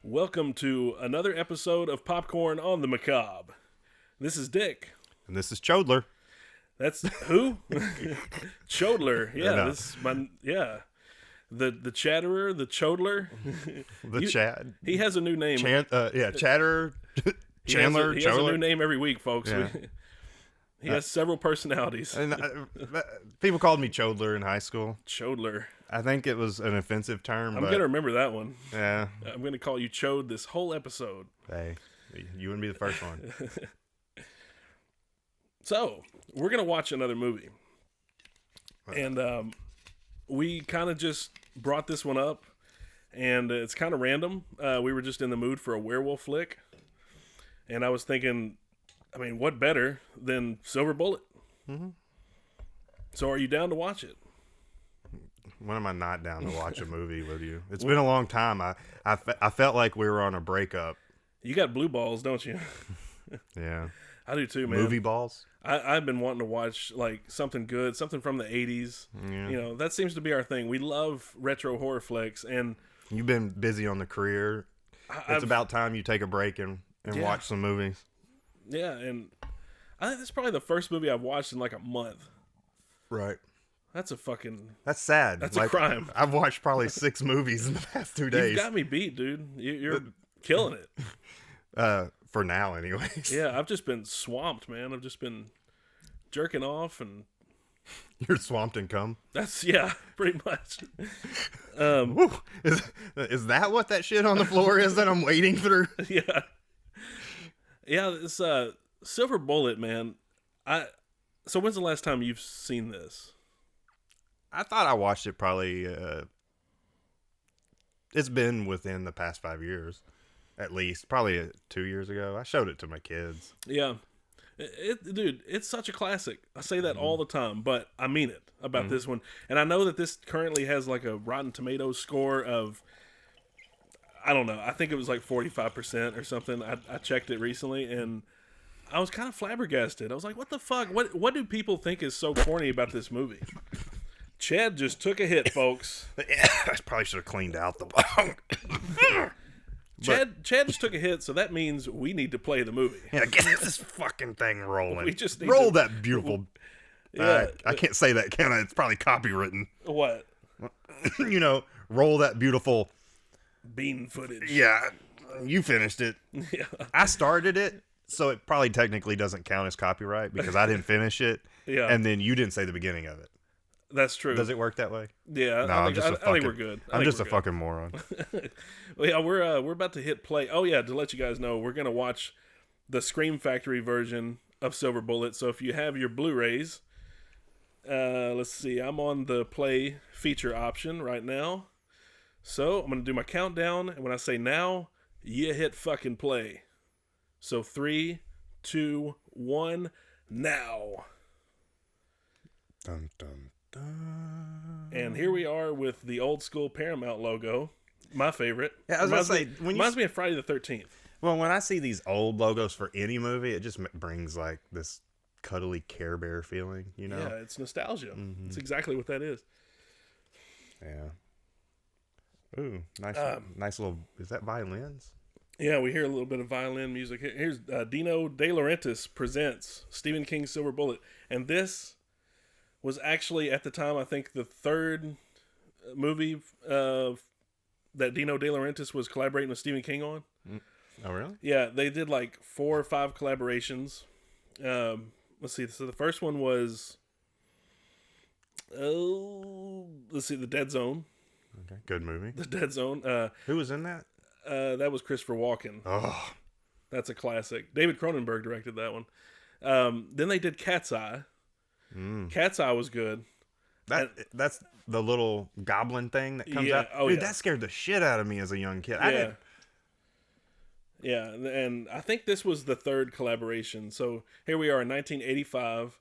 Welcome to another episode of Popcorn on the Macabre. This is Dick. And this is Chodler. That's who? Chodler. Yeah, no. this is my The chatterer, the chodler. Chad. He has a new name. Chatterer. Chandler. He has a new name every week, folks. Yeah. He has several personalities. And people called me Chodler in high school. Chodler. I think it was an offensive term. I'm going to remember that one. Yeah. I'm going to call you Chode this whole episode. Hey, you wouldn't be the first one. So, we're going to watch another movie. And we kind of just brought this one up. And it's kind of random. We were just in the mood for a werewolf flick. And I was thinking, I mean, what better than Silver Bullet? Mm-hmm. So are you down to watch it? When am I not down to watch a movie with you? It's been a long time. I felt like we were on a breakup. You got blue balls, don't you? Yeah. I do too, man. Movie balls? I've been wanting to watch like something good, something from the 80s. Yeah. You know, that seems to be our thing. We love retro horror flicks. And you've been busy on the career. It's about time you take a break and watch some movies. Yeah, and I think this is probably the first movie I've watched in like a month. Right. That's sad. That's a crime. I've watched probably 6 movies in the past 2 days. You've got me beat, dude. You're killing it. For now, anyways. Yeah, I've just been swamped, man. I've just been jerking off, and you're swamped in cum. That's pretty much. Is that what that shit on the floor is that I'm wading through? Yeah. It's Silver Bullet, man. So when's the last time you've seen this? I thought I watched it probably. It's been within the past 5 years, at least. Probably 2 years ago. I showed it to my kids. Yeah, dude, it's such a classic. I say that all the time, but I mean it about this one. And I know that this currently has like a Rotten Tomatoes score of, I don't know. I think it was like 45% or something. I checked it recently, and I was kind of flabbergasted. I was like, what the fuck? What do people think is so corny about this movie? Chad just took a hit, folks. I probably should have cleaned out the bunk. Chad just took a hit, so that means we need to play the movie. Yeah, get this fucking thing rolling. We just need roll that beautiful. Yeah, I can't say that, can I? It's probably copywritten. What? Roll that beautiful bean footage. Yeah, you finished it. Yeah, I started it, so it probably technically doesn't count as copyright because I didn't finish it. Yeah, and then you didn't say the beginning of it. That's true. Does it work that way? Yeah, no, I think we're good. I'm just a fucking moron. Well, yeah, we're about to hit play. Oh yeah, to let you guys know, we're gonna watch the Scream Factory version of Silver Bullet. So if you have your Blu-rays, let's see, I'm on the play feature option right now. So I'm gonna do my countdown, and when I say now, you hit fucking play. So 3, 2, 1, now. Dun dun. And here we are with the old school Paramount logo, my favorite. Yeah, I was reminds gonna say, reminds me of Friday the 13th. Well, when I see these old logos for any movie, it just brings like this cuddly Care Bear feeling, Yeah, it's nostalgia. Mm-hmm. It's exactly what that is. Yeah. Ooh, nice little. Is that violins? Yeah, we hear a little bit of violin music. Here's Dino De Laurentiis presents Stephen King's Silver Bullet, and this was actually, at the time, I think the third movie that Dino De Laurentiis was collaborating with Stephen King on. Oh, really? Yeah, they did like 4 or 5 collaborations. Let's see. So the first one was, The Dead Zone. Okay, good movie. The Dead Zone. Who was in that? That was Christopher Walken. Oh. That's a classic. David Cronenberg directed that one. Then they did Cat's Eye. Cat's Eye was good. That's the little goblin thing that comes out. Oh, dude, that scared the shit out of me as a young kid. Yeah, and I think this was the third collaboration. So here we are in 1985,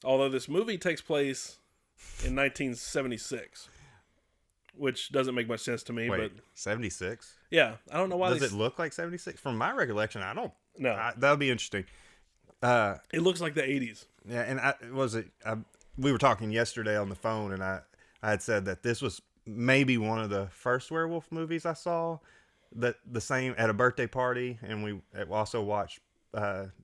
although this movie takes place in 1976, which doesn't make much sense to me. Wait, but 76? Yeah, I don't know why. Does it look like 76? From my recollection, I don't. No, that would be interesting. It looks like the 80s. Yeah, and we were talking yesterday on the phone, and I had said that this was maybe one of the first werewolf movies I saw. the same at a birthday party, and we also watched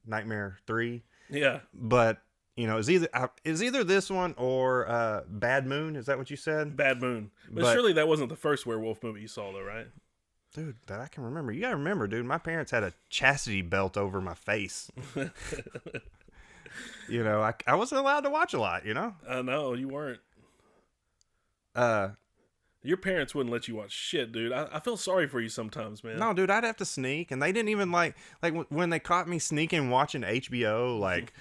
Nightmare 3. Yeah. But it's either this one or Bad Moon. Is that what you said? Bad Moon. But surely that wasn't the first werewolf movie you saw, though, right? Dude, that I can remember. You gotta remember, dude. My parents had a chastity belt over my face. I wasn't allowed to watch a lot. I know you weren't. Uh, Your parents wouldn't let you watch shit, dude. I feel sorry for you sometimes, man. No, dude, I'd have to sneak, and they didn't even like when they caught me sneaking watching HBO, like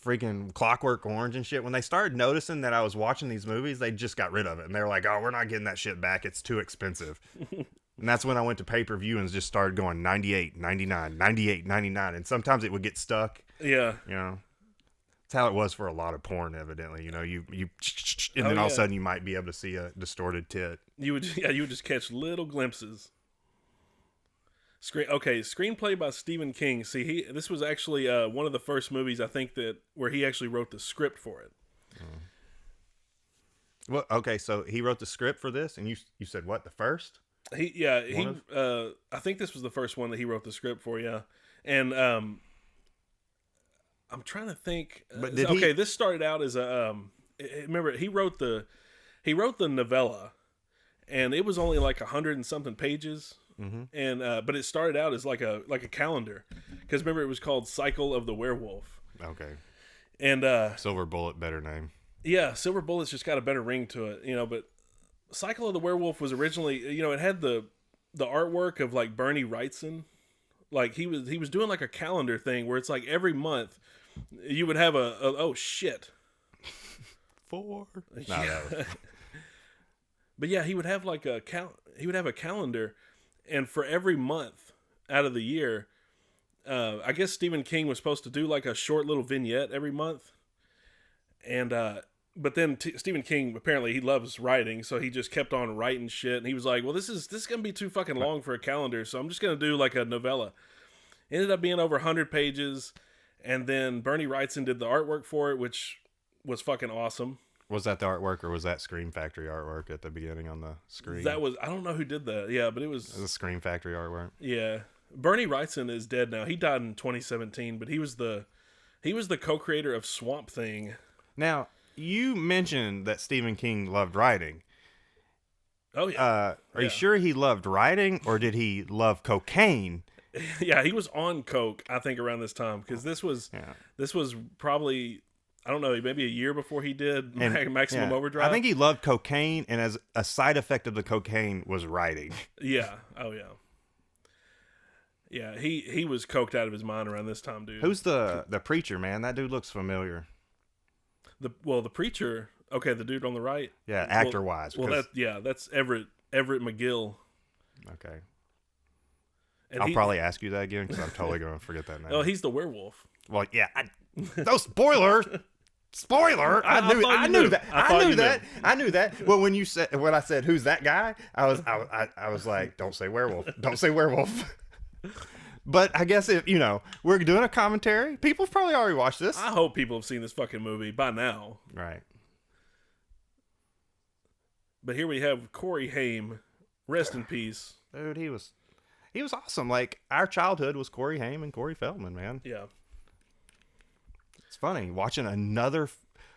freaking Clockwork Orange and shit. When they started noticing that I was watching these movies, they just got rid of it, and they were like, "Oh, we're not getting that shit back. It's too expensive." And that's when I went to pay-per-view and just started going 98, 99, 98, 99, and sometimes it would get stuck. Yeah. That's how it was for a lot of porn, evidently. You and then all of a sudden you might be able to see a distorted tit. You would just catch little glimpses. Screenplay by Stephen King. See, this was actually one of the first movies I think where he actually wrote the script for it. Well, okay, so he wrote the script for this, and you said what, the first? I think this was the first one that he wrote the script for. Yeah, and I'm trying to think. But this started out as a remember he wrote the novella, and it was only like 100 and something pages. Mm-hmm. And but it started out as like a calendar, because remember it was called Cycle of the Werewolf. Okay. And Silver Bullet, better name. Yeah, Silver Bullet's just got a better ring to it, but Cycle of the Werewolf was originally, it had the artwork of like Bernie Wrightson. Like he was doing like a calendar thing where it's like every month you would have oh shit. 4. Yeah. But yeah, he would have like a calendar, and for every month out of the year, I guess Stephen King was supposed to do like a short little vignette every month. And but then Stephen King, apparently he loves writing, so he just kept on writing shit, and he was like, well, this is gonna be too fucking long for a calendar, so I'm just gonna do like a novella. Ended up being over 100 pages, and then Bernie Wrightson did the artwork for it, which was fucking awesome. Was that the artwork, or was that Scream Factory artwork at the beginning on the screen? I don't know who did that. Yeah, but it was the Scream Factory artwork. Yeah. Bernie Wrightson is dead now. He died in 2017, but he was the co-creator of Swamp Thing. Now, you mentioned that Stephen King loved writing. Oh yeah. Are you sure he loved writing, or did he love cocaine? Yeah, he was on coke, I think, around this time, because this was probably, I don't know, maybe a year before he did Maximum Overdrive. I think he loved cocaine, and as a side effect of the cocaine was writing. Yeah. Oh yeah. Yeah, he was coked out of his mind around this time, dude. Who's the preacher, man? That dude looks familiar. The preacher. Okay, the dude on the right. Yeah, actor-wise. Well, that's Everett McGill. Okay. And I'll probably ask you that again, because I'm totally going to forget that name. Oh, he's the werewolf. Well, yeah. No, spoiler. I knew that. Well, when I said who's that guy, I was like, don't say werewolf. Don't say werewolf. But I guess if we're doing a commentary, people've probably already watched this. I hope people have seen this fucking movie by now. Right. But here we have Corey Haim. Rest in peace. Dude, he was awesome. Like, our childhood was Corey Haim and Corey Feldman, man. Yeah. It's funny watching another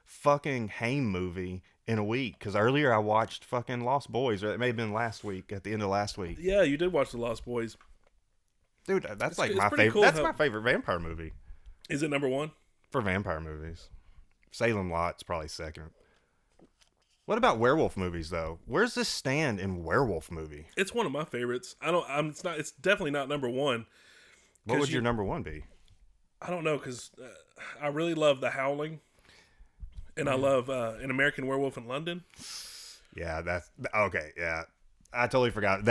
fucking Haim movie in a week, because earlier I watched fucking Lost Boys, or it may have been last week, at the end of last week. Yeah, you did watch The Lost Boys. Dude, that's my favorite. Cool, that's my favorite vampire movie. Is it number 1 for vampire movies? Salem Lot's probably second. What about werewolf movies, though? Where's this stand in werewolf movie? It's one of my favorites. It's definitely not number 1. What would your number 1 be? I don't know, because I really love The Howling, and I love An American Werewolf in London. Yeah, that's okay. Yeah, I totally forgot.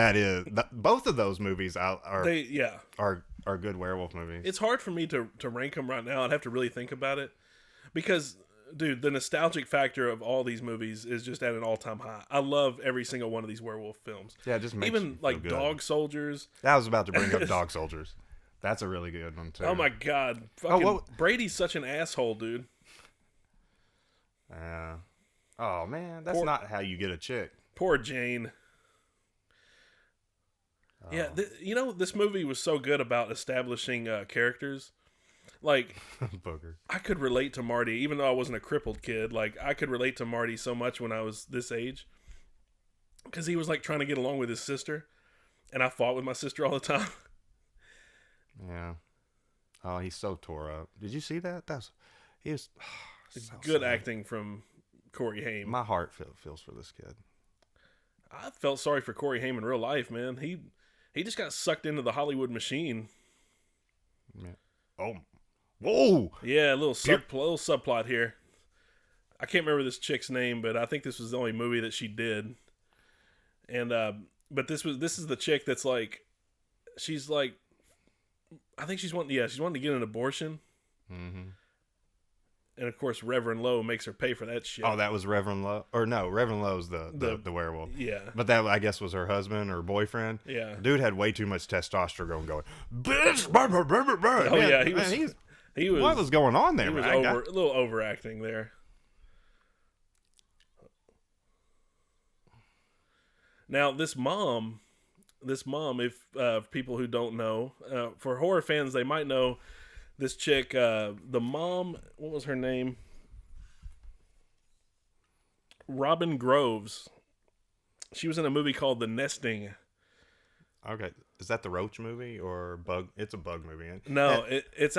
Both of those movies are good werewolf movies. It's hard for me to rank them right now. I'd have to really think about it, because, dude, the nostalgic factor of all these movies is just at an all-time high. I love every single one of these werewolf films. Yeah, it just makes even like good. Dog Soldiers. I was about to bring up Dog Soldiers. That's a really good one too. Oh my god, Brady's such an asshole, dude. Oh man, that's not how you get a chick. Poor Jane. Yeah, this movie was so good about establishing characters. Like, Booger. I could relate to Marty, even though I wasn't a crippled kid. Like, I could relate to Marty so much when I was this age. Because he was, like, trying to get along with his sister. And I fought with my sister all the time. Yeah. Oh, he's so tore up. Did you see that? He was so Good sad. acting from Corey Haim. My heart feels for this kid. I felt sorry for Corey Haim in real life, man. He just got sucked into the Hollywood machine. Yeah. Oh. Whoa! Yeah, a little subplot here. I can't remember this chick's name, but I think this was the only movie that she did. And but this is the chick that's like, she's like, I think she's wanting to get an abortion. Mm-hmm. And of course, Reverend Lowe makes her pay for that shit. Oh, that was Reverend Lowe, or no, Reverend Lowe's the werewolf. Yeah, but that I guess was her husband or boyfriend. Yeah, dude had way too much testosterone going. Bitch, oh man, yeah, he was. What was going on there? He was a little overacting there. Now this mom, if people who don't know, for horror fans, they might know this chick. The mom, what was her name? Robin Groves. She was in a movie called The Nesting. Okay, is that the Roach movie or Bug? It's a Bug movie. No, it's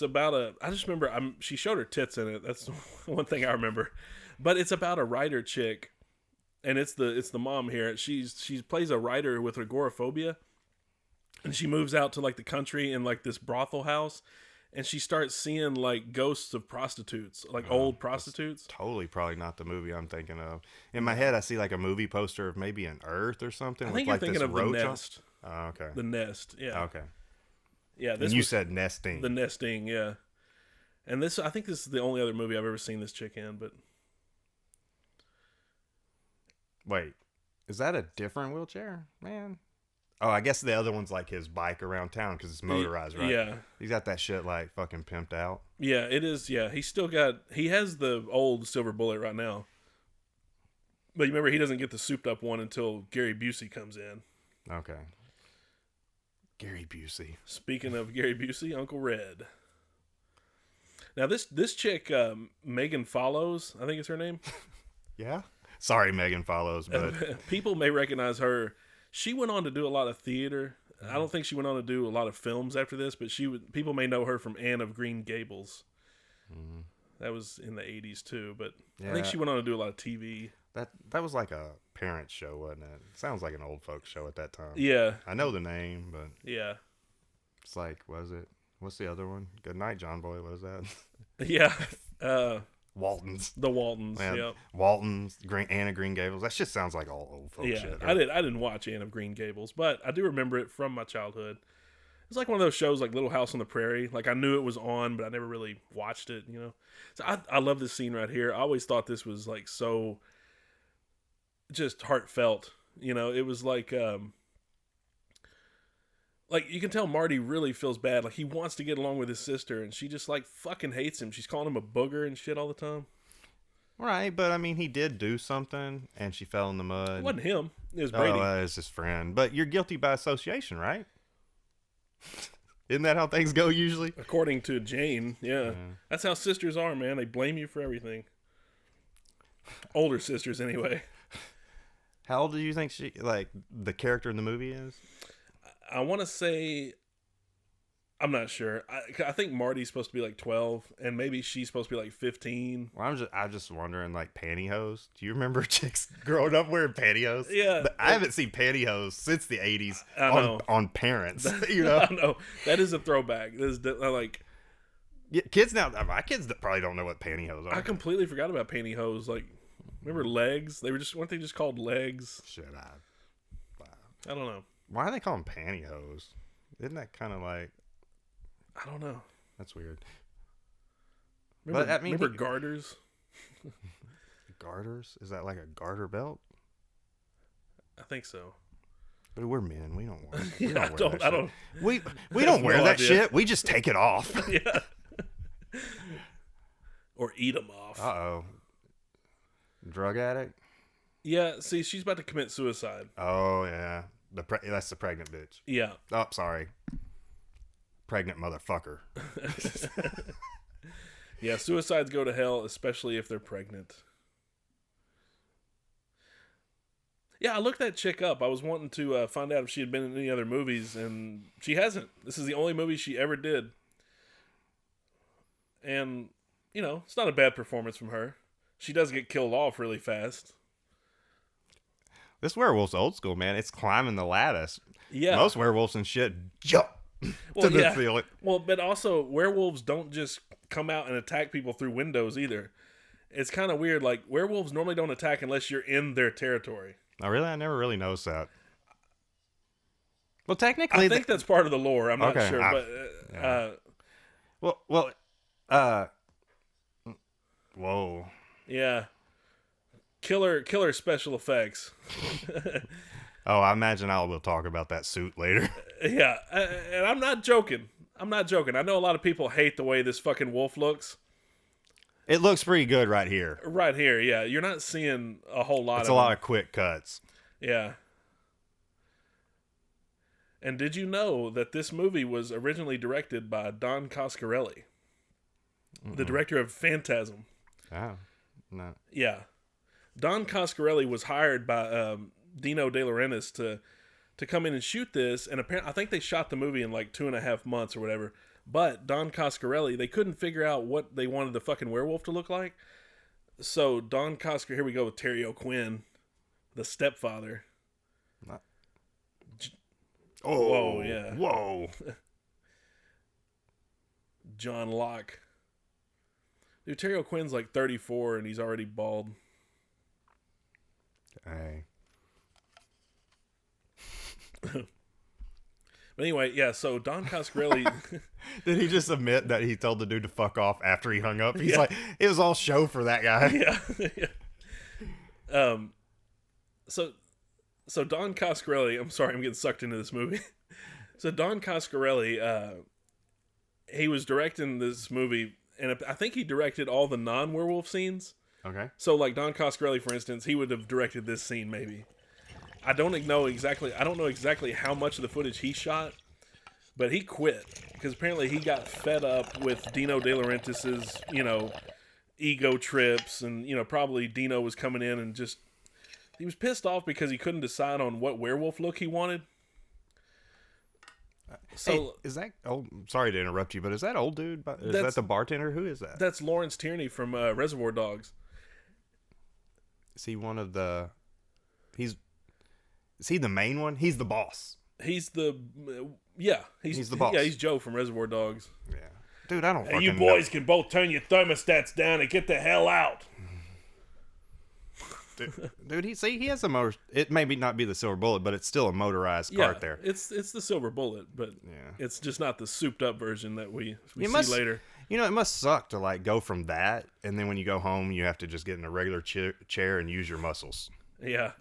about a. I just remember she showed her tits in it. That's one thing I remember. But it's about a writer chick. And it's the mom here. She plays a writer with agoraphobia, and she moves out to like the country in like this brothel house, and she starts seeing like ghosts of prostitutes, like old prostitutes. Totally, probably not the movie I'm thinking of. In my head, I see like a movie poster of maybe an Earth or something. I think with, you're like, thinking of roach The Nest. Oh, okay. The Nest, yeah. Okay. Yeah, and you said Nesting. The Nesting, yeah. And I think this is the only other movie I've ever seen this chick in, but. Wait, is that a different wheelchair, man? Oh, I guess the other one's like his bike around town because it's motorized, right? Yeah. He's got that shit like fucking pimped out. Yeah, it is. Yeah, he has the old Silver Bullet right now. But you remember, he doesn't get the souped up one until Gary Busey comes in. Okay. Gary Busey. Speaking of Gary Busey, Uncle Red. Now this chick, Megan Follows, I think it's her name. Yeah. Sorry, Megan Follows, but people may recognize her. She went on to do a lot of theater. I don't think she went on to do a lot of films after this, but people may know her from Anne of Green Gables. Mm-hmm. That was in the 80s too, but yeah. I think she went on to do a lot of TV. That was like a parent show, wasn't it? Sounds like an old folks show at that time. Yeah. I know the name, but yeah. It's like, what's the other one? Good Night, John Boy, what is that? Yeah. Waltons. The Waltons, yeah. Waltons, Anne of Green Gables. That shit sounds like all old folks shit. Right? I didn't watch Anne of Green Gables, but I do remember it from my childhood. It's like one of those shows like Little House on the Prairie. Like I knew it was on, but I never really watched it, you know. So I love this scene right here. I always thought this was like so just heartfelt. You know, it was like you can tell Marty really feels bad. Like he wants to get along with his sister, and she just like fucking hates him. She's calling him a booger and shit all the time. Right, but I mean, he did do something, and she fell in the mud. It wasn't him. It was Brady. Oh, it was his friend. But you're guilty by association, right? Isn't that how things go usually? According to Jane, yeah. That's how sisters are, man. They blame you for everything. Older sisters, anyway. How old do you think the character in the movie is? I want to say, I'm not sure. I think Marty's supposed to be like 12, and maybe she's supposed to be like 15. Well, I'm just wondering, like pantyhose. Do you remember chicks growing up wearing pantyhose? Yeah, I haven't seen pantyhose since the 80s on parents. You know, I know that is a throwback. That is like kids now. My kids probably don't know what pantyhose are. I completely forgot about pantyhose. Like, remember legs? Weren't they just called legs? Shit, I don't know. Why do they call them pantyhose? Isn't that kind of like... I don't know. That's weird. Remember garters? Garters? Is that like a garter belt? I think so. But we're men. We don't wear it. We don't wear that shit. We just take it off. Yeah. Or eat them off. Uh-oh. Drug addict? Yeah, see, she's about to commit suicide. Oh, yeah. That's the pregnant bitch. Yeah. Oh, sorry. Pregnant motherfucker. Yeah, suicides go to hell, especially if they're pregnant. Yeah, I looked that chick up. I was wanting to find out if she had been in any other movies, and she hasn't. This is the only movie she ever did. And, you know, it's not a bad performance from her. She does get killed off really fast. This werewolf's old school, man. It's climbing the lattice. Yeah. Most werewolves and shit jump to the ceiling. Well, but also, werewolves don't just come out and attack people through windows either. It's kind of weird. Like, werewolves normally don't attack unless you're in their territory. Oh, really? I never really noticed that. Well, technically... I think that's part of the lore. I'm not sure. Whoa. Yeah. Killer special effects. Oh, I imagine I will talk about that suit later. Yeah, and I'm not joking. I know a lot of people hate the way this fucking wolf looks. It looks pretty good right here. Right here, yeah. You're not seeing a whole lot It's of a lot of quick cuts. Yeah. And did you know that this movie was originally directed by Don Coscarelli, the director of Phantasm? Oh, no. Yeah. Don Coscarelli was hired by Dino De Laurentiis to come in and shoot this, and apparently I think they shot the movie in like 2.5 months or whatever. But Don Coscarelli, they couldn't figure out what they wanted the fucking werewolf to look like. So Don Coscarelli, here we go with Terry O'Quinn, the stepfather. Whoa, yeah. Whoa. John Locke. Dude, Terry O'Quinn's like 34 and he's already bald. Hey. But anyway, yeah, so Don Coscarelli... Did he just admit that he told the dude to fuck off after he hung up? He's like, it was all show for that guy. Yeah. So Don Coscarelli... I'm sorry, I'm getting sucked into this movie. So Don Coscarelli, he was directing this movie, and I think he directed all the non-werewolf scenes. Okay. So, like, Don Coscarelli, for instance, he would have directed this scene, maybe. I don't know exactly how much of the footage he shot, but he quit because apparently he got fed up with Dino De Laurentiis's, ego trips, and probably Dino was coming in and just he was pissed off because he couldn't decide on what werewolf look he wanted. So hey, is that old? Sorry to interrupt you, but is that old dude? Is that the bartender? Who is that? That's Lawrence Tierney from Reservoir Dogs. Is he one of the? Is he the main one? He's the boss. He's the He's the boss. Yeah, he's Joe from Reservoir Dogs. Yeah, dude, I don't. Hey, you boys can both turn your thermostats down and get the hell out. Dude, he has a motor. It may not be the Silver Bullet, but it's still a motorized cart there. It's the Silver Bullet, but it's just not the souped up version that we see later. It must suck to like go from that, and then when you go home, you have to just get in a regular chair and use your muscles. Yeah.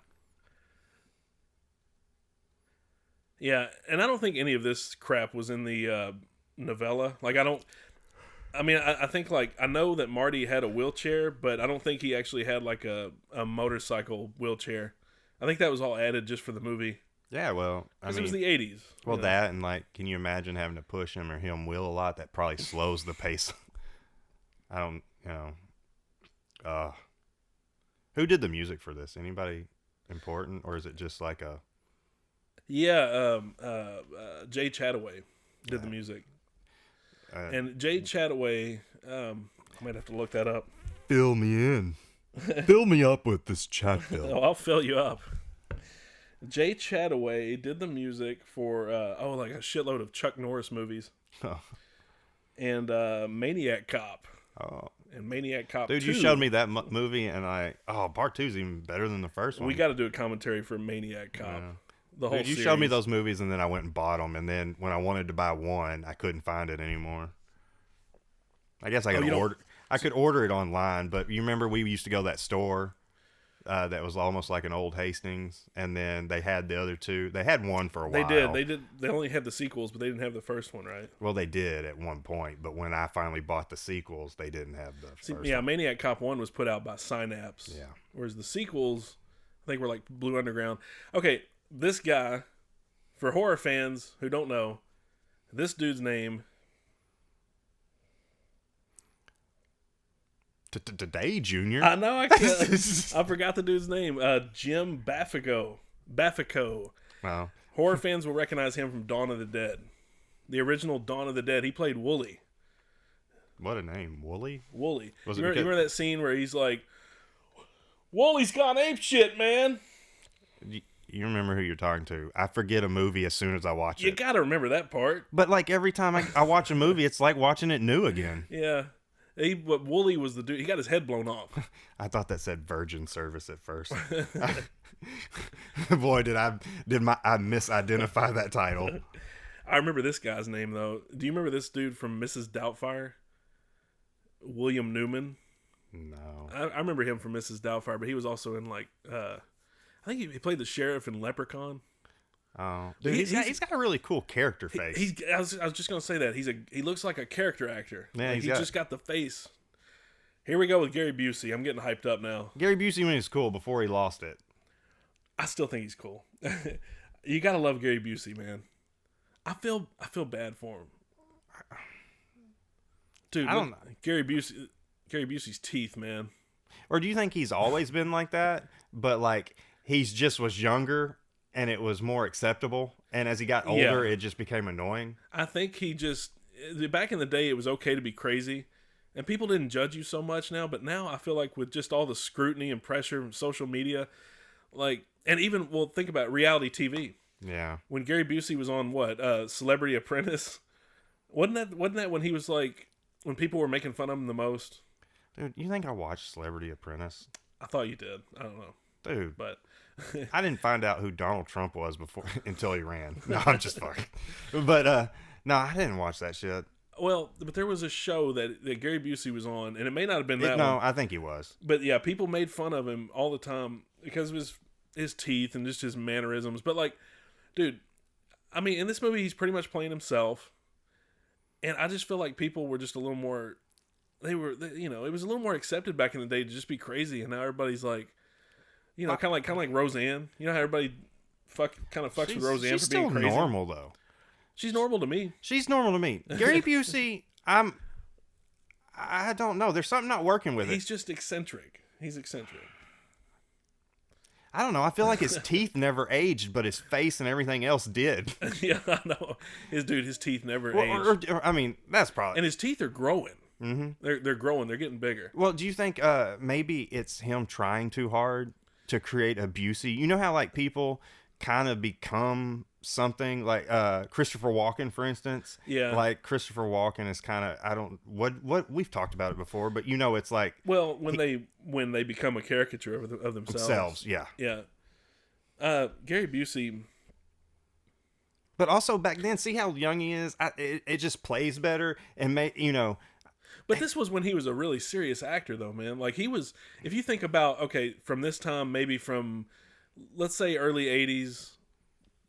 Yeah, and I don't think any of this crap was in the novella. Like, I think, like, I know that Marty had a wheelchair, but I don't think he actually had, like, a motorcycle wheelchair. I think that was all added just for the movie. Yeah, well, because it was the 80s. Well, that, and, like, can you imagine having to push him or him wheel a lot? That probably slows the pace. I don't, who did the music for this? Anybody important, or is it just like a... Yeah, Jay Chataway did the music. And Jay Chataway, I might have to look that up. Fill me in. Fill me up with this chat bill. Oh, I'll fill you up. Jay Chataway did the music for, like a shitload of Chuck Norris movies. Oh. And Maniac Cop. Oh. And Maniac Cop 2. Dude, you showed me that movie, and part 2's even better than the first one. We got to do a commentary for Maniac Cop. Yeah. The whole Dude, you series. showed me those movies, and then I went and bought them, and then when I wanted to buy one, I couldn't find it anymore. I guess I could order it online, but you remember we used to go to that store that was almost like an old Hastings, and then they had the other two. They had one for a while. They did. They only had the sequels, but they didn't have the first one, right? Well, they did at one point, but when I finally bought the sequels, they didn't have the first one. Maniac Cop 1 was put out by Synapse. Yeah. Whereas the sequels, I think, were like Blue Underground. Okay, this guy, For horror fans who don't know, this dude's name... Today, Junior. I know, I can't. I forgot the dude's name. Jim Baffico. Wow. Horror fans will recognize him from Dawn of the Dead. The original Dawn of the Dead. He played Wooly. What a name. Wooly? Wooly. You Was it remember that scene where he's like, Wooly's gone apeshit, man? You remember who you're talking to. I forget a movie as soon as I watch You it. gotta remember that part. But like every time I watch a movie, it's like watching it new again. Yeah. But Wooly was the dude. He got his head blown off. I thought that said Virgin Service at first. Boy, did I misidentify that title. I remember this guy's name, though. Do you remember this dude from Mrs. Doubtfire? William Newman? No. I remember him from Mrs. Doubtfire, but he was also in, like, I think he played the sheriff in Leprechaun. Oh, dude, he's got a really cool character face. I was just gonna say that he looks like a character actor. Yeah, like, just got the face. Here we go with Gary Busey. I'm getting hyped up now. Gary Busey when he was cool before he lost it. I still think he's cool. You gotta love Gary Busey, man. I feel bad for him, dude. I don't know. Gary Busey's teeth, man. Or do you think he's always been like that, but like he's just was younger? And it was more acceptable. And as he got older, it just became annoying. I think he just... Back in the day, it was okay to be crazy. And people didn't judge you so much now. But now I feel like with just all the scrutiny and pressure from social media... like, and even, well, think about reality TV. Yeah. When Gary Busey was on, Celebrity Apprentice? Wasn't that when he was like... when people were making fun of him the most? Dude, you think I watched Celebrity Apprentice? I thought you did. I don't know. Dude. But... I didn't find out who Donald Trump was before until he ran. No, I'm just fucking. But no, I didn't watch that shit. Well, but there was a show that Gary Busey was on, and it may not have been that one. No, I think he was. But yeah, people made fun of him all the time because of his teeth and just his mannerisms. But like, dude, I mean, in this movie, he's pretty much playing himself, and I just feel like people were just a little more. It was a little more accepted back in the day to just be crazy, and now everybody's like. You know, kind of like Roseanne. You know how everybody fucks with Roseanne for being crazy. She's still normal though. She's normal to me. She's normal to me. Gary Busey, I don't know. There's something not working with it. He's just eccentric. He's eccentric. I don't know. I feel like his teeth never aged, but his face and everything else did. Yeah, I know. His teeth never aged. I mean, that's probably. And his teeth are growing. Mm-hmm. They're growing. They're getting bigger. Well, do you think maybe it's him trying too hard to create a Busey? You know how like people kind of become something like Christopher Walken, for instance. Yeah. Like Christopher Walken is kind of what we've talked about it before, but you know it's like when they become a caricature of themselves. Yeah. Yeah. Gary Busey. But also back then, see how young he is. It just plays better and But this was when he was a really serious actor, though, man. Like, he was... If you think about, okay, from this time, maybe from, let's say, early 80s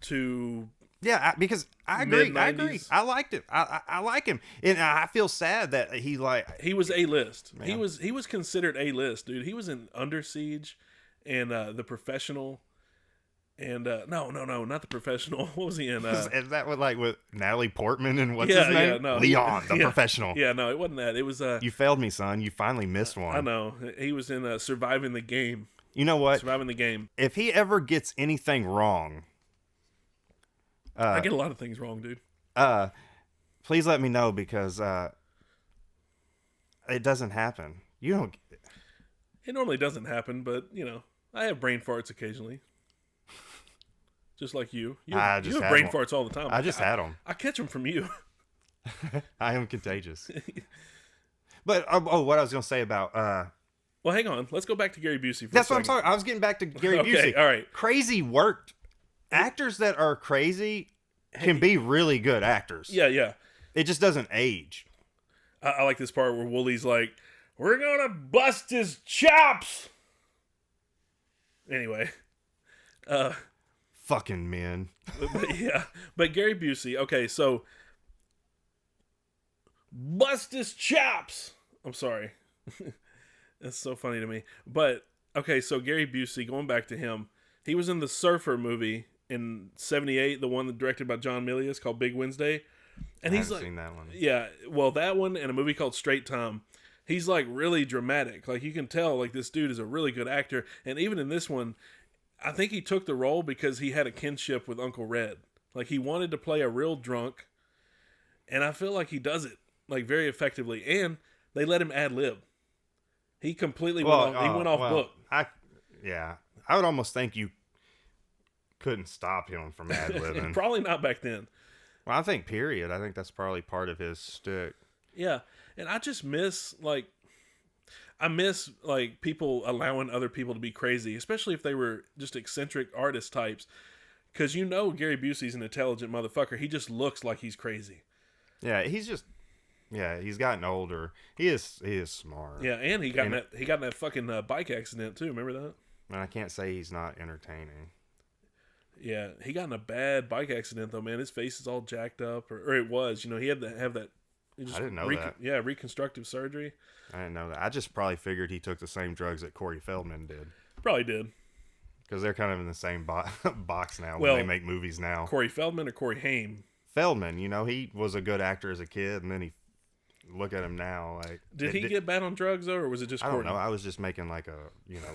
to... Yeah, because I agree. Mid-90s. I liked him. I like him. And I feel sad that he was A-list. Yeah. He was considered A-list, dude. He was in Under Siege and The Professional... And no, not The Professional. What was he in? Is that with Natalie Portman and what's his name? Yeah, no. Leon, The Professional. Yeah, no, it wasn't that. It was You failed me, son. You finally missed one. I know. He was in Surviving the Game. You know what? Surviving the Game. If he ever gets anything wrong, I get a lot of things wrong, dude. Please let me know because it doesn't happen. You don't. It normally doesn't happen, but I have brain farts occasionally. Just like you. You have brain farts all the time. I just had them. I catch them from you. I am contagious. But, what I was going to say about... well, hang on. Let's go back to Gary Busey for That's a what I'm second. talking. I was getting back to Gary Okay, Busey. all right. Crazy worked. Actors that are crazy can be really good actors. Yeah. It just doesn't age. I like this part where Wooly's like, we're going to bust his chops. Anyway. Fucking men. But Gary Busey, okay, so bust his chops. I'm sorry. That's so funny to me. But okay, so Gary Busey, going back to him, he was in the Surfer movie in '78, the one that directed by John Milius called Big Wednesday, and I he's haven't like, seen that one. yeah, well, that one and a movie called Straight Time. He's like really dramatic. Like you can tell, like this dude is a really good actor, and even in this one, I think he took the role because he had a kinship with Uncle Red. Like he wanted to play a real drunk, and I feel like he does it like very effectively. And they let him ad lib. He completely went off book. I would almost think you couldn't stop him from ad libbing. Probably not back then. Well, I think period. I think that's probably part of his shtick. Yeah, and I just miss like people allowing other people to be crazy, especially if they were just eccentric artist types. Because Gary Busey's an intelligent motherfucker. He just looks like he's crazy. Yeah, he's gotten older. He is smart. Yeah, and he got in that fucking bike accident too. Remember that? And I can't say he's not entertaining. Yeah, he got in a bad bike accident though, man. His face is all jacked up, or it was. He had to have that. I didn't know that. Yeah, reconstructive surgery. I didn't know that. I just probably figured he took the same drugs that Corey Feldman did. Probably did. Because they're kind of in the same box now when they make movies now. Corey Feldman or Corey Haim? Feldman, he was a good actor as a kid, and then look at him now. Like, did he get bad on drugs though, or was it just? I don't know. I was just making like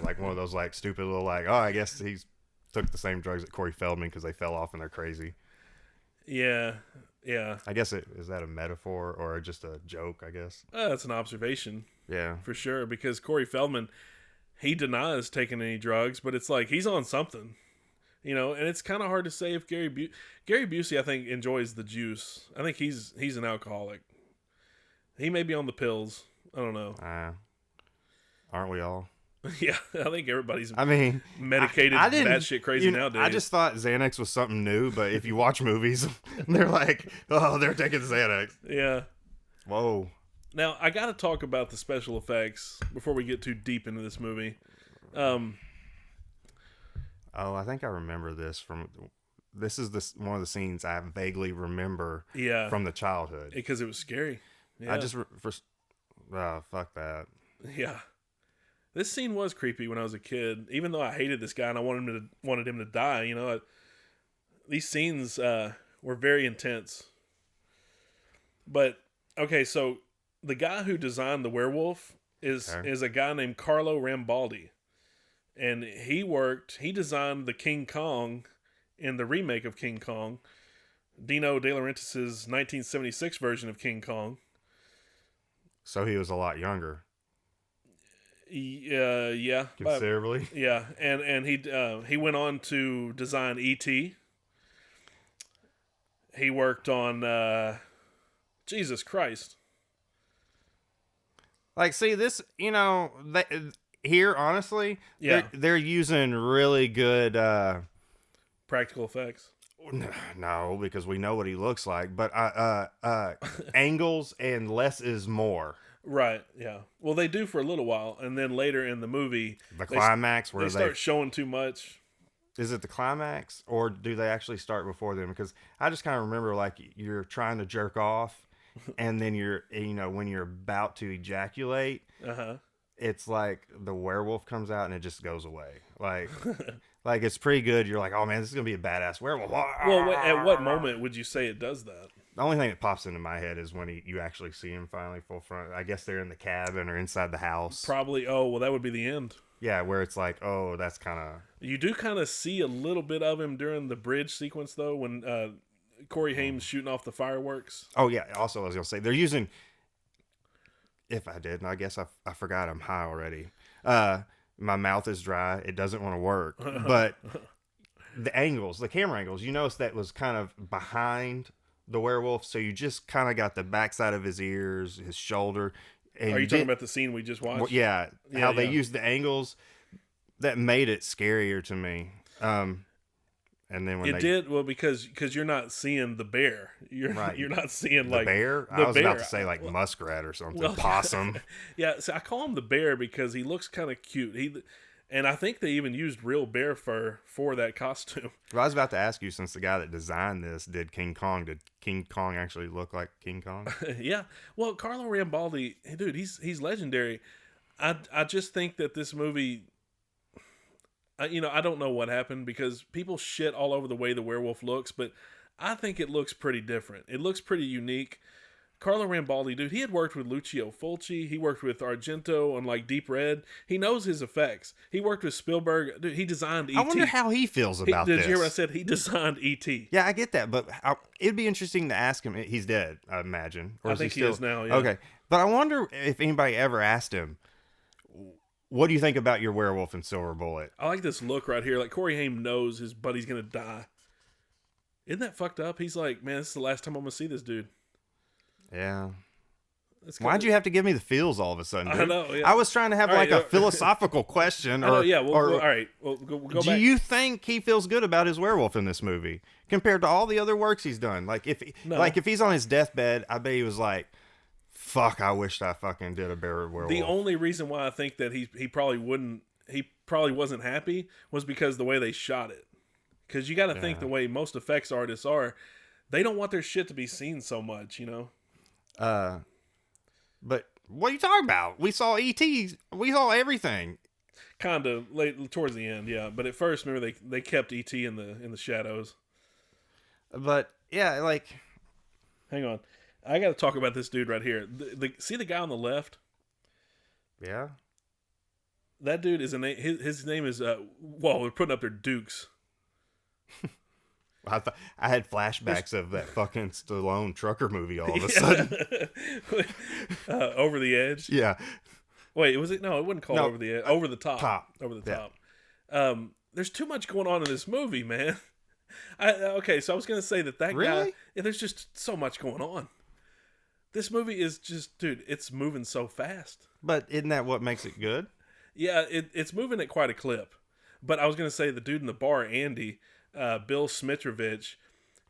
like one of those like stupid little like, oh, I guess he's took the same drugs that Corey Feldman because they fell off and they're crazy. Yeah. Yeah. I guess is that a metaphor or just a joke, I guess? That's an observation. Yeah. For sure, because Corey Feldman, he denies taking any drugs, but it's like he's on something. And it's kind of hard to say if Gary Busey, I think, enjoys the juice. I think he's an alcoholic. He may be on the pills. I don't know. Aren't we all? Yeah, I think everybody's medicated that shit crazy nowadays. I just thought Xanax was something new, but if you watch movies, they're like, oh, they're taking Xanax. Yeah. Whoa. Now, I got to talk about the special effects before we get too deep into this movie. I think I remember this this is one of the scenes I vaguely remember from the childhood. Because it was scary. Yeah. Fuck that. Yeah. This scene was creepy when I was a kid, even though I hated this guy and I wanted him to die. These scenes were very intense. But okay, so the guy who designed the werewolf is a guy named Carlo Rambaldi, and he designed the King Kong in the remake of King Kong, Dino De Laurentiis' 1976 version of King Kong. So he was a lot younger. Yeah, considerably. Yeah, and he went on to design E.T. He worked on Jesus Christ. Like, see this, here honestly, they're using really good practical effects. No, because we know what he looks like, but angles and less is more. Right, yeah. Well, they do for a little while, and then later in the movie, the climax where they start showing too much. Is it the climax, or do they actually start before them? Because I just kind of remember like you're trying to jerk off, and then when you're about to ejaculate, it's like the werewolf comes out and it just goes away. Like, like it's pretty good. You're like, oh man, this is gonna be a badass werewolf. Well, at what moment would you say it does that? The only thing that pops into my head is when you actually see him finally full front. I guess they're in the cabin or inside the house. Probably. Oh, well, that would be the end. Yeah, where it's like, oh, that's kind of... You do kind of see a little bit of him during the bridge sequence, though, when Corey Haim's shooting off the fireworks. Oh, yeah. Also, I was going to say, they're using... If I didn't, I guess I forgot I'm high already. My mouth is dry. It doesn't want to work. But the angles, the camera angles, you notice that was kind of behind the werewolf, so you just kind of got the backside of his ears, his shoulder. And are you talking about the scene we just watched? Well, yeah, how they used the angles that made it scarier to me. And then when because you're not seeing the bear. You're not seeing the like bear. I was about to say like muskrat or something, possum. Yeah, so I call him the bear because he looks kind of cute. And I think they even used real bear fur for that costume. Well, I was about to ask you, since the guy that designed this did King Kong actually look like King Kong? Yeah. Well, Carlo Rambaldi, dude, he's legendary. I just think that this movie, I don't know what happened because people shit all over the way the werewolf looks, but I think it looks pretty different. It looks pretty unique. Carlo Rambaldi, dude, he had worked with Lucio Fulci. He worked with Argento on like Deep Red. He knows his effects. He worked with Spielberg. Dude, he designed E.T. I wonder how he feels about this. Did you hear what I said? He designed E.T. Yeah, I get that, but it'd be interesting to ask him. He's dead, I imagine. Or I think he is now, yeah. Okay, but I wonder if anybody ever asked him, what do you think about your werewolf in Silver Bullet? I like this look right here. Like Corey Haim knows his buddy's going to die. Isn't that fucked up? He's like, man, this is the last time I'm going to see this dude. Yeah. Why'd you have to give me the feels all of a sudden, dude? I know, yeah. I was trying to have a philosophical question. All right. Well, go do back. you think he feels good about his werewolf in this movie compared to all the other works he's done? Like if he's on his deathbed, I bet he was like, fuck, I wished I fucking did a better werewolf. The only reason why I think that he probably wasn't happy was because the way they shot it. Because you got to think the way most effects artists are, they don't want their shit to be seen so much, you know? But what are you talking about? We saw E.T. We saw everything. Kind of late towards the end, yeah. But at first, remember they kept E.T. in the shadows. But yeah, like, hang on, I got to talk about this dude right here. See the guy on the left? Yeah. That dude is his name is whoa, they're putting up their Dukes. I had flashbacks of that fucking Stallone trucker movie all of a sudden. Over the Edge? Yeah. Wait, was it? No, it wasn't called Over the Edge. Over the Top. Over the Yeah. Top. There's too much going on in this movie, man. Okay, so I was going to say that really? guy... Yeah, there's just so much going on. This movie is just... Dude, it's moving so fast. But isn't that what makes it good? Yeah, it's moving at quite a clip. But I was going to say the dude in the bar, Andy... Bill Smitrovich,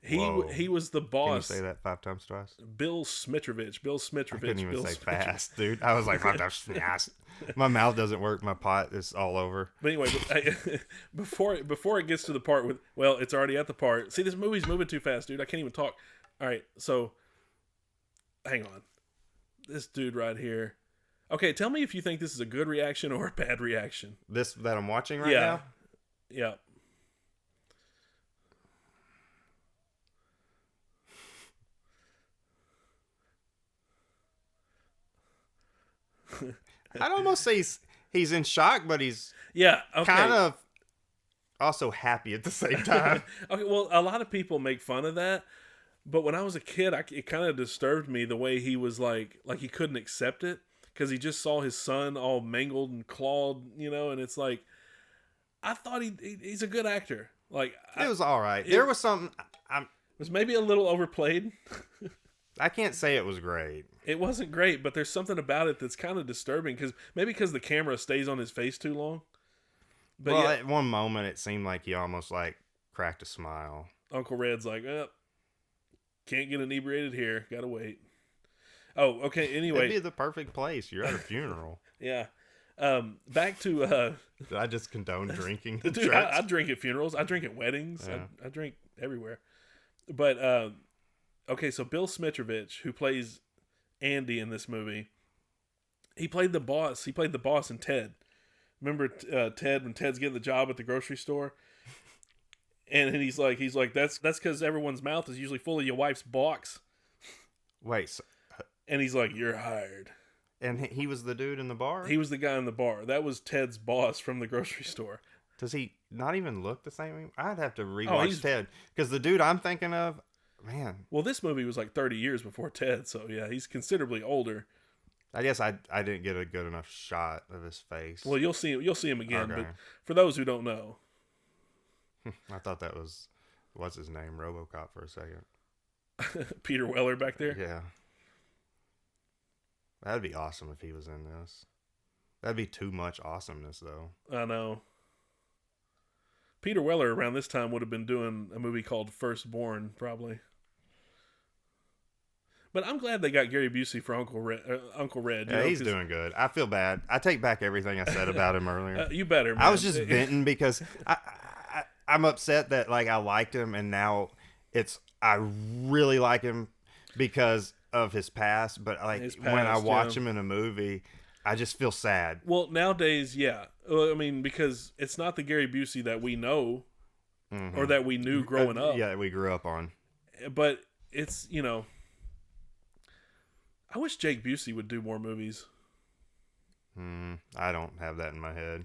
he was the boss. Can you say that 5 times twice? Bill Smitrovich. I couldn't even say fast, dude. I was like, 5 times fast. My mouth doesn't work. My pot is all over. But anyway, before it gets to the part with, well, it's already at the part. See, this movie's moving too fast, dude. I can't even talk. All right, so hang on. This dude right here. Okay, tell me if you think this is a good reaction or a bad reaction. This that I'm watching right now? Yeah. I'd almost say he's in shock, but he's kind of also happy at the same time. Okay, well, a lot of people make fun of that, but when I was a kid, it kind of disturbed me the way he was like he couldn't accept it because he just saw his son all mangled and clawed, you know, and it's like, I thought he's a good actor. Like, it was all right. There was something. It was maybe a little overplayed. I can't say it was great. It wasn't great, but there's something about it that's kind of disturbing because the camera stays on his face too long. But well, at one moment it seemed like he almost like cracked a smile. Uncle Red's like, can't get inebriated here. Gotta wait. Oh, okay. Anyway, it'd be the perfect place. You're at a funeral. Yeah. Back to. Did I just condone drinking? Dude, I drink at funerals. I drink at weddings. Yeah. I drink everywhere. But okay, so Bill Smitrovich, who plays Andy in this movie, he played the boss. He played the boss in Ted. Remember Ted when Ted's getting the job at the grocery store, and he's like that's because everyone's mouth is usually full of your wife's box. Wait, so, and he's like, you're hired. And he was the dude in the bar? He was the guy in the bar. That was Ted's boss from the grocery store. Does he not even look the same? I'd have to rewatch Ted because the dude I'm thinking of, man. Well, this movie was like 30 years before Ted, so yeah, he's considerably older. I guess I didn't get a good enough shot of his face. Well, you'll see him again. Okay. But for those who don't know, I thought that was what's his name, RoboCop for a second. Peter Weller back there. Yeah, that'd be awesome if he was in this. That'd be too much awesomeness, though. I know. Peter Weller around this time would have been doing a movie called Firstborn, probably. But I'm glad they got Gary Busey for Uncle Red. Yeah, he's doing good. I feel bad. I take back everything I said about him earlier. You better, man. I was just venting because I'm upset that like I liked him and now I really like him because of his past. But like when I watch him in a movie, I just feel sad. Well, nowadays, yeah. I mean, because it's not the Gary Busey that we know or that we knew growing up. Yeah, we grew up on. But it's, you know, I wish Jake Busey would do more movies. I don't have that in my head.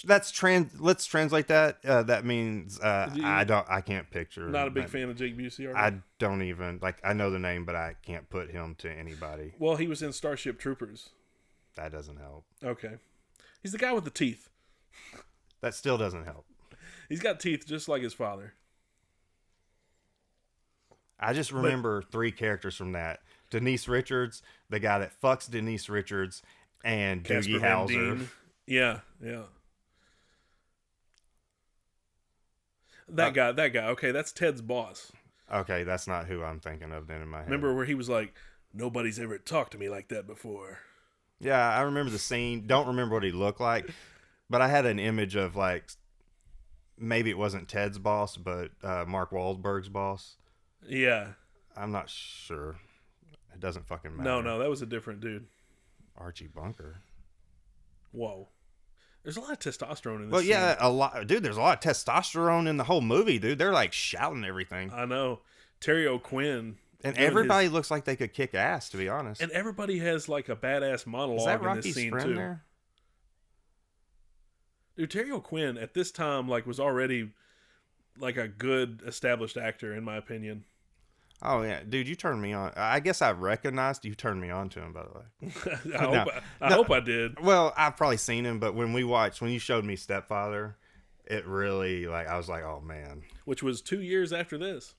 Let's translate that. That means I can't picture. Not a big fan of Jake Busey, are you? I don't even I know the name, but I can't put him to anybody. Well, he was in Starship Troopers. That doesn't help. Okay, he's the guy with the teeth. That still doesn't help. He's got teeth just like his father. I just remember 3 characters from that: Denise Richards, the guy that fucks Denise Richards, and Doogie Howser. Yeah. That guy. Okay, that's Ted's boss. Okay, that's not who I'm thinking of then in my head. Remember where he was like, "Nobody's ever talked to me like that before." Yeah, I remember the scene. Don't remember what he looked like, but I had an image of like maybe it wasn't Ted's boss, but Mark Wahlberg's boss. Yeah. I'm not sure. It doesn't fucking matter. No, that was a different dude. Archie Bunker. Whoa. There's a lot of testosterone in this Well, yeah, scene. a lot. Dude, there's a lot of testosterone in the whole movie, dude. They're like shouting everything. I know. Terry O'Quinn. And everybody looks like they could kick ass, to be honest. And everybody has like a badass monologue Is that in Rocky's this scene friend too. there? Dude, Terry O'Quinn at this time like was already like a good established actor in my opinion. Oh yeah, dude, you turned me on. I guess I recognized you turned me on to him, by the way. I hope I did. Well, I've probably seen him, but when you showed me Stepfather, it really I was like, oh man. Which was 2 years after this.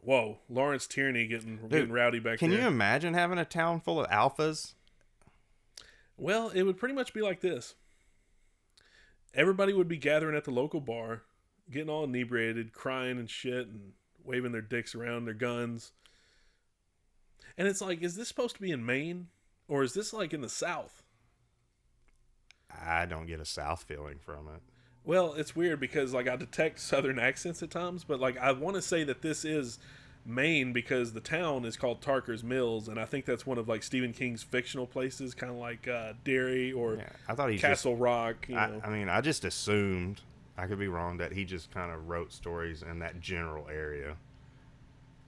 Whoa, Lawrence Tierney getting rowdy back there. Can you imagine having a town full of alphas? Well, it would pretty much be like this. Everybody would be gathering at the local bar, getting all inebriated, crying and shit, and waving their dicks around, their guns. And it's like, is this supposed to be in Maine? Or is this like in the South? I don't get a South feeling from it. Well, it's weird because like I detect Southern accents at times, but like I want to say that this is Maine because the town is called Tarker's Mills, and I think that's one of like Stephen King's fictional places, kind of like Derry or I thought Castle Rock. I mean, I just assumed, I could be wrong, that he just kind of wrote stories in that general area.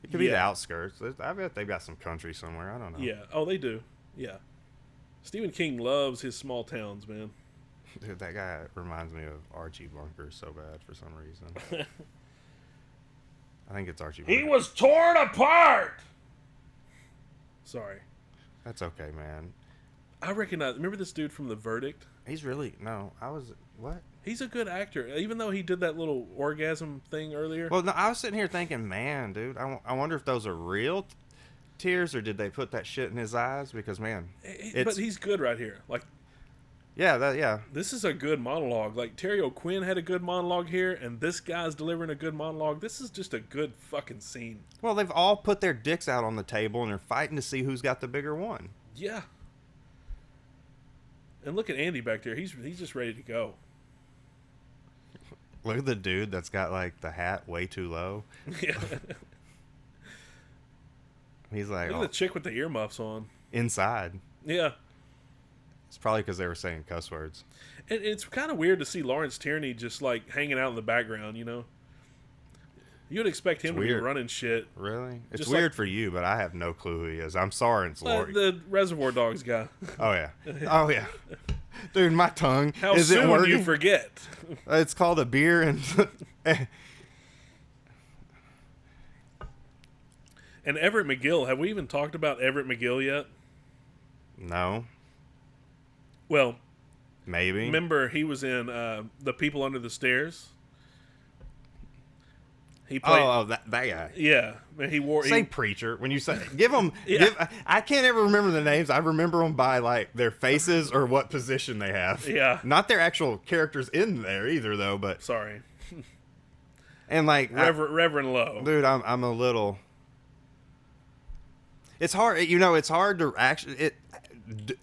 It could be the outskirts. I bet they've got some country somewhere. I don't know. Yeah. Oh, they do. Yeah. Stephen King loves his small towns, man. Dude, that guy reminds me of Archie Bunker so bad for some reason. I think it's Archie Bunker. He was torn apart! Sorry. That's okay, man. I recognize... Remember this dude from The Verdict? He's really... No, I was... What? He's a good actor. Even though he did that little orgasm thing earlier. Well, no, I was sitting here thinking, man, dude, I wonder if those are real tears or did they put that shit in his eyes? Because, man... But he's good right here. Like... Yeah. This is a good monologue. Like, Terry O'Quinn had a good monologue here, and this guy's delivering a good monologue. This is just a good fucking scene. Well, they've all put their dicks out on the table, and they're fighting to see who's got the bigger one. Yeah. And look at Andy back there. He's just ready to go. Look at the dude that's got, like, the hat way too low. Yeah. He's like... Look at the chick with the earmuffs on. Inside. Yeah. It's probably because they were saying cuss words. And it's kind of weird to see Lawrence Tierney just like hanging out in the background, you know? You'd expect him to be running shit. Really? It's just weird for you, but I have no clue who he is. I'm sorry, it's Lori. The Reservoir Dogs guy. Oh, yeah. Oh, yeah. Dude, my tongue How isn't soon working. you forget? It's called a beer and... And Everett McGill. Have we even talked about Everett McGill yet? No. Well, maybe. Remember, he was in The People Under the Stairs. He played. That guy. Yeah, he wore. Say preacher when you say. Give them. I can't ever remember the names. I remember them by like their faces or what position they have. Yeah. Not their actual characters in there either, though. But sorry. And like Reverend Lowe. Dude, I'm a little. It's hard. It's hard to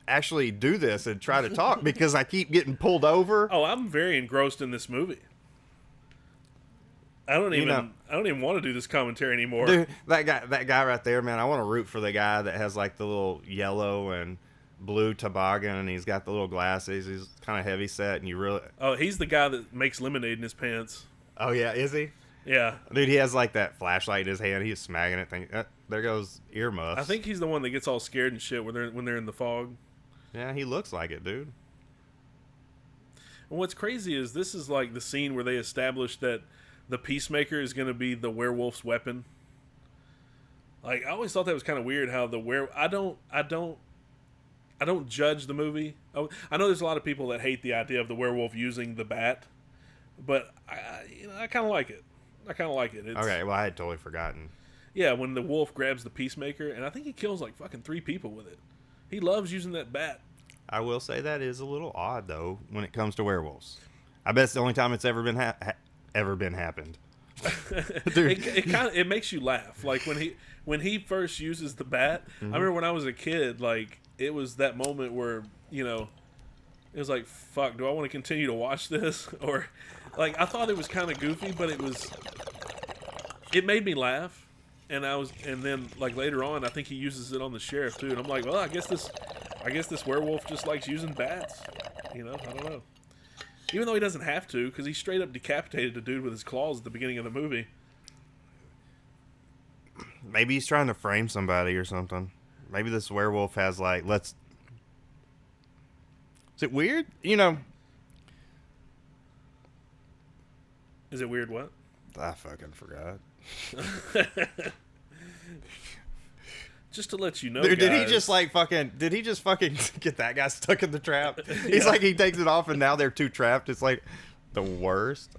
actually do this and try to talk because I keep getting pulled over. Oh, I'm very engrossed in this movie. I don't even want to do this commentary anymore. Dude, that guy right there, man. I want to root for the guy that has like the little yellow and blue toboggan, and he's got the little glasses. He's kind of heavy set, and you really. Oh, he's the guy that makes lemonade in his pants. Oh yeah, is he? Yeah, dude, he has like that flashlight in his hand. He's smacking it. There goes earmuffs. I think he's the one that gets all scared and shit when they're in the fog. Yeah, he looks like it, dude. And what's crazy is this is like the scene where they established that the Peacemaker is going to be the werewolf's weapon. Like, I always thought that was kind of weird how I don't judge the movie. I know there's a lot of people that hate the idea of the werewolf using the bat, but I kind of like it. It's, okay, well, I had totally forgotten. Yeah, when the wolf grabs the Peacemaker, and I think he kills like fucking 3 people with it. He loves using that bat. I will say that is a little odd though when it comes to werewolves. I bet it's the only time it's ever been happened. Dude. It makes you laugh. Like when he first uses the bat. I remember when I was a kid, like it was that moment where it was like, fuck, do I want to continue to watch this? Or like I thought it was kind of goofy, but it made me laugh. And then like later on, I think he uses it on the sheriff too. And I'm like, well, I guess this werewolf just likes using bats. I don't know. Even though he doesn't have to, because he straight up decapitated the dude with his claws at the beginning of the movie. Maybe he's trying to frame somebody or something. Maybe this werewolf has like, Is it weird? Is it weird what? I fucking forgot. Just to let you know, dude, guys. did he just fucking get that guy stuck in the trap? He's like, he takes it off and now they're two trapped. It's like the worst.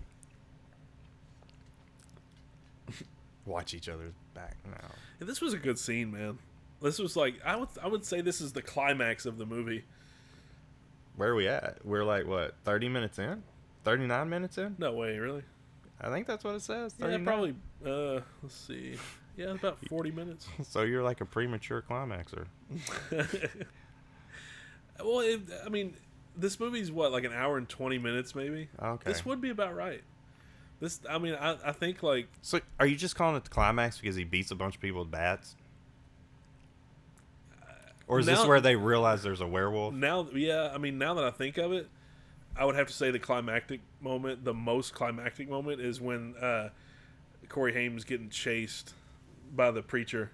Watch each other's back now. Yeah, this was a good scene, man. This was like, I would say this is the climax of the movie. Where are we at? We're like, what, 30 minutes in? 39 minutes in? No way, really? I think that's what it says. 39? Yeah, probably. Let's see. Yeah, about 40 minutes. So you're like a premature climaxer. Well, I mean, this movie's what, like an hour and 20 minutes, maybe? Okay. This would be about right. I think, like... So, are you just calling it the climax because he beats a bunch of people with bats? Or is this where they realize there's a werewolf? Now that I think of it, I would have to say the most climactic moment is when Corey Haim's getting chased by the preacher.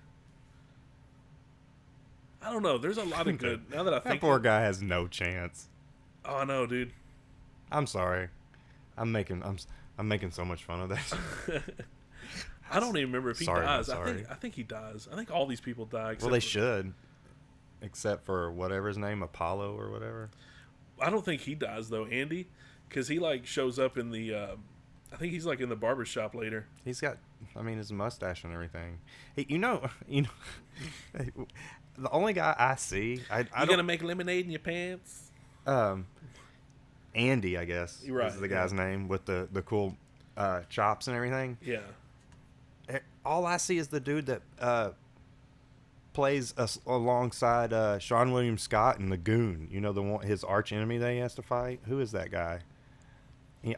I don't know. There's a lot of good. Now that I think that poor guy has no chance. Oh, I know, dude. I'm sorry. I'm making so much fun of that. I don't even remember if he dies. Sorry. I think he dies. I think all these people die. Well, they should, except for whatever his name, Apollo or whatever. I don't think he dies though, Andy, because he like shows up in the. I think he's like in the barbershop later. He's got, his mustache and everything. Hey, the only guy I see, you gonna make lemonade in your pants? Andy, I guess, right, is the guy's name with the cool chops and everything. Yeah. All I see is the dude that plays alongside Sean William Scott in The Goon. The one, his arch enemy that he has to fight. Who is that guy?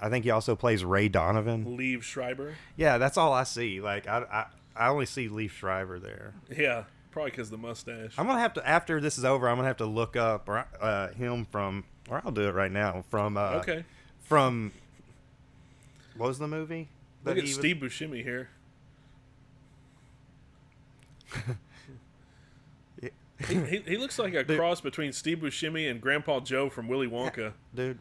I think he also plays Ray Donovan. Liev Schreiber. Yeah, that's all I see. Like I only see Liev Schreiber there. Yeah, probably because the mustache. I'm gonna have to, after this is over, I'm gonna have to look up him from, or I'll do it right now from. Okay. From. What was the movie? Look at Steve Buscemi here. He looks like a cross between Steve Buscemi and Grandpa Joe from Willy Wonka. Yeah, dude.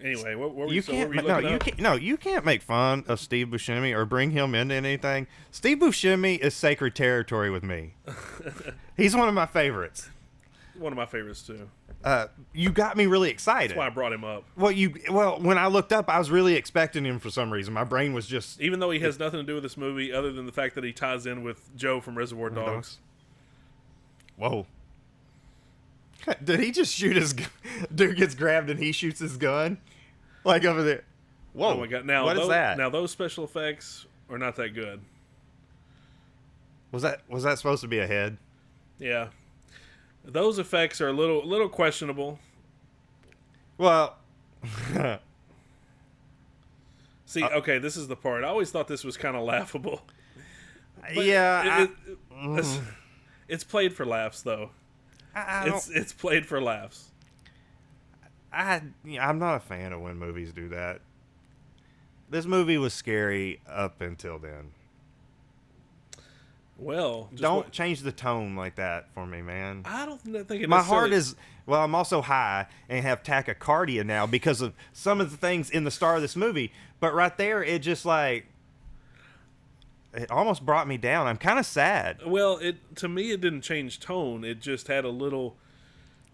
Anyway, what were you can't make fun of Steve Buscemi or bring him into anything. Steve Buscemi is sacred territory with me. He's one of my favorites. One of my favorites too. You got me really excited. That's why I brought him up. Well, when I looked up, I was really expecting him for some reason. My brain was just... Even though he has nothing to do with this movie other than the fact that he ties in with Joe from Reservoir Dogs. Whoa. Did he just shoot his gun? Dude gets grabbed and he shoots his gun? Like over there. Whoa. Oh my God. Now, what is that? Now, those special effects are not that good. Was that supposed to be a head? Yeah. Those effects are a little questionable. Well... See, okay, this is the part. I always thought this was kind of laughable. But yeah, it's played for laughs, though. It's played for laughs. I'm not a fan of when movies do that. This movie was scary up until then. Well, don't change the tone like that for me, man. I don't think it. My heart is. Well, I'm also high and have tachycardia now because of some of the things in the start of this movie. But right there, it just like it almost brought me down. I'm kind of sad. Well, to me it didn't change tone. It just had a little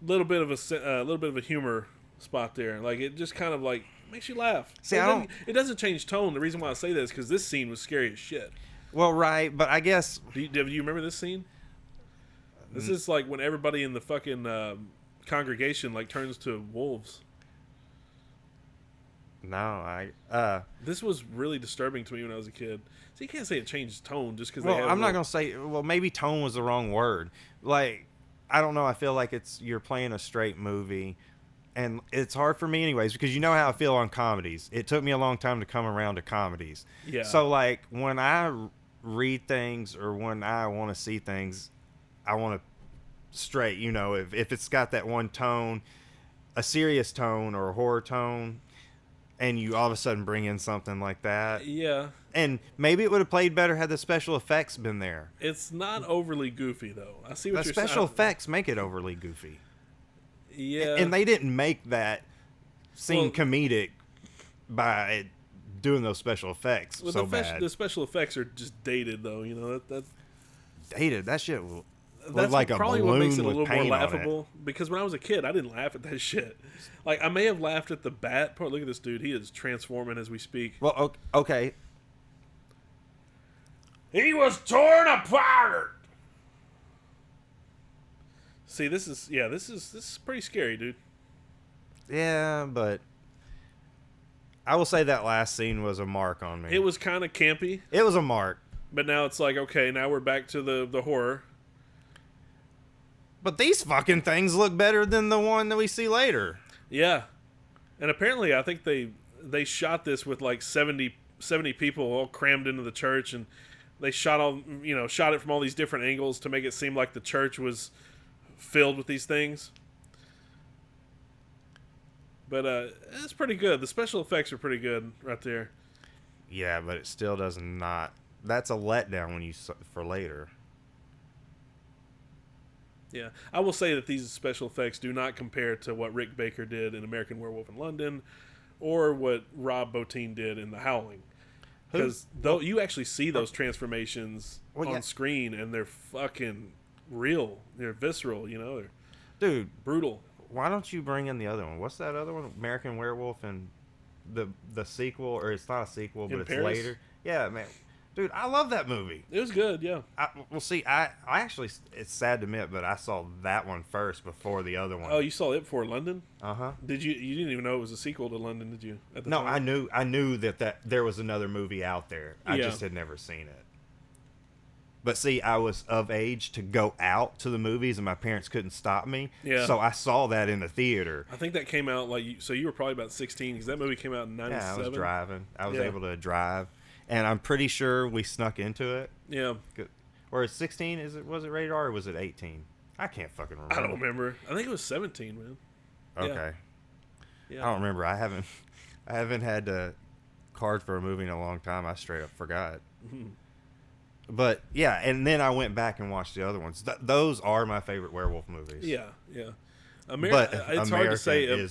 bit of a humor spot there. Like it just kind of like makes you laugh. See, it doesn't change tone. The reason why I say that is because this scene was scary as shit. Well, right, but I guess do you remember this scene? This is like when everybody in the fucking congregation like turns to wolves. No, this was really disturbing to me when I was a kid. So you can't say it changed tone just because. Well, I'm not gonna say. Well, maybe tone was the wrong word. Like, I don't know. I feel like you're playing a straight movie, and it's hard for me anyways because you know how I feel on comedies. It took me a long time to come around to comedies. Yeah. So like when I read things or when I want to see things, I want to straight. You know, if it's got that one tone, a serious tone or a horror tone. And you all of a sudden bring in something like that. Yeah. And maybe it would have played better had the special effects been there. It's not overly goofy, though. I see what you're saying. The special effects make it overly goofy. Yeah. And they didn't make that scene comedic by doing those special effects so bad. The special effects are just dated, though. You know, that's dated. That shit that's like probably a balloon what makes it a little with more paint laughable. Because when I was a kid, I didn't laugh at that shit. Like I may have laughed at the bat part. Look at this dude; he is transforming as we speak. Well, okay. He was torn apart. See, this is pretty scary, dude. Yeah, but I will say that last scene was a mark on me. It was kind of campy. It was a mark. But now it's like, okay, now we're back to the horror. But these fucking things look better than the one that we see later. Yeah. And apparently I think they shot this with like 70 people all crammed into the church, and they shot it from all these different angles to make it seem like the church was filled with these things. But it's pretty good. The special effects are pretty good right there. Yeah, but it still does not. That's a letdown for later. Yeah, I will say that these special effects do not compare to what Rick Baker did in American Werewolf in London, or what Rob Bottin did in The Howling. Because though you actually see those transformations on screen, and they're fucking real. They're visceral, you know. They're brutal. Why don't you bring in the other one? What's that other one? American Werewolf and the sequel, or it's not a sequel, but it's later. Yeah, man. Dude, I love that movie. It was good, yeah. I actually, it's sad to admit, but I saw that one first before the other one. Oh, you saw it before London? Uh-huh. You didn't even know it was a sequel to London, did you? At the No, time? I knew that there was another movie out there. I just had never seen it. But see, I was of age to go out to the movies, and my parents couldn't stop me. Yeah. So I saw that in the theater. I think that came out so you were probably about 16, because that movie came out in 97. Yeah, I was driving. I was able to drive. And I'm pretty sure we snuck into it. Yeah. Or 16? Was it rated R or was it 18? I can't fucking remember. I don't remember. I think it was 17, man. Okay. Yeah. I don't remember. I haven't had a card for a movie in a long time. I straight up forgot. Mm-hmm. But yeah, and then I went back and watched the other ones. Those are my favorite werewolf movies. Yeah, yeah. But it's hard to say.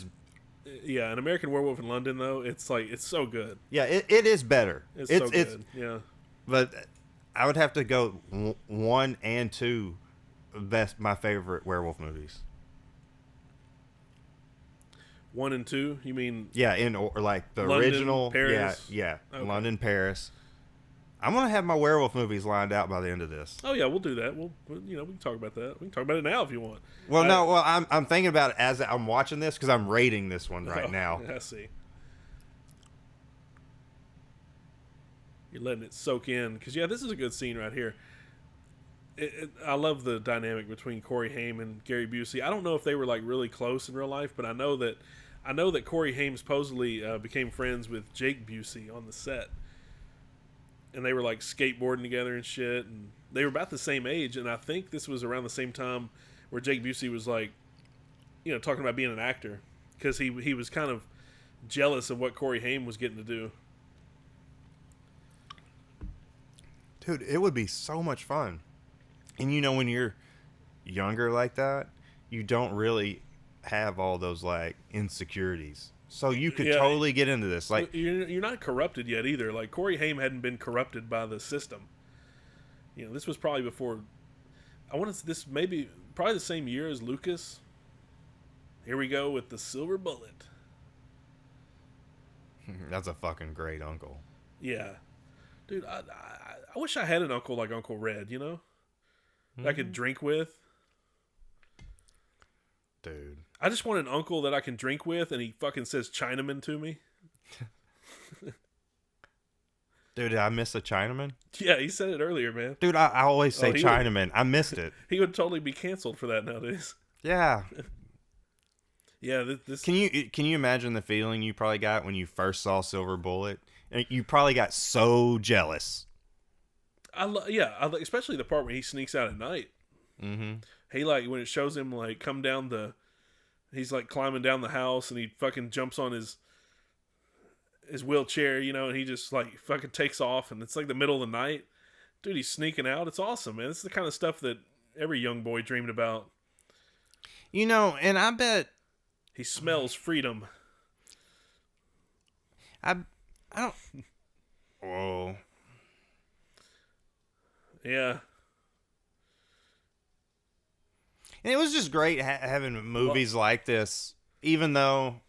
Yeah, an American Werewolf in London, though, it's so good. Yeah, it is better. It's so good. Yeah. But I would have to go 1 and 2 my favorite werewolf movies. 1 and 2, you mean? Yeah, or like the London, original. Paris? Yeah. Okay. London, Paris. I'm gonna have my werewolf movies lined out by the end of this. Oh yeah, we'll do that. We can talk about that. We can talk about it now if you want. Well, I'm thinking about it as I'm watching this because I'm rating this one right now. I see. You're letting it soak in because this is a good scene right here. I love the dynamic between Corey Haim and Gary Busey. I don't know if they were like really close in real life, but I know that I know that Corey Haim supposedly became friends with Jake Busey on the set, and they were like skateboarding together and shit, and they were about the same age, and I think this was around the same time where Jake Busey was like, you know, talking about being an actor, because he was kind of jealous of what Corey Haim was getting to do. Dude, it would be so much fun. And you know, when you're younger like that, you don't really have all those like insecurities. So you could totally get into this. Like you're not corrupted yet either. Like Corey Haim hadn't been corrupted by the system. You know, this was probably before. I want to. This maybe probably the same year as Lucas. Here we go with the Silver Bullet. That's a fucking great uncle. Yeah, dude. I wish I had an uncle like Uncle Red. You know, that I could drink with. Dude, I just want an uncle that I can drink with, and he fucking says Chinaman to me. Dude, did I miss a Chinaman? Yeah, he said it earlier, man. Dude, I always say Chinaman. I missed it. He would totally be canceled for that nowadays. Yeah. Yeah, this. Can you imagine the feeling you probably got when you first saw Silver Bullet? You probably got so jealous. Especially the part where he sneaks out at night. Mm-hmm. He like when it shows him like come down he's like climbing down the house, and he fucking jumps on his wheelchair, you know, and he just like fucking takes off, and it's like the middle of the night. Dude, he's sneaking out. It's awesome, man. It's the kind of stuff that every young boy dreamed about. You know, and I bet he smells freedom. I don't. Whoa. Yeah. And it was just great having movies like this, even though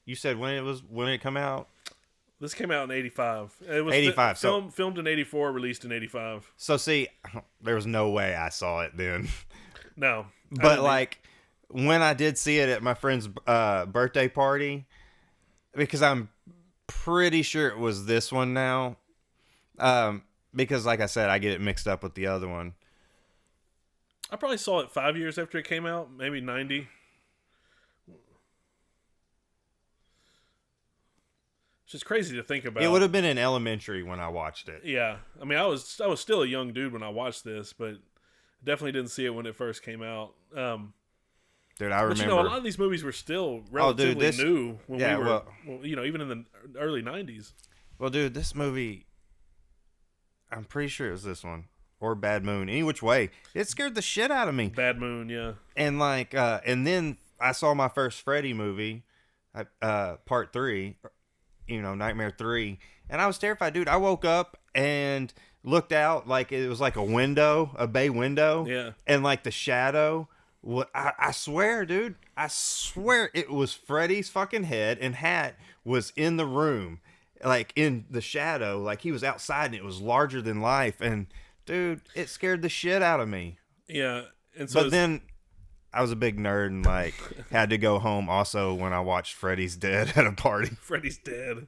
you said when it come out. This came out in 85. It was 85. Filmed in 84, released in 85. So see, there was no way I saw it then. No. But like when I did see it at my friend's birthday party, because I'm pretty sure it was this one now. Because like I said, I get it mixed up with the other one. I probably saw it 5 years after it came out, maybe 90. It's just crazy to think about. It would have been in elementary when I watched it. Yeah. I mean, I was still a young dude when I watched this, but definitely didn't see it when it first came out. Dude, I remember. But, you know, a lot of these movies were still relatively new when we were, well, you know, even in the early 90s. Well, dude, this movie, I'm pretty sure it was this one. Or Bad Moon. Any which way. It scared the shit out of me. Bad Moon, yeah. And like, and then I saw my first Freddy movie, part 3, you know, Nightmare 3. And I was terrified, dude. I woke up and looked out like it was like a window, a bay window. Yeah. And like the shadow. I swear, dude. I swear it was Freddy's fucking head and hat was in the room. Like in the shadow. Like he was outside and it was larger than life. And dude, it scared the shit out of me. Yeah. And so but then I was a big nerd and like had to go home also when I watched Freddy's Dead at a party. Freddy's Dead.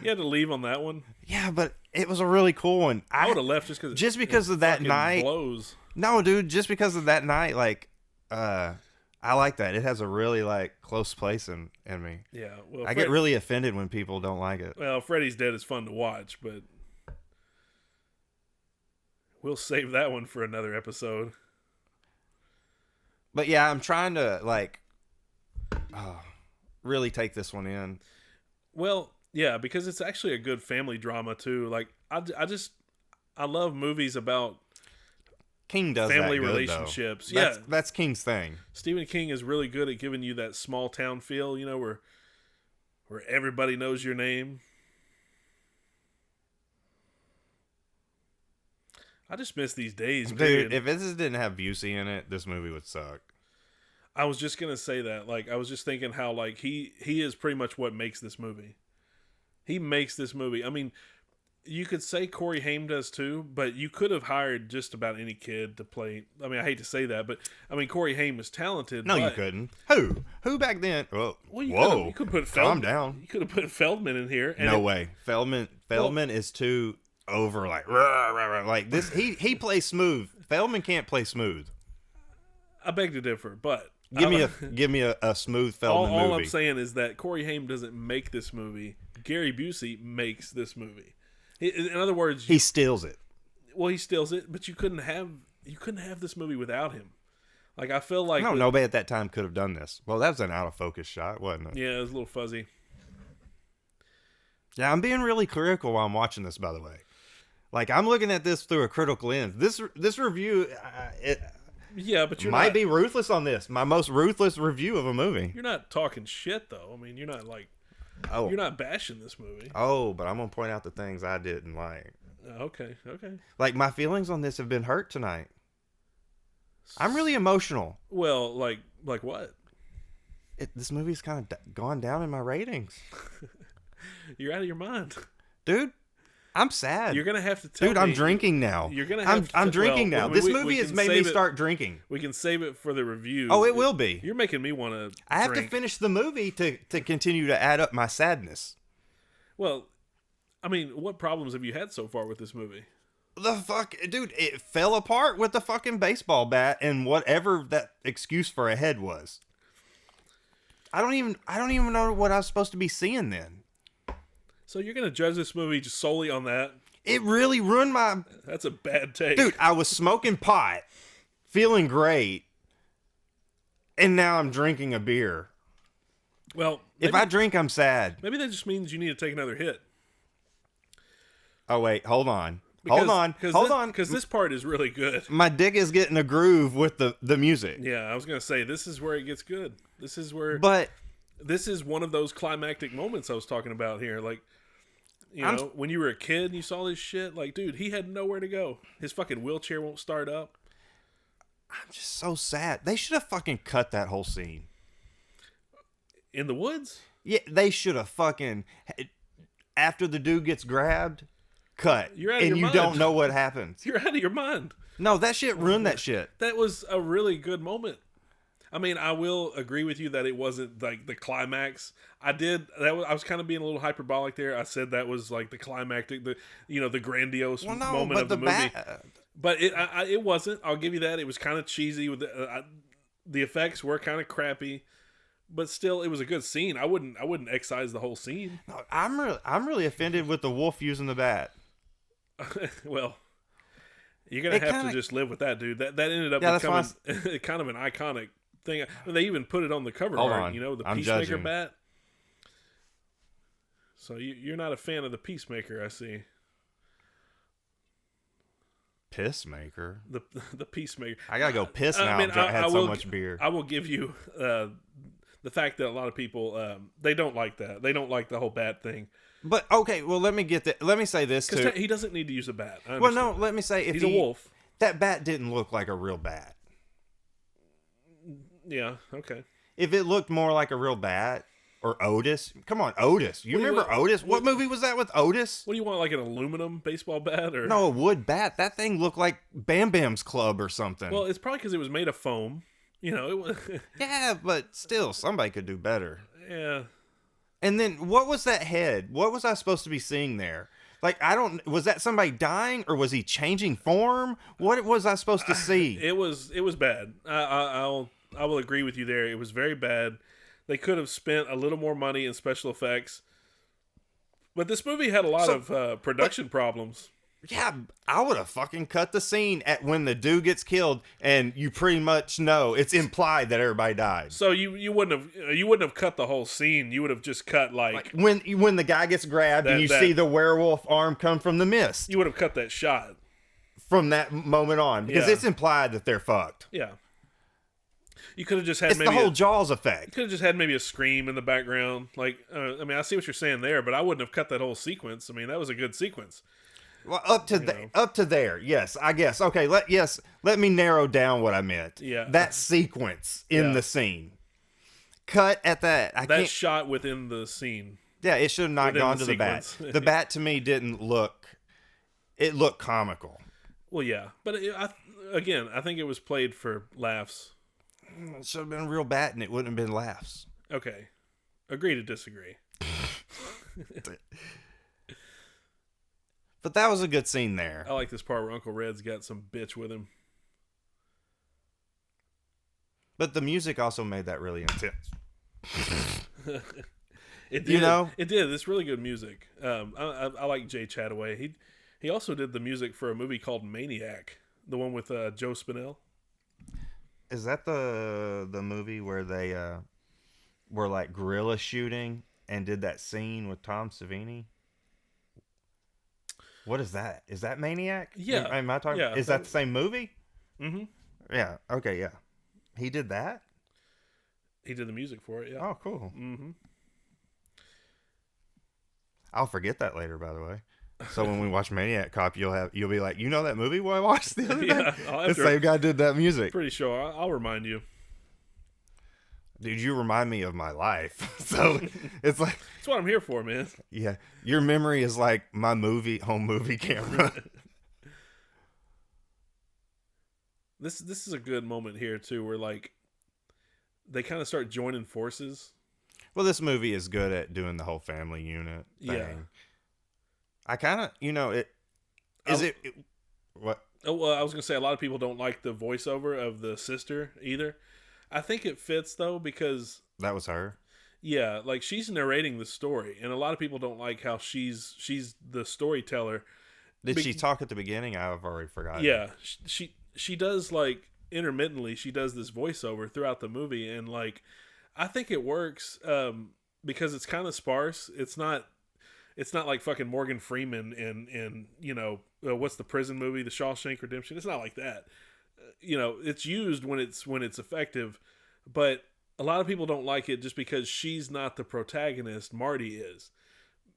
You had to leave on that one? Yeah, but it was a really cool one. I would have left just because of that night. Blows. No, dude, just because of that night, like I like that. It has a really like close place in me. Yeah. Well, I get really offended when people don't like it. Well, Freddy's Dead is fun to watch, but we'll save that one for another episode. But yeah, I'm trying to like really take this one in. Well, yeah, because it's actually a good family drama too. Like I love movies about King does family that good, relationships. Though. Yeah, that's King's thing. Stephen King is really good at giving you that small town feel, you know, where everybody knows your name. I just miss these days, dude. If this didn't have Busey in it, this movie would suck. I was just gonna say that. Like, I was just thinking how like he is pretty much what makes this movie. He makes this movie. I mean, you could say Corey Haim does too, but you could have hired just about any kid to play. I mean, I hate to say that, but I mean, Corey Haim is talented. No, you couldn't. Who back then? Well, you could put calm down. You could have put Feldman in here. No way. Feldman is too over. Like, rah, rah, rah, like this. He plays smooth. Feldman can't play smooth. I beg to differ, but Give me a smooth Feldman all movie. I'm saying is that Corey Haim doesn't make this movie. Gary Busey makes this movie. In other words, He steals it. well, he steals it, but you couldn't have this movie without him. Like, I feel like No, nobody at that time could have done this. Well, that was an out of focus shot, wasn't it? Yeah, it was a little fuzzy. Yeah, I'm being really critical while I'm watching this, by the way. Like, I'm looking at this through a critical lens. This review, Yeah, but you might be ruthless on this. My most ruthless review of a movie. You're not talking shit though. I mean, you're not you're not bashing this movie. Oh, but I'm gonna point out the things I didn't like. Okay. Like, my feelings on this have been hurt tonight. I'm really emotional. Well, like what? This movie's kind of gone down in my ratings. You're out of your mind, dude. I'm sad. You're gonna have to tell dude. me. I'm drinking now. You're gonna have. I'm drinking now. This movie has made me start drinking. We can save it for the review. Oh, it will be. You're making me want to. I have to finish the movie to continue to add up my sadness. Well, I mean, what problems have you had so far with this movie? The fuck, dude, it fell apart with the fucking baseball bat and whatever that excuse for a head was. I don't even know what I was supposed to be seeing then. So you're gonna judge this movie just solely on that? It really ruined my. That's a bad take, dude. I was smoking pot, feeling great, and now I'm drinking a beer. Well, if I drink, I'm sad. Maybe that just means you need to take another hit. Oh wait, hold on. Hold on. Because this part is really good. My dick is getting a groove with the music. Yeah, I was going to say, this is where it gets good. This is where... But... This is one of those climactic moments I was talking about here. Like, you know, when you were a kid and you saw this shit, like, dude, he had nowhere to go. His fucking wheelchair won't start up. I'm just so sad. They should have fucking cut that whole scene. In the woods? Yeah, they should have fucking... After the dude gets grabbed... Cut. You're out of your mind. Don't know what happens. You're out of your mind. No, that shit ruined that shit. That was a really good moment. I mean, I will agree with you that it wasn't like the climax. I was kind of being a little hyperbolic there. I said that was like the climactic, the grandiose moment of the movie. But it wasn't. I'll give you that. It was kind of cheesy. With the effects were kind of crappy. But still, it was a good scene. I wouldn't excise the whole scene. No, I'm really offended with the wolf using the bat. Well, you're gonna have to just live with that, dude. That ended up becoming kind of an iconic thing. They even put it on the cover art. You know, the Peacemaker bat. So you're not a fan of the Peacemaker, I see. Pissmaker. The Peacemaker. I gotta go piss now. I had so much beer. I will give you the fact that a lot of people they don't like that. They don't like the whole bat thing. But okay, well, let me say this too. He doesn't need to use a bat. Well, no, let me say, if he's a wolf. That bat didn't look like a real bat. Yeah, okay. If it looked more like a real bat, or Otis. Come on, Otis. You remember Otis? What movie was that with Otis? What do you want, like an aluminum baseball bat? Or no, a wood bat. That thing looked like Bam Bam's Club or something. Well, it's probably because it was made of foam. You know, it was. Yeah, but still, somebody could do better. Yeah. And then, what was that head? What was I supposed to be seeing there? Like, was that somebody dying, or was he changing form? What was I supposed to see? It was bad. I will agree with you there. It was very bad. They could have spent a little more money in special effects. But this movie had a lot of production problems. Yeah, I would have fucking cut the scene at when the dude gets killed, and you pretty much know it's implied that everybody died. So you wouldn't have cut the whole scene. You would have just cut like when the guy gets grabbed and you see the werewolf arm come from the mist. You would have cut that shot from that moment on because it's implied that they're fucked. Yeah. You could have just had the whole Jaws effect. You could have just had maybe a scream in the background. Like, I mean, I see what you're saying there, but I wouldn't have cut that whole sequence. I mean, that was a good sequence. Well, up to there, yes, I guess. Okay, let me narrow down what I meant. Yeah, that sequence in the scene. Cut at that. That shot within the scene. Yeah, it should have not gone to the bat. The bat to me didn't look. It looked comical. Well, yeah, but I think it was played for laughs. It should have been a real bat, and it wouldn't have been laughs. Okay, agree to disagree. But that was a good scene there. I like this part where Uncle Red's got some bitch with him. But the music also made that really intense. It did. You know? It did. It's really good music. I like Jay Chataway. He also did the music for a movie called Maniac, the one with Joe Spinell. Is that the movie where they were like guerrilla shooting and did that scene with Tom Savini? What is that? Is that Maniac? Yeah. Am I talking? Yeah. Is that the same movie? Mm-hmm. Yeah. Okay. Yeah. He did that. He did the music for it. Yeah. Oh, cool. Mm-hmm. I'll forget that later, by the way. So when we watch Maniac Cop, you'll be like, you know that movie I watched the other day? Yeah, The same guy did that music. Pretty sure. I'll remind you. Dude, you remind me of my life. So it's like, That's what I'm here for, man. yeah, your memory is like my home movie camera. This is a good moment here too, where like they kind of start joining forces. Well, this movie is good at doing the whole family unit thing. Yeah. I kind of, what? Oh, well, I was gonna say a lot of people don't like the voiceover of the sister either. I think it fits though because That was her. yeah, like she's narrating the story, and a lot of people don't like how she's the storyteller. Did she talk at the beginning? I've already forgotten. Yeah, she does like intermittently. She does this voiceover throughout the movie, and like I think it works because it's kind of sparse. It's not like fucking Morgan Freeman in what's the prison movie, The Shawshank Redemption. It's not like that. It's used when it's effective, but a lot of people don't like it just because she's not the protagonist. Marty is.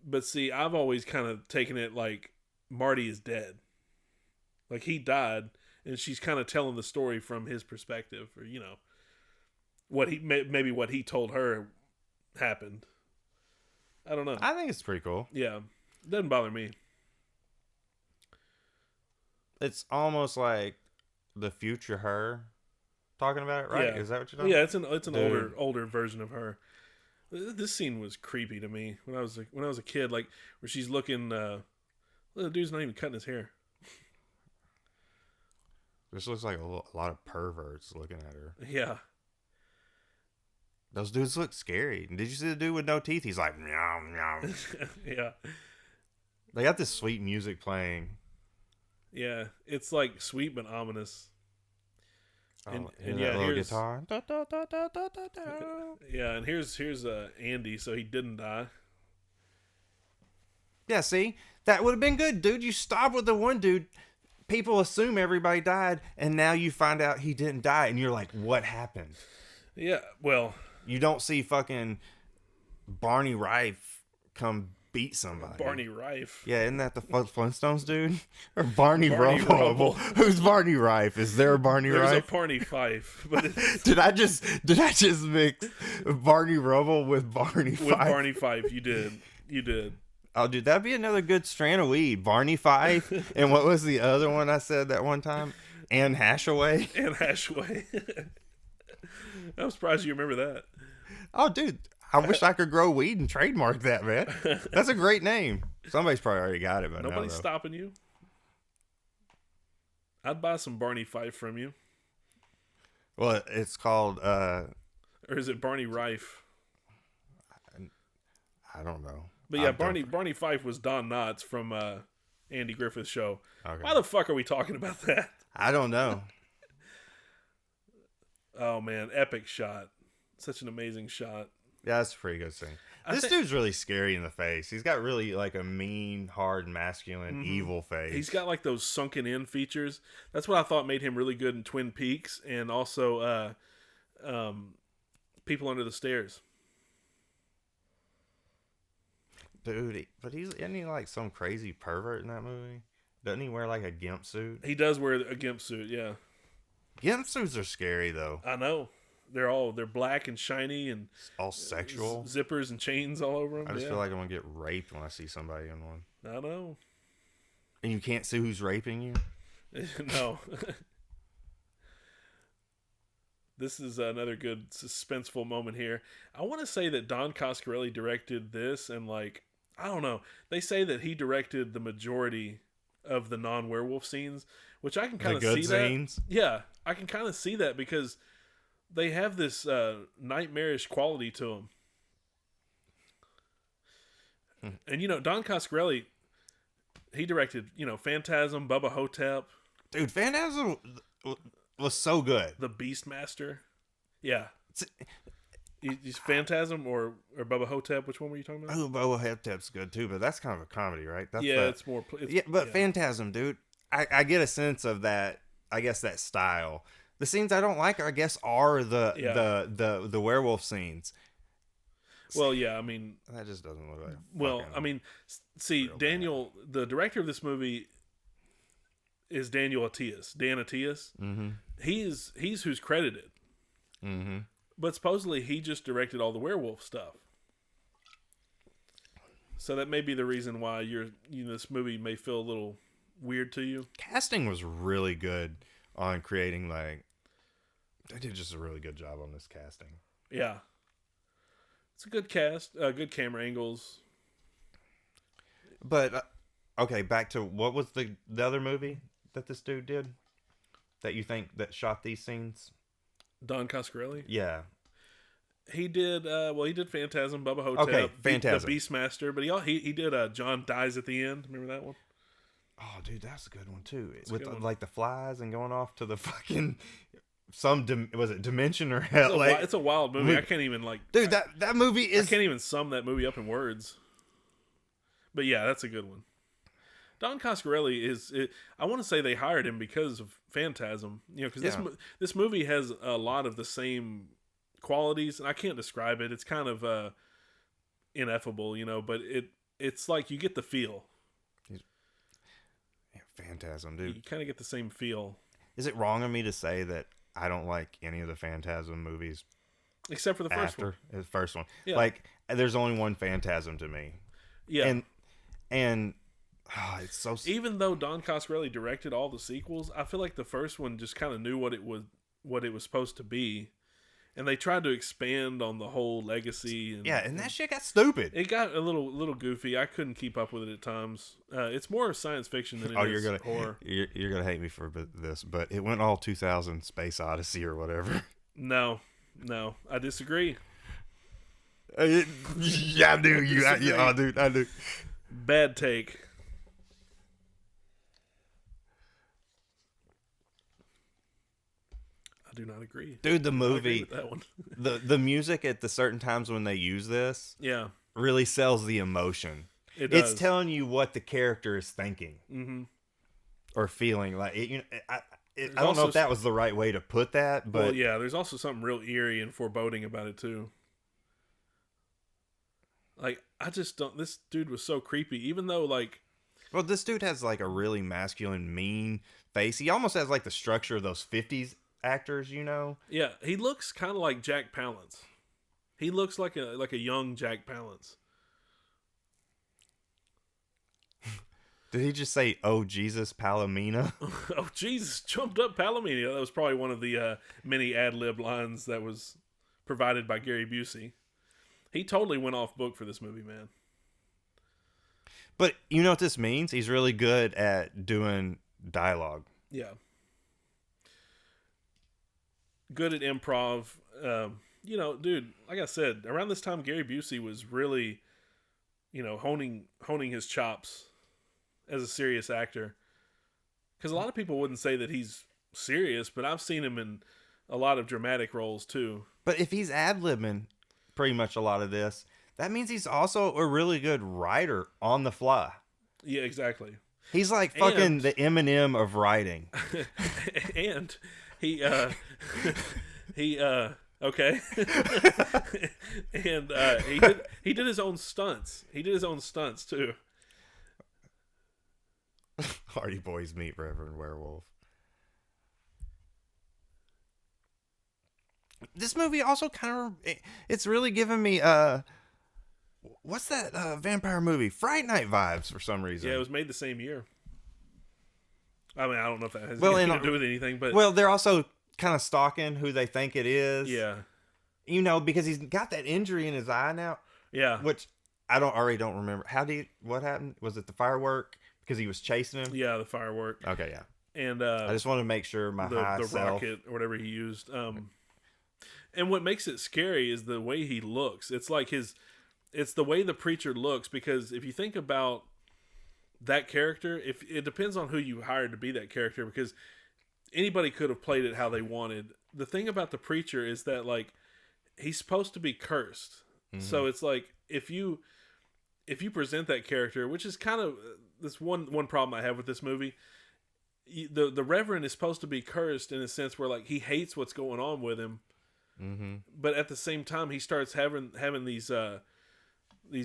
But see, I've always kind of taken it like Marty is dead. Like he died, and she's kind of telling the story from his perspective, or what he told her happened. I don't know. I think it's pretty cool. Yeah, doesn't bother me. It's almost like the future her talking about it, right? Yeah. Is that what you're talking Yeah, it's an older version of her. This scene was creepy to me when I was a kid, like where she's looking. The dude's not even cutting his hair. This looks like a lot of perverts looking at her. Yeah. Those dudes look scary. Did you see the dude with no teeth? He's like, meow, meow. Yeah. They got this sweet music playing. Yeah, it's like sweet but ominous. And yeah, here's guitar. yeah, and here's Andy. So he didn't die. Yeah, see? That would have been good, dude. You stop with the one dude. People assume everybody died, and now you find out he didn't die, and you're like, what happened? Yeah, well, You don't see fucking Barney Rife come beat somebody. Barney Rife. Yeah, isn't that the Flintstones dude? Or Barney Barney Rubble? Rubble. Who's Barney Rife? Is there a Barney There's Rife? a Barney Fife, but it's Did I just mix Barney Rubble with Barney Fife? with Barney Fife. You did. Oh, dude, that'd be another good strand of weed. Barney Fife. And what was the other one I said that one time? Anne Hashaway. Anne Hashaway. I'm surprised you remember that. Oh, dude, I wish I could grow weed and trademark that, man. That's a great name. Somebody's probably already got it, but Nobody's stopping you. I'd buy some Barney Fife from you. Well, it's called, Or is it Barney Rife? I don't know. But yeah, Barney Fife was Don Knotts from Andy Griffith's show. Okay. Why the fuck are we talking about that? I don't know. Oh man, epic shot. Such an amazing shot. Yeah, that's a pretty good scene. This dude's really scary in the face. He's got really like a mean, hard, masculine, evil face. He's got like those sunken in features. That's what I thought made him really good in Twin Peaks and also People Under the Stairs. Dude, but isn't he like some crazy pervert in that movie? Doesn't he wear like a gimp suit? He does wear a gimp suit, yeah. Gimp suits are scary though. I know. They're black and shiny and All sexual. zippers and chains all over them. I just feel like I'm gonna get raped when I see somebody in one. I know. And you can't see who's raping you? No. This is another good suspenseful moment here. I want to say that Don Coscarelli directed this, and like, I don't know. They say that he directed the majority of the non-werewolf scenes, which I can kind of see scenes? that. Yeah, I can kind of see that because they have this nightmarish quality to them. And Don Coscarelli, he directed Phantasm, Bubba Hotep, Dude, Phantasm was so good. The Beastmaster. Yeah. Is Phantasm or Bubba Hotep? Which one were you talking about? Oh, Bubba Hotep's good too, but that's kind of a comedy, right? That's it's more. Phantasm, dude. I get a sense of that. I guess that style. The scenes I don't like, I guess, are the werewolf scenes. Well, yeah, I mean, that just doesn't look like. Well, I mean, see, Daniel, the director of this movie, is Daniel Atias. Dan Atias. Mm-hmm. He's who's credited. Mm-hmm. But supposedly he just directed all the werewolf stuff. So that may be the reason why this movie may feel a little weird to you. Casting was really good on creating they did just a really good job on this casting. Yeah. It's a good cast, good camera angles. But okay, back to what was the other movie that this dude did that you think that shot these scenes? Don Coscarelli? Yeah. He did he did Phantasm, Bubba Hotep, okay, Phantasm. The Beastmaster, but he did John Dies at the End. Remember that one? Oh, dude, that's a good one too. That's with the flies and going off to the fucking was it dimension or hell? It's a wild movie. I can't even dude, that movie is. I can't even sum that movie up in words. But yeah, that's a good one. Don Coscarelli I want to say they hired him because of Phantasm. Because this movie has a lot of the same qualities, and I can't describe it. It's kind of ineffable, but it's like you get the feel. Phantasm, dude. You kind of get the same feel. Is it wrong of me to say that I don't like any of the Phantasm movies? Except for the first one. The first one. Yeah. There's only one Phantasm to me. Yeah. And it's so... Even though Don Coscarelli directed all the sequels, I feel like the first one just kind of knew what it was supposed to be. And they tried to expand on the whole legacy. And that shit got stupid. It got a little goofy. I couldn't keep up with it at times. It's more science fiction than it is horror. You're gonna hate me for this, but it went all 2000 Space Odyssey or whatever. No, I disagree. Yeah, I do. I do. Bad take. I do not agree. Dude, the movie, that one. the music at the certain times when they use this, really sells the emotion. It does. It's telling you what the character is thinking or feeling. Like I don't know if that was the right way to put that, but there's also something real eerie and foreboding about it too. Like, I just don't. This dude was so creepy, even though well, this dude has a really masculine, mean face. He almost has the structure of those 50s actors, Yeah, he looks kind of like Jack Palance. He looks like a young Jack Palance. Did he just say, "Oh Jesus, Palomina"? Oh Jesus, jumped up Palomina. That was probably one of the many ad-lib lines that was provided by Gary Busey. He totally went off book for this movie, man. But you know what this means? He's really good at doing dialogue. Yeah. Good at improv. Dude, like I said, around this time, Gary Busey was really, honing his chops as a serious actor. Because a lot of people wouldn't say that he's serious, but I've seen him in a lot of dramatic roles too. But if he's ad-libbing pretty much a lot of this, that means he's also a really good writer on the fly. Yeah, exactly. He's like fucking the Eminem of writing. And he okay. And he did his own stunts. He did his own stunts too. Hardy Boys meet Reverend Werewolf. This movie also it's really giving me what's that vampire movie? Fright Night vibes for some reason. Yeah, it was made the same year. I mean, I don't know if that has anything to do with anything, but they're also kind of stalking who they think it is. Yeah. Because he's got that injury in his eye now. Yeah. Which I don't remember. What happened? Was it the firework? Because he was chasing him? Yeah, the firework. Okay, yeah. And I just want to make sure my high the self... rocket or whatever he used. And what makes it scary is the way he looks. It's like it's the way the preacher looks, because if you think about that character, if it depends on who you hired to be that character, because anybody could have played it how they wanted. The thing about the preacher is that, like, he's supposed to be cursed. Mm-hmm. So it's like if you present that character, which is kind of this one problem I have with this movie, the Reverend is supposed to be cursed in a sense where, like, he hates what's going on with him, mm-hmm. but at the same time he starts having these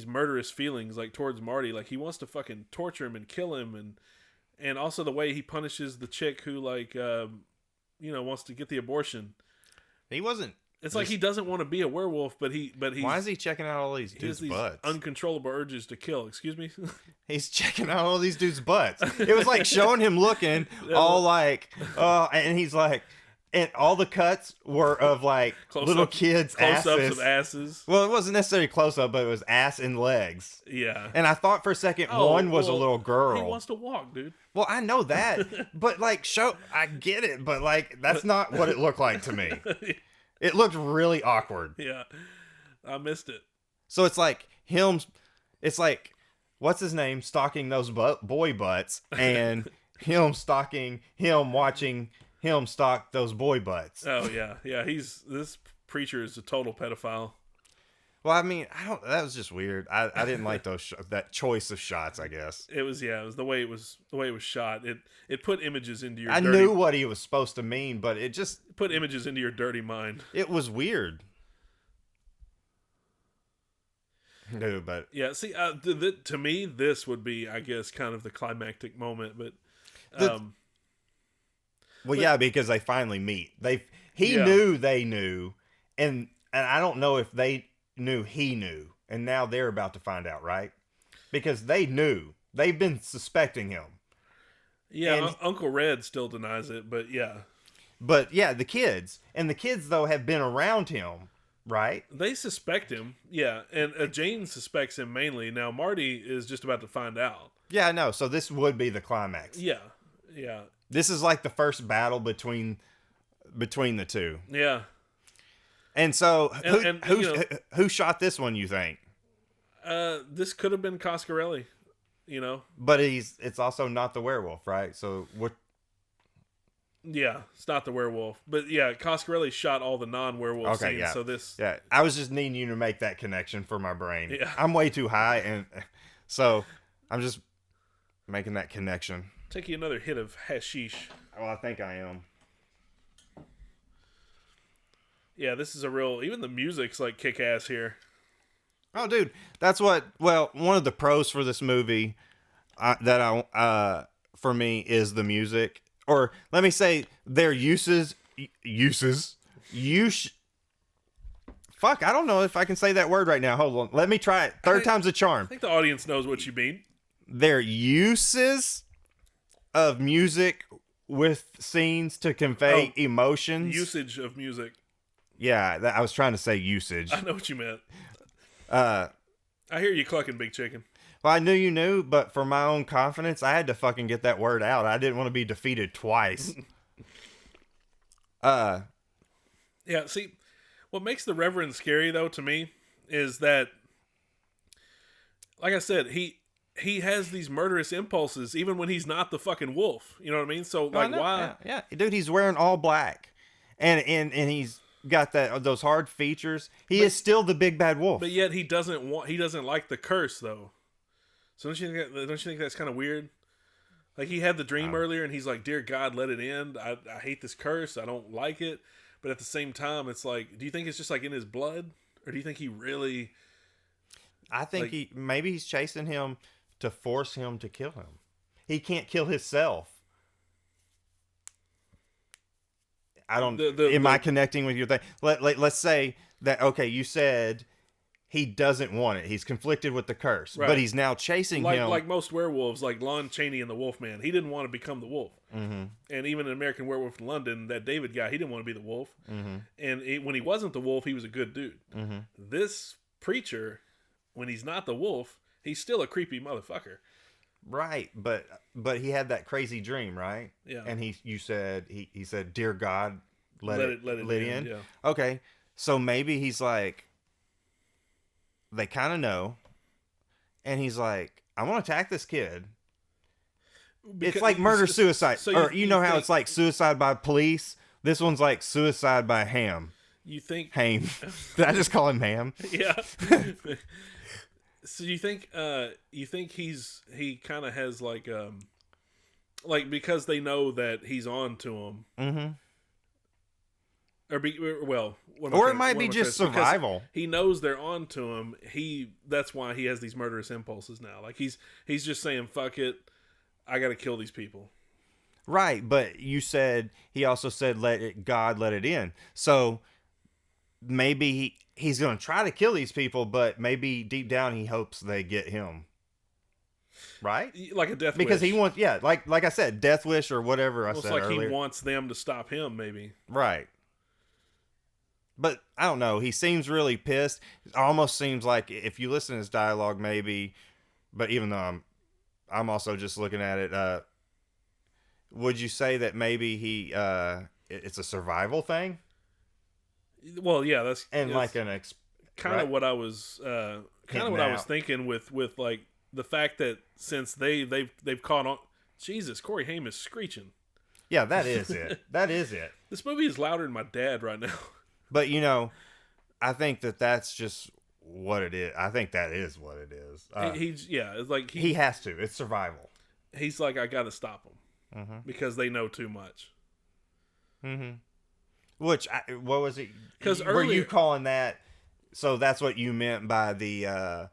murderous feelings, like, towards Marty. Like, he wants to fucking torture him and kill him, and also the way he punishes the chick who, like, wants to get the abortion. He wasn't. It's like he doesn't want to be a werewolf, but he's... Why is he checking out all these dudes' butts? Uncontrollable urges to kill. Excuse me? He's checking out all these dudes' butts. It was like showing him looking all like, and he's like, and all the cuts were of like little kids' asses. Close-ups of asses. Well, it wasn't necessarily close-up, but it was ass and legs. Yeah. And I thought for a second one was a little girl. He wants to walk, dude. Well, I know that, but like, I get it, but like, that's not what it looked like to me. It looked really awkward. Yeah. I missed it. So it's like him, it's like, what's his name, stalking those boy butts, and him watching him stalk those boy butts. Oh, yeah. Yeah, this preacher is a total pedophile. Well, I mean, that was just weird. I didn't like that choice of shots, I guess. It was the way it was shot. It put images into your I knew what he was supposed to mean, but it just put images into your dirty mind. It was weird. No, but yeah, see, to me, this would be, I guess, kind of the climactic moment, but yeah, because they finally meet. He knew they knew, and I don't know if they knew he knew, and now they're about to find out, right? Because they knew. They've been suspecting him. Yeah, Uncle Red still denies it, but yeah. But yeah, the kids though have been around him, right? They suspect him, yeah, and Jane suspects him mainly. Now Marty is just about to find out. Yeah, I know. So this would be the climax. Yeah. This is like the first battle between the two. Yeah. And so, who shot this one, you think? This could have been Coscarelli, But it's also not the werewolf, right? So what? Yeah, it's not the werewolf. But yeah, Coscarelli shot all the non-werewolf scenes. Yeah. So this... Yeah, I was just needing you to make that connection for my brain. Yeah. I'm way too high, and so I'm just making that connection. Take you another hit of hashish. Well, I think I am. Yeah, this is even the music's like kick-ass here. Oh, dude, that's one of the pros for this movie for me is the music. Or let me say their uses. Fuck, I don't know if I can say that word right now. Hold on. Let me try it. Third time's a charm. I think the audience knows what you mean. Their uses of music with scenes to convey emotions. Usage of music. Yeah, I was trying to say usage. I know what you meant. I hear you clucking, Big Chicken. Well, I knew you knew, but for my own confidence, I had to fucking get that word out. I didn't want to be defeated twice. Yeah, see, what makes the Reverend scary, though, to me, is that, like I said, he has these murderous impulses, even when he's not the fucking wolf. You know what I mean? So, like, why? Yeah, dude, he's wearing all black. And he's got those hard features. He is still the big bad wolf. But yet he doesn't like the curse, though. So don't you think that's kind of weird? Like, he had the dream earlier, and he's like, "Dear God, let it end. I hate this curse. I don't like it." But at the same time, it's like, do you think it's just like in his blood, or do you think he really? I think maybe he's chasing him to force him to kill him. He can't kill himself. I don't. Am I connecting with your thing? Let's say that. Okay, you said he doesn't want it. He's conflicted with the curse, right. But he's now chasing him. Like most werewolves, like Lon Chaney and the Wolfman. He didn't want to become the wolf. Mm-hmm. And even in American Werewolf in London, that David guy, he didn't want to be the wolf. Mm-hmm. And when he wasn't the wolf, he was a good dude. Mm-hmm. This preacher, when he's not the wolf, he's still a creepy motherfucker. Right, but he had that crazy dream, right? Yeah. And you said he said, "Dear God, let it in." Yeah. Okay, So maybe he's like, they kind of know, and he's like, I want to attack this kid. It's like murder suicide, or you know how it's like suicide by police. This one's like suicide by ham. You think Ham? Did I just call him ham? Yeah. So you think he kind of has like because they know that he's on to him. Mm-hmm. Or it might be just survival. He knows they're on to him. That's why he has these murderous impulses now. Like he's just saying, "Fuck it, I got to kill these people." Right, but he also said, God let it in." So maybe he's going to try to kill these people, but maybe deep down he hopes they get him. Right? Like a death wish. Because he wants, like I said, death wish or whatever I said earlier. He wants them to stop him, maybe. Right. But I don't know. He seems really pissed. It almost seems like if you listen to his dialogue, maybe. But even though I'm also just looking at it. Would you say that maybe it's a survival thing? Well, yeah, that's like kind of what I was thinking with like the fact that since they've caught on. Jesus, Corey Haim is screeching. Yeah, that is it. That is it. This movie is louder than my dad right now. But, I think that's just what it is. I think that is what it is. It's like he has to. It's survival. He's like, I got to stop them because they know too much. Mm-hmm. What was it? Because were you calling that? So that's what you meant by the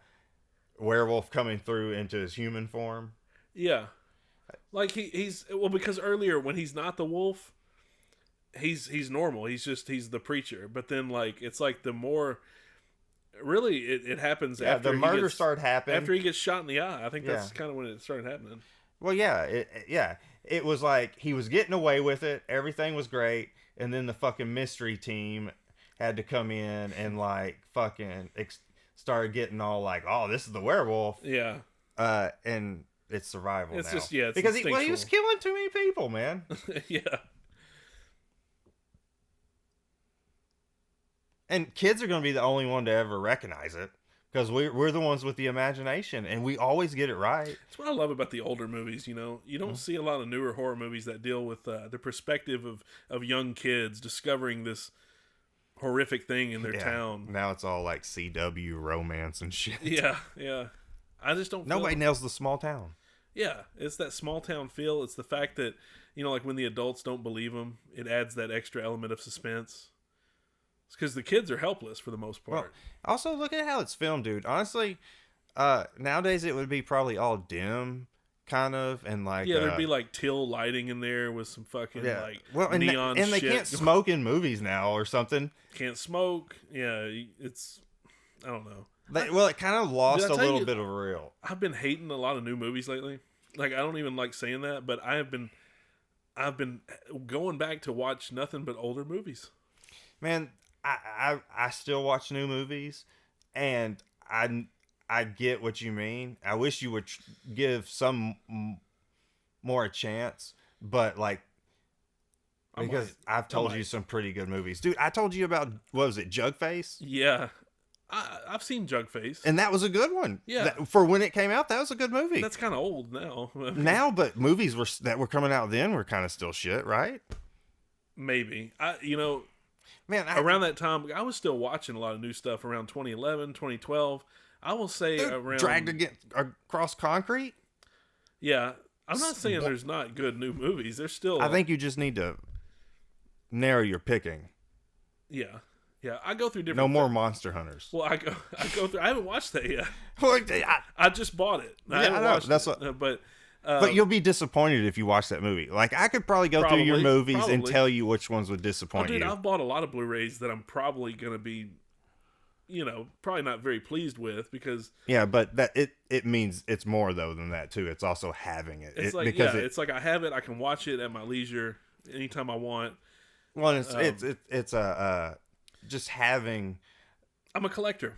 werewolf coming through into his human form? Yeah. Like because earlier when he's not the wolf, he's normal. He's the preacher. But then like it's like the more really it happens after the murder started happening after he gets shot in the eye. I think that's kind of when it started happening. Well, it was like he was getting away with it. Everything was great, and then the fucking mystery team had to come in and like fucking started getting all like, oh, this is the werewolf. Yeah. And it's survival. It's now. just it's because he was killing too many people, man. Yeah. And kids are going to be the only one to ever recognize it because we're the ones with the imagination, and we always get it right. That's what I love about the older movies. You don't see a lot of newer horror movies that deal with the perspective of young kids discovering this horrific thing in their town. Now it's all like CW romance and shit. Yeah. I just don't. Nobody nails the small town. Yeah, it's that small town feel. It's the fact that like when the adults don't believe them, it adds that extra element of suspense. It's because the kids are helpless for the most part. Well, also, look at how it's filmed, dude. Honestly, nowadays it would be probably all dim, kind of, and like there'd be like teal lighting in there with some fucking neon and shit. They can't smoke in movies now or something. Can't smoke. Yeah, it's I don't know. It kind of lost a little bit of real. I've been hating a lot of new movies lately. Like I don't even like saying that, but I've been going back to watch nothing but older movies. Man, I still watch new movies, and I get what you mean. I wish you would give some more a chance, but like because I've told you some pretty good movies, dude. I told you about what was it, Jugface? Yeah, I've seen Jugface, and that was a good one. Yeah, for when it came out, that was a good movie. That's kind of old now. Now, but movies that were coming out then were kind of still shit, right? Maybe Man, around that time, I was still watching a lot of new stuff around 2011, 2012. I will say around... Dragged Across Concrete? Yeah. I'm not saying there's not good new movies. There's still... I think you just need to narrow your picking. Yeah. Yeah. I go through different... No more Monster Hunters. Well, I go through... I haven't watched that yet. Well, I just bought it. I haven't watched it. But you'll be disappointed if you watch that movie. Like, I could probably go through your movies and tell you which ones would disappoint you. I've bought a lot of Blu-rays that I'm probably going to be, probably not very pleased with because... Yeah, but it means it's more, though, than that, too. It's also having it. It's like I have it. I can watch it at my leisure anytime I want. Well, it's just having... I'm a collector.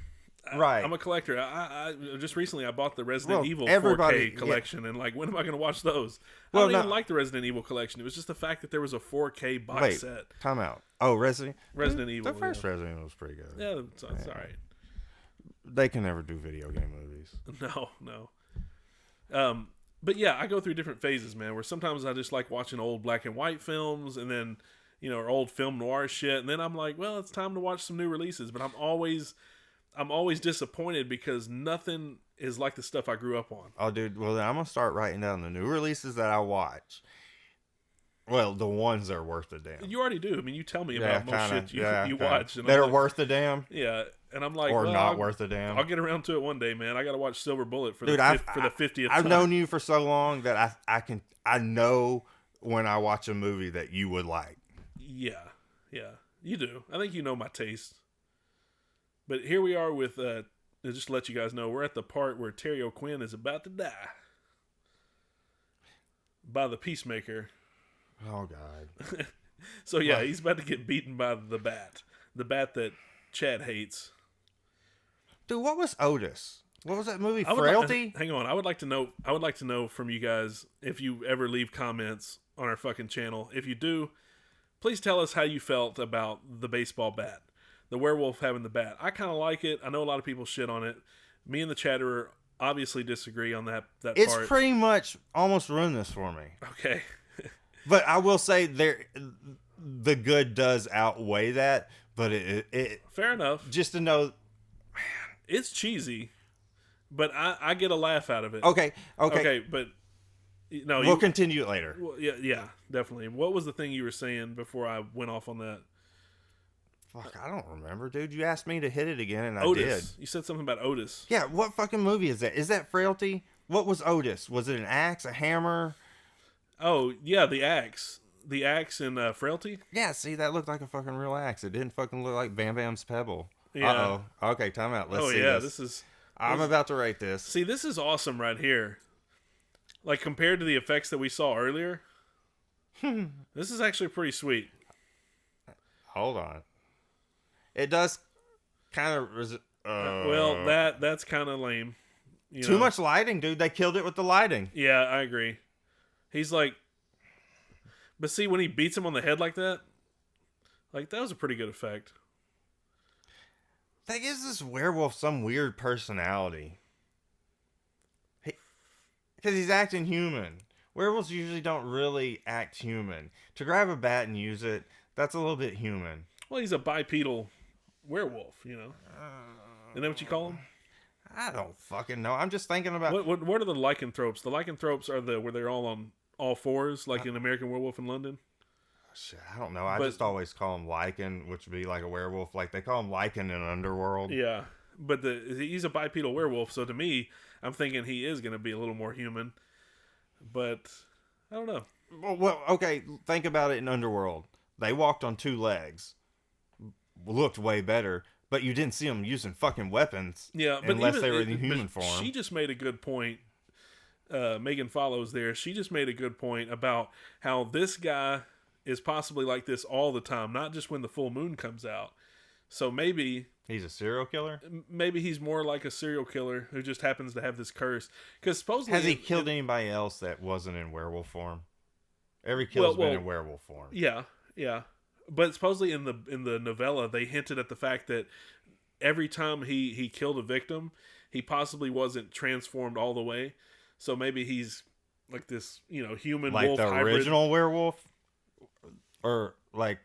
Right. I'm a collector. I just recently I bought the Resident Evil everybody 4K collection, and like, when am I going to watch those? I Well, don't no. even like the Resident Evil collection. It was just the fact that there was a 4K box Wait, set. time out. Oh, Resident Evil. The first Resident Evil was pretty good. Yeah, it's all right. They can never do video game movies. No. But yeah, I go through different phases, man, where sometimes I just like watching old black and white films, and then, or old film noir shit, and then I'm like, well, it's time to watch some new releases. But I'm always disappointed because nothing is like the stuff I grew up on. Oh, dude. Well, then I'm gonna start writing down the new releases that I watch. Well, the ones that are worth the damn. You already do. I mean, you tell me about most shit you watch. And that are like, worth the damn. Yeah, and I'm like, or well, not worth the damn. I'll get around to it one day, man. I got to watch Silver Bullet for the 50th I've time. known you for so long that I know when I watch a movie that you would like. Yeah, you do. I think you know my taste. But here we are with just to let you guys know, we're at the part where Terry O'Quinn is about to die by the Peacemaker. Oh, God. So, yeah, he's about to get beaten by the bat. The bat that Chad hates. Dude, what was Otis? What was that movie? Frailty? Hang on. I would like to know from you guys if you ever leave comments on our fucking channel. If you do, please tell us how you felt about the baseball bat. The werewolf having the bat. I kind of like it. I know a lot of people shit on it. Me and the Chatterer obviously disagree on that part. It's pretty much almost ruined this for me. Okay. But I will say the good does outweigh that. But it fair enough. Just to know, man, it's cheesy, but I get a laugh out of it. Okay. But no, we'll continue it later. Well, yeah, definitely. What was the thing you were saying before I went off on that? Fuck, I don't remember, dude. You asked me to hit it again, and Otis. I did. You said something about Otis. Yeah, what fucking movie is that? Is that Frailty? What was Otis? Was it an axe, a hammer? Oh, yeah, the axe. The axe in Frailty? Yeah, see, that looked like a fucking real axe. It didn't fucking look like Bam Bam's pebble. Yeah. Uh-oh. Okay, time out. Let's see this. I'm about to rate this. See, this is awesome right here. Like, compared to the effects that we saw earlier, this is actually pretty sweet. Hold on. It does kind of... well, that's kind of lame. Too much lighting, dude. They killed it with the lighting. Yeah, I agree. He's like... But see, when he beats him on the head like that was a pretty good effect. That gives this werewolf some weird personality. Because he's acting human. Werewolves usually don't really act human. To grab a bat and use it, that's a little bit human. Well, he's a bipedal werewolf, Isn't that what you call him? I don't fucking know. I'm just thinking about... What are the lycanthropes? The lycanthropes are where they're all on all fours, like in American Werewolf in London? Shit, I don't know. I just always call him Lycan, which would be like a werewolf. Like, they call him Lycan in Underworld. Yeah, but he's a bipedal werewolf, so to me, I'm thinking he is going to be a little more human. But, I don't know. Well, okay, think about it in Underworld. They walked on two legs. Looked way better, but you didn't see them using fucking weapons. Yeah, but unless they were in human form. She just made a good point. Megan Follows there. She just made a good point about how this guy is possibly like this all the time, not just when the full moon comes out. So maybe he's a serial killer. Maybe he's more like a serial killer who just happens to have this curse. Because supposedly, has he killed anybody else that wasn't in werewolf form? Every kill's been in werewolf form. Yeah. But supposedly in the novella, they hinted at the fact that every time he killed a victim, he possibly wasn't transformed all the way. So maybe he's like this, human like wolf the hybrid. Original werewolf, or like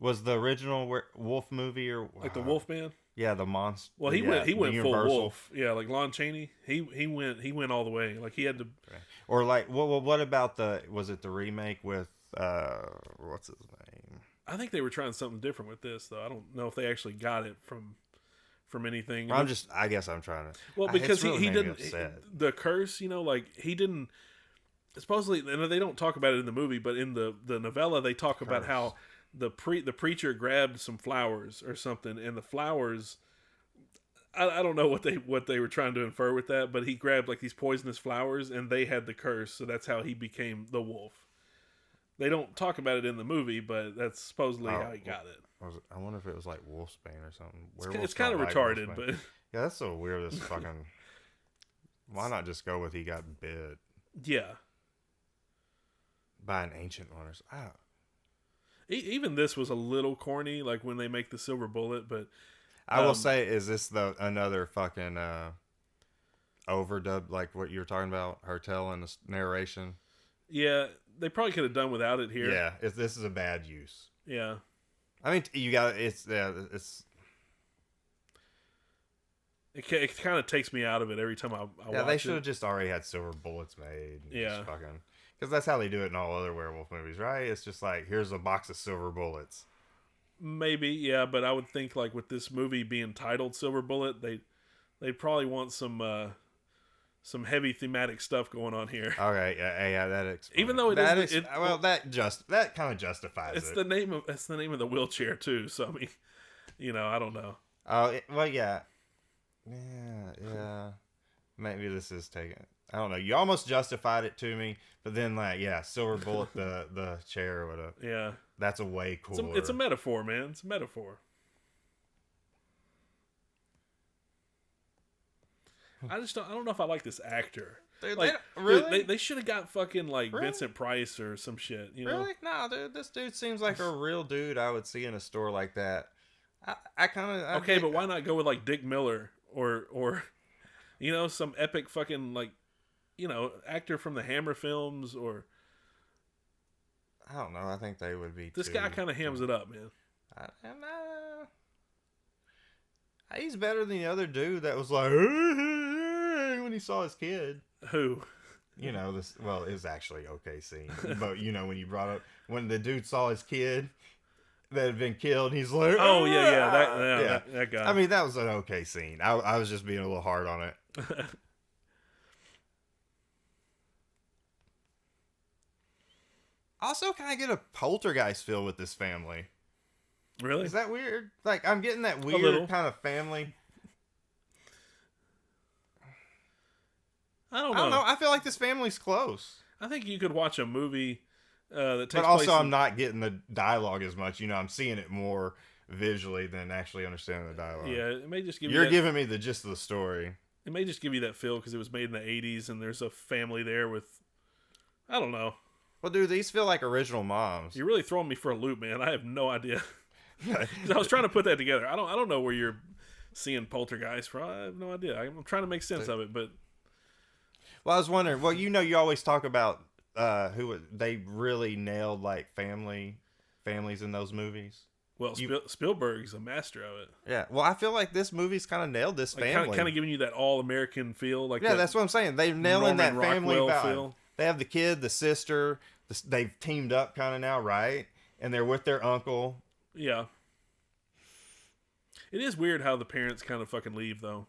was the original wolf movie, or like the Wolfman? Yeah, the monster. Well, he went full wolf. Yeah, like Lon Chaney. He went all the way. Like he had to. Or like what about was it the remake with what's his name? I think they were trying something different with this, though. I don't know if they actually got it from anything. I guess I'm trying to. Well, because he didn't. The curse, like he didn't. Supposedly, and they don't talk about it in the movie, but in the novella, they talk about how the preacher grabbed some flowers or something, and the flowers. I don't know what they were trying to infer with that, but he grabbed like these poisonous flowers, and they had the curse, so that's how he became the wolf. They don't talk about it in the movie, but that's supposedly how he got it. I wonder if it was like Wolfsbane or something. It's kind of retarded, but yeah, that's so weird. This fucking. Why not just go with he got bit? Yeah. By an ancient one. Even this was a little corny, like when they make the silver bullet, but I will say, is this another fucking overdub like what you were talking about? Her telling the narration. Yeah, they probably could have done without it here. Yeah, this is a bad use. Yeah. I mean, you got it's. It kind of takes me out of it every time I watch it. Yeah, they should have just already had silver bullets made. Yeah. Because that's how they do it in all other werewolf movies, right? It's just like, here's a box of silver bullets. Maybe, yeah, but I would think like with this movie being titled Silver Bullet, they'd probably want some heavy thematic stuff going on here. Okay, yeah, that explains. Even though that kind of justifies it's it. It's the name of the wheelchair too. So I mean, I don't know. Oh, well, yeah. Yeah. Maybe this is taken. I don't know. You almost justified it to me, but then like, yeah, silver bullet, the chair would have. Yeah, that's a way cooler. It's a metaphor, man. It's a metaphor. I don't know if I like this actor. Dude, like, really? They should have got fucking like Vincent Price or some shit. You know? Really? No, dude. This dude seems like a real dude I would see in a store like that. I kind of okay, but why not go with like Dick Miller or you know, some epic fucking like, you know, actor from the Hammer films or. I don't know. I think they would be. This guy kind of hams it up, man. He's better than the other dude that was like when he saw his kid. Who? You know this. Well, it was actually okay scene, but you know when you brought up when the dude saw his kid that had been killed, he's like, oh yeah, that guy. I mean, that was an okay scene. I was just being a little hard on it. Also, kind of get a poltergeist feel with this family. Really? Is that weird? Like, I'm getting that weird kind of family. I don't know. I feel like this family's close. I think you could watch a movie that takes place. But also, place I'm not getting the dialogue as much. You know, I'm seeing it more visually than actually understanding the dialogue. Yeah, it may just give You're giving me the gist of the story. It may just give you that feel because it was made in the 80s and there's a family there with, I don't know. Well, dude, these feel like original moms. You're really throwing me for a loop, man. I have no idea. I was trying to put that together. I don't know where you're seeing Poltergeist from. I have no idea. I'm trying to make sense of it, but. Well, I was wondering. Well, you know, you always talk about who they really nailed like families in those movies. Well, Spielberg's a master of it. Yeah. Well, I feel like this movie's kind of nailed this family. Kind of giving you that all-American feel. Like that's what I'm saying. They're nailing that family vibe. Feel. They have the kid, the sister. They've teamed up kind of now, right? And they're with their uncle. Yeah. It is weird how the parents kind of fucking leave, though.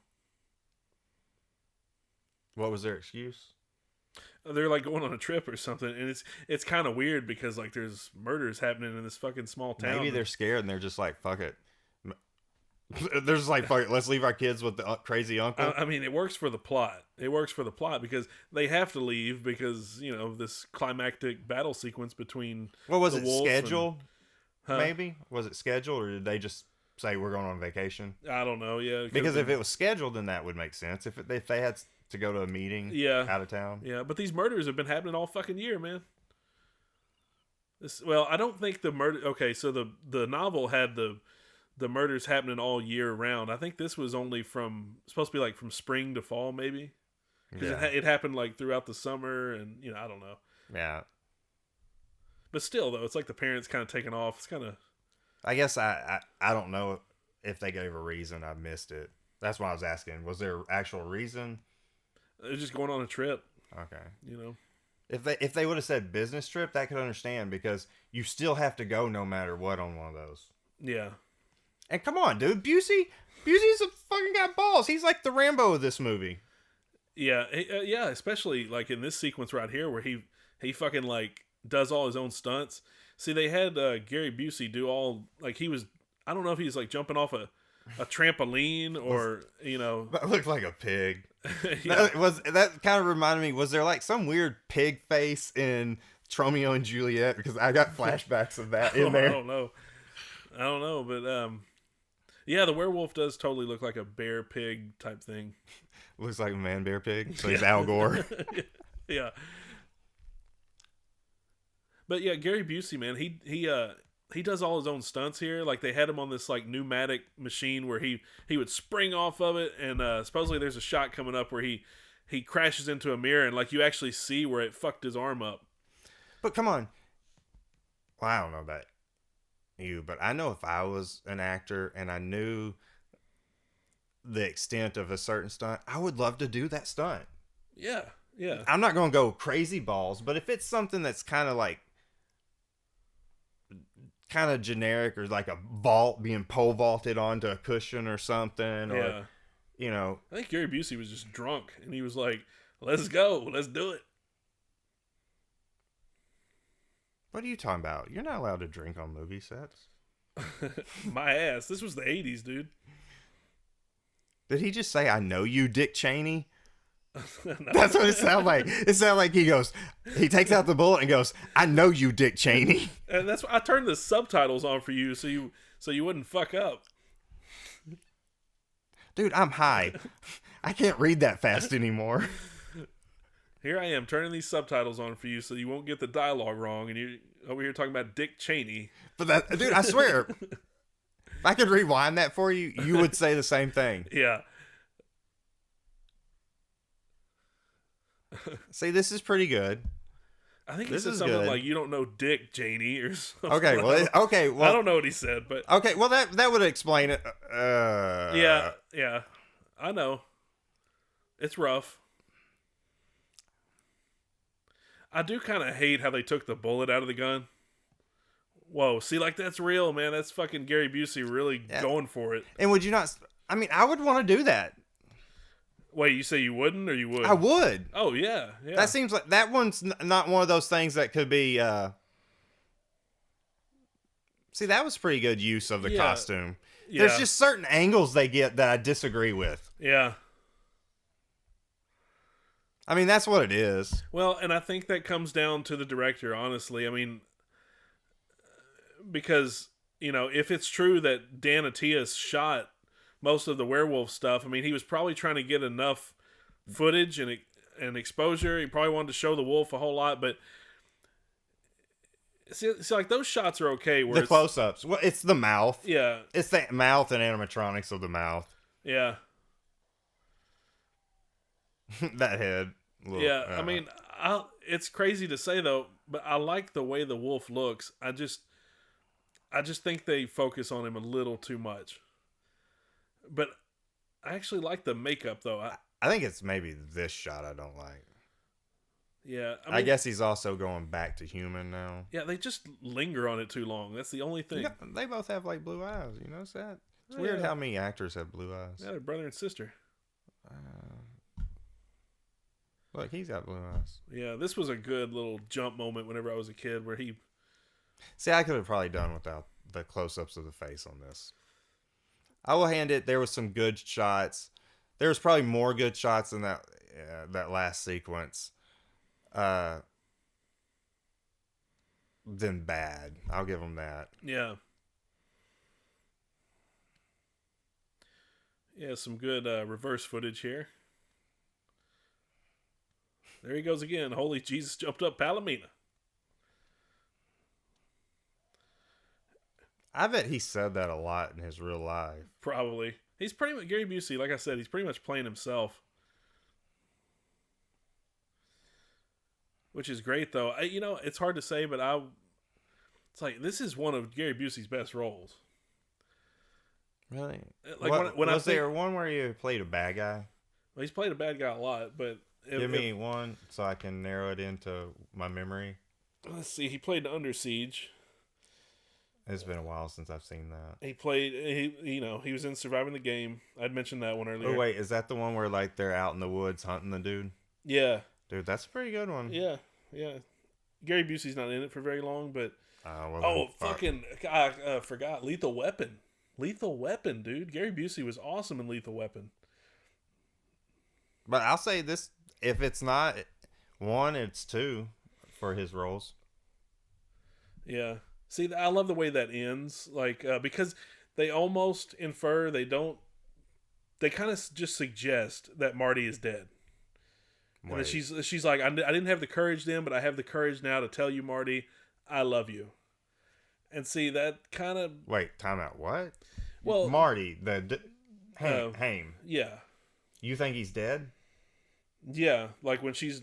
What was their excuse? They're like going on a trip or something, and it's kind of weird because like there's murders happening in this fucking small town. Maybe they're scared and they're just like, fuck it. They're just like, fuck it, let's leave our kids with the crazy uncle. I mean, it works for the plot. It works for the plot because they have to leave because, you know, this climactic battle sequence between what was it, scheduled? Huh? Maybe? Was it scheduled or did they just say we're going on vacation? I don't know, yeah. Because if it was scheduled, then that would make sense. If they had to go to a meeting out of town. Yeah, but these murders have been happening all fucking year, man. I don't think the murder... Okay, so the novel had the murders happening all year round. I think this was only supposed to be like from spring to fall, maybe. Because it happened like throughout the summer and, you know, I don't know. Yeah. But still, though, it's like the parents kind of taking off. It's kind of... I guess I don't know if they gave a reason. I missed it. That's why I was asking. Was there actual reason? They're just going on a trip. Okay. You know? If they would have said business trip, that could understand because you still have to go no matter what on one of those. Yeah. And come on, dude. Busey's a fucking got balls. He's like the Rambo of this movie. Yeah. Yeah, especially like in this sequence right here where he fucking like does all his own stunts. See, they had Gary Busey do all, like he was, I don't know if he's like jumping off a trampoline or, you know. That looked like a pig. Yeah. That kind of reminded me, was there like some weird pig face in Tromeo and Juliet, because I got flashbacks of that in there. I don't know, but yeah, the werewolf does totally look like a bear pig type thing. Looks like a man bear pig, so he's Al Gore. Yeah. But yeah, Gary Busey, man, he does all his own stunts here. Like they had him on this like pneumatic machine where he would spring off of it, and supposedly there's a shot coming up where he crashes into a mirror, and like you actually see where it fucked his arm up. But come on. Well, I don't know about you, but I know if I was an actor and I knew the extent of a certain stunt, I would love to do that stunt. Yeah, yeah. I'm not going to go crazy balls, but if it's something that's kind of generic, or like a vault being pole vaulted onto a cushion or something, or I think Gary Busey was just drunk, and he was like, "Let's go, let's do it." What are you talking about? You're not allowed to drink on movie sets. My ass. This was the 80s, dude. Did he just say, "I know you, Dick Cheney"? No. That's what it sounded like. It sounded like he takes out the bullet and goes, "I know you, Dick Cheney." And that's why I turned the subtitles on for you, so you wouldn't fuck up. Dude, I'm high. I can't read that fast anymore. Here I am turning these subtitles on for you, so you won't get the dialogue wrong, and you over here talking about Dick Cheney. But that, dude, I swear, if I could rewind that for you, you would say the same thing. Yeah. See, this is pretty good. I think he said something like, "You don't know Dick Cheney" or something. Okay, well, I don't know what he said, but okay, well that would explain it. Yeah, I know. It's rough. I do kind of hate how they took the bullet out of the gun. Whoa, see, like that's real, man. That's fucking Gary Busey really going for it. And would you not? I mean, I would want to do that. Wait, you say you wouldn't, or you would? I would. Oh yeah. That seems like that one's not one of those things that could be. See, that was pretty good use of the costume. Yeah. There's just certain angles they get that I disagree with. Yeah. I mean, that's what it is. Well, and I think that comes down to the director, honestly. I mean, because, if it's true that Dan Attias shot most of the werewolf stuff, I mean, he was probably trying to get enough footage and exposure. He probably wanted to show the wolf a whole lot, but see, like those shots are okay. Where the close-ups. Well, it's the mouth. Yeah. It's the mouth and animatronics of the mouth. Yeah. That head. I mean, it's crazy to say though, but I like the way the wolf looks. I just think they focus on him a little too much. But I actually like the makeup though. I think it's maybe this shot I don't like. Yeah, I guess he's also going back to human now. Yeah, they just linger on it too long. That's the only thing. They both have like blue eyes. You notice that? It's weird how many actors have blue eyes. Yeah, they're brother and sister. Look, he's got blue eyes. Yeah, this was a good little jump moment whenever I was a kid where he... See, I could have probably done without the close-ups of the face on this. I will hand it, there was some good shots. There was probably more good shots in that last sequence than bad. I'll give them that. Yeah. Yeah, some good reverse footage here. There he goes again. Holy Jesus jumped up Palomina. I bet he said that a lot in his real life. Probably. He's pretty much, Gary Busey, like I said, he's pretty much playing himself. Which is great, though. It's hard to say, but it's like, this is one of Gary Busey's best roles. Really? Like when was there one where you played a bad guy? Well, he's played a bad guy a lot, but... Give me one so I can narrow it into my memory. Let's see. He played Under Siege. It's been a while since I've seen that. He played, he was in Surviving the Game. I'd mentioned that one earlier. Oh, wait. Is that the one where, like, they're out in the woods hunting the dude? Yeah. Dude, that's a pretty good one. Yeah. Gary Busey's not in it for very long, but... I forgot. Lethal Weapon. Lethal Weapon, dude. Gary Busey was awesome in Lethal Weapon. But I'll say this, if it's not one, it's two for his roles. Yeah. See, I love the way that ends. Like, because they almost infer, they kind of just suggest that Marty is dead. And then Wait. she's like, I didn't have the courage then, but I have the courage now to tell you, Marty, I love you. And see, that kind of... Wait, time out. What? Well... Marty, Haim. Yeah. You think he's dead? Yeah, like when she's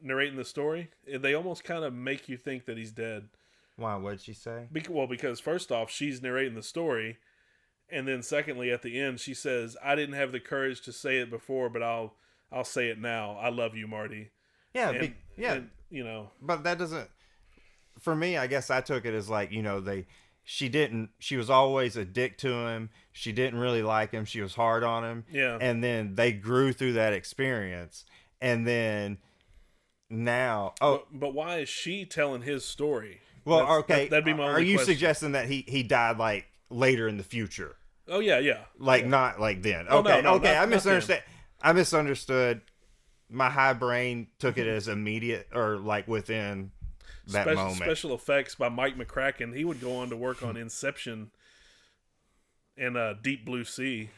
narrating the story, they almost kind of make you think that he's dead. Why? What did she say? Because first off, she's narrating the story, and then secondly, at the end, she says, "I didn't have the courage to say it before, but I'll say it now. I love you, Marty." Yeah, and, you know, but that doesn't. For me, I guess I took it as like, she was always a dick to him. She didn't really like him. She was hard on him. Yeah. And then they grew through that experience. And then now, but why is she telling his story? Well, okay. That'd be my only Are you question. suggesting that he died like later in the future? Oh yeah. Like not like then. Oh, Okay, no, okay. not I misunderstood. I misunderstood. My high brain took it as immediate or like within that moment. Special effects by Mike McCracken. He would go on to work on Inception and Deep Blue Sea.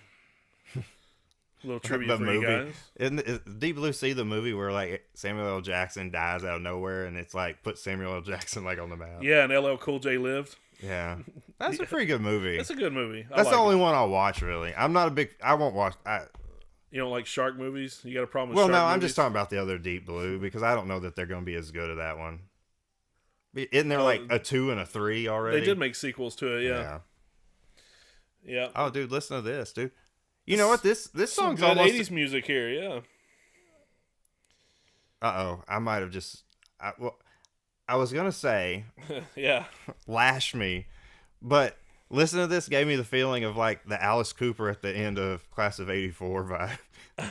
Little trivia for you guys. Isn't Deep Blue Sea the movie where like Samuel L. Jackson dies out of nowhere and it's like put Samuel L. Jackson like on the map? Yeah, and LL Cool J lived. Yeah, that's a pretty good movie. That's a good movie. That's the only one I'll watch. Really, I'm not a big. I won't watch. You don't like shark movies? You got a problem with Well, shark no, movies? I'm just talking about the other Deep Blue because I don't know that they're going to be as good as that one. Isn't there like a 2 and a 3 already? They did make sequels to it, yeah. Yeah. Oh, dude, listen to this, dude. You know what? This song's good almost 80s music here, yeah. Uh-oh, I might have just I was going to say yeah. Lash Me, but listen to this gave me the feeling of like the Alice Cooper at the end of Class of '84 vibe.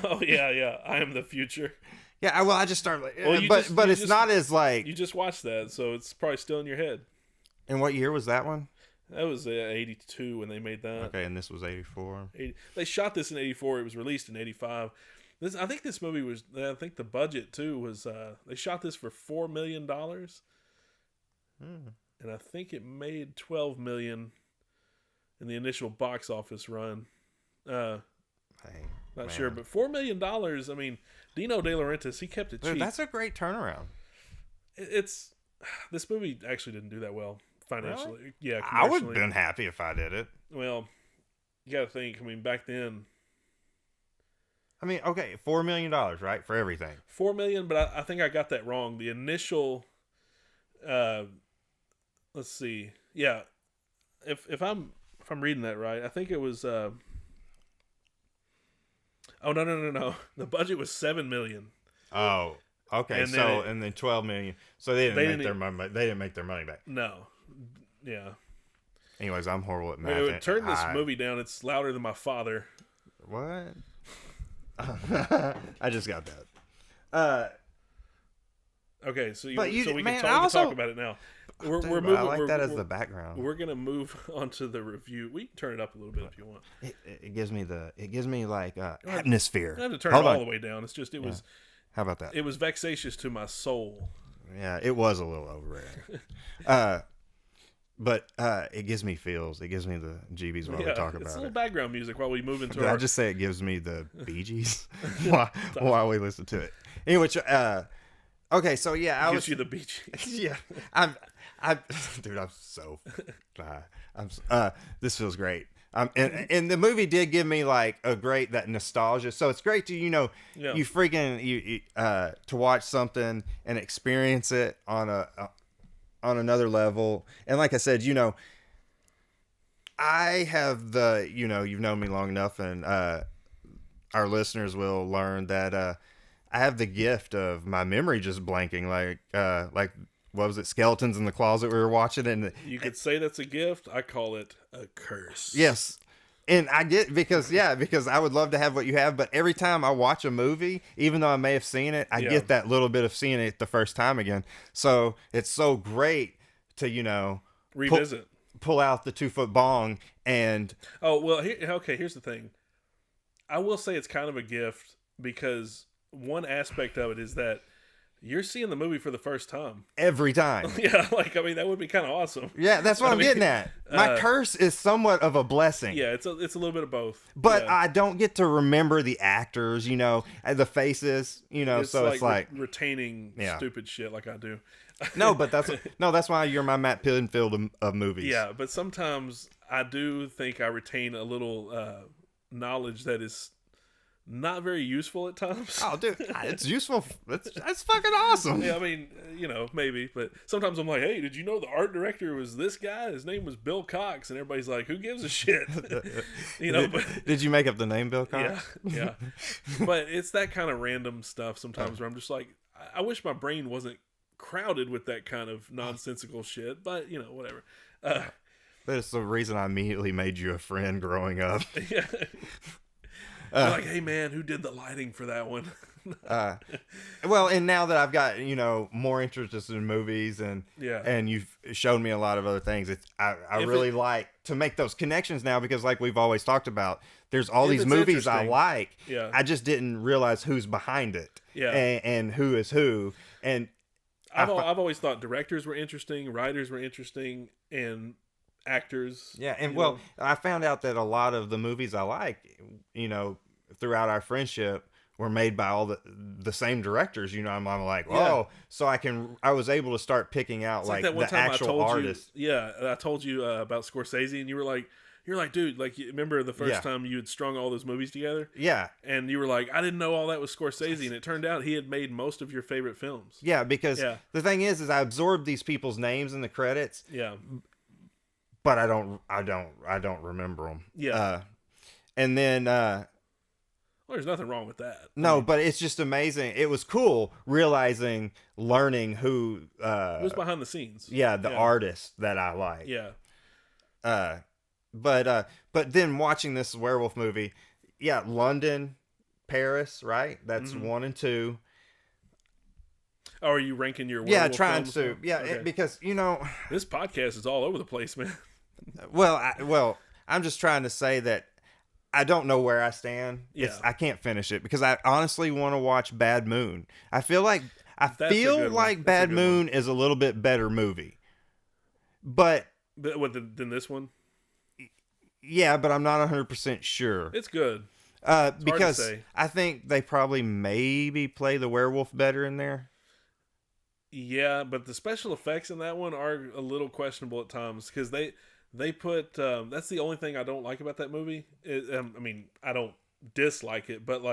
Oh yeah. I am the future. Yeah, well, I just started like, Well, but it's not as like you just watched that, so it's probably still in your head. And what year was that one? That was 82 when they made that. Okay, and this was 84. They shot this in 84. It was released in 85. I think this movie was. I think the budget too was. They shot this for $4 million, and I think it made $12 million in the initial box office run. Not sure, but $4 million. I mean, Dino De Laurentiis, he kept it cheap. Dude, that's a great turnaround. This movie actually didn't do that well financially. Really? Yeah, I would have been happy if I did it. Well, you got to think. I mean, back then. I mean, okay, $4 million, right, for everything. $4 million, but I think I got that wrong. The initial, let's see, yeah, if I'm reading that right, I think it was. Oh no! The budget was $7 million. Oh, okay. And then $12 million. So they didn't make their money back. No, yeah. Anyways, I'm horrible at math. It would turn this movie down. It's louder than my father. What? I just got that. Okay, so we man, can talk about it now. We're moving. I like that as the background. We're gonna move on to the review. We can turn it up a little bit if you want. It gives me like atmosphere. I have to turn it all the way down. It's just was. How about that? It was vexatious to my soul. Yeah, it was a little overrated. But it gives me feels. It gives me the jeebies while we talk about it. It's a little background music while we move into Did I just say it gives me the Bee Gees while we listen to it? Anyway, okay, so yeah, gives you the Bee Gees. Yeah, dude, I'm so. This feels great. And the movie did give me like that nostalgia. So it's great to you freaking to watch something and experience it on another level. And like I said, I have you've known me long enough, and our listeners will learn that I have the gift of my memory just blanking. Like what was it, Skeletons in the Closet we were watching, and you could say that's a gift. I call it a curse. Yes. And I get because I would love to have what you have, but every time I watch a movie, even though I may have seen it, I get that little bit of seeing it the first time again. So it's so great to revisit, pull out the 2-foot bong and. Oh well, here's the thing. I will say it's kind of a gift because one aspect of it is that You're seeing the movie for the first time. every time. Yeah, like I mean that would be kind of awesome. Yeah, that's what I'm getting at. My curse is somewhat of a blessing. Yeah, it's a little bit of both. But yeah. I don't get to remember the actors, the faces, so it's like retaining stupid shit like I do. No, but that's why you're my Matt Pinfield of movies. Yeah, but sometimes I do think I retain a little knowledge that is not very useful at times. Oh, dude, it's useful. That's fucking awesome. Yeah, I mean, maybe, but sometimes I'm like, hey, did you know the art director was this guy? His name was Bill Cox, and everybody's like, who gives a shit? But did you make up the name Bill Cox? Yeah. But it's that kind of random stuff sometimes where I'm just like, I wish my brain wasn't crowded with that kind of nonsensical shit, but whatever. But it's the reason I immediately made you a friend growing up. Yeah. Like, hey man, who did the lighting for that one? Well, and now that I've got more interested in movies and you've shown me a lot of other things, I really like to make those connections now, because like we've always talked about, there's all these movies I like. Yeah. I just didn't realize who's behind it. Yeah. And who is who. And I've always thought directors were interesting, writers were interesting, and actors. Yeah, and I found out that a lot of the movies I like, throughout our friendship, were made by all the same directors. I'm like, so I was able to start picking out it's like that one the time actual artists. I told you about Scorsese, and you were like, dude, like, you remember the first time you had strung all those movies together? Yeah. And you were like, I didn't know all that was Scorsese, and it turned out he had made most of your favorite films. Yeah, because the thing is I absorbed these people's names in the credits. Yeah. But I don't remember them. Yeah. And then well, there's nothing wrong with that. No, but it's just amazing. It was cool learning who who's behind the scenes. Yeah, the artist that I like. Yeah. But then watching this werewolf movie, London, Paris, right? That's 1 and 2. Oh, are you ranking your werewolf trying films? to. Yeah, okay. Because this podcast is all over the place, man. Well, I'm just trying to say that I don't know where I stand. Yeah. I can't finish it because I honestly want to watch Bad Moon. I feel like Bad Moon is a little bit better movie. But what than this one? Yeah, but I'm not 100% sure. It's good. Because I think they probably maybe play the werewolf better in there. Yeah, but the special effects in that one are a little questionable at times, because they put that's the only thing I don't like about that movie. I mean, I don't dislike it, but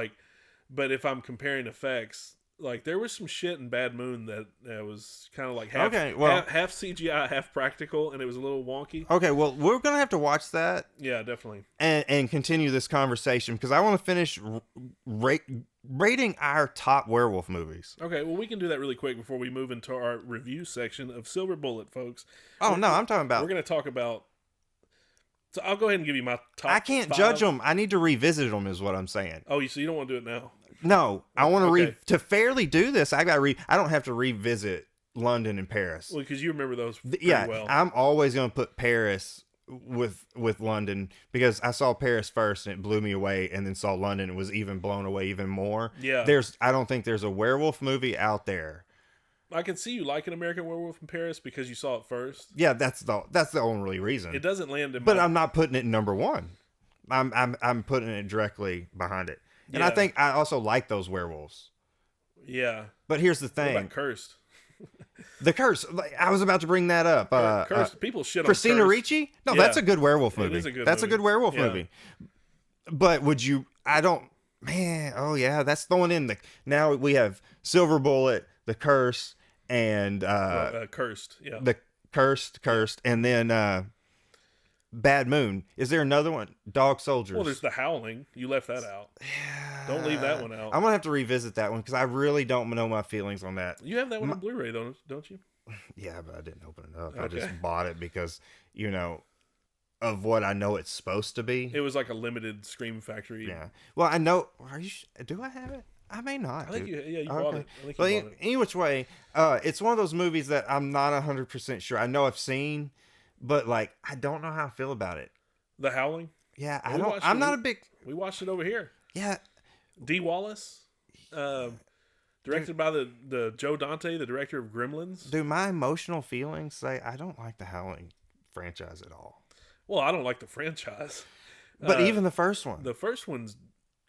if I'm comparing effects, like, there was some shit in Bad Moon that was kind of like half CGI, half practical, and it was a little wonky. Okay, well, we're gonna have to watch that. Yeah, definitely, and continue this conversation, because I want to finish rating our top werewolf movies. Okay, well, we can do that really quick before we move into our review section of Silver Bullet, folks. I'm talking about. We're gonna talk about. So I'll go ahead and give you my top. I can't 5. judge them. I need to revisit them, is what I'm saying. Oh, so you don't want to do it now? No, I want to to fairly do this. I don't have to revisit London and Paris. Well, because you remember those pretty well. I'm always going to put Paris with London, because I saw Paris first and it blew me away, and then saw London and was even blown away even more. Yeah. I don't think there's a werewolf movie out there. I can see you like an American Werewolf in Paris because you saw it first. Yeah, that's the only reason. It doesn't land in. But I'm not putting it number one. I'm putting it directly behind it. And I think I also like those werewolves. Yeah. But here's the thing. What about Cursed? The Curse. I was about to bring that up. Cursed. People shit on Christina Cursed. Ricci? No, that's a good werewolf movie. It is a good that's movie. a good werewolf movie. But would you... oh yeah, that's throwing in now we have Silver Bullet, The Curse, and... Cursed, yeah. The Cursed, and then... Bad Moon. Is there another one? Dog Soldiers. Well, there's The Howling. You left that out. Yeah. Don't leave that one out. I'm gonna have to revisit that one, because I really don't know my feelings on that. You have that one on Blu-ray, don't you? Yeah, but I didn't open it up. Okay. I just bought it because, of what I know it's supposed to be. It was like a limited Scream Factory. Yeah. Well, I know. Do I have it? I may not. I think you okay. bought it. I think well, you bought it. Any which way, it's one of those movies that I'm not 100% sure. I know I've seen, but I don't know how I feel about it. The Howling? Yeah, I'm not a big... We watched it over here. Yeah. Dee Wallace, Directed by the Joe Dante, the director of Gremlins. Dude, my emotional feelings say I don't like the Howling franchise at all. Well, I don't like the franchise. But even the first one. The first one's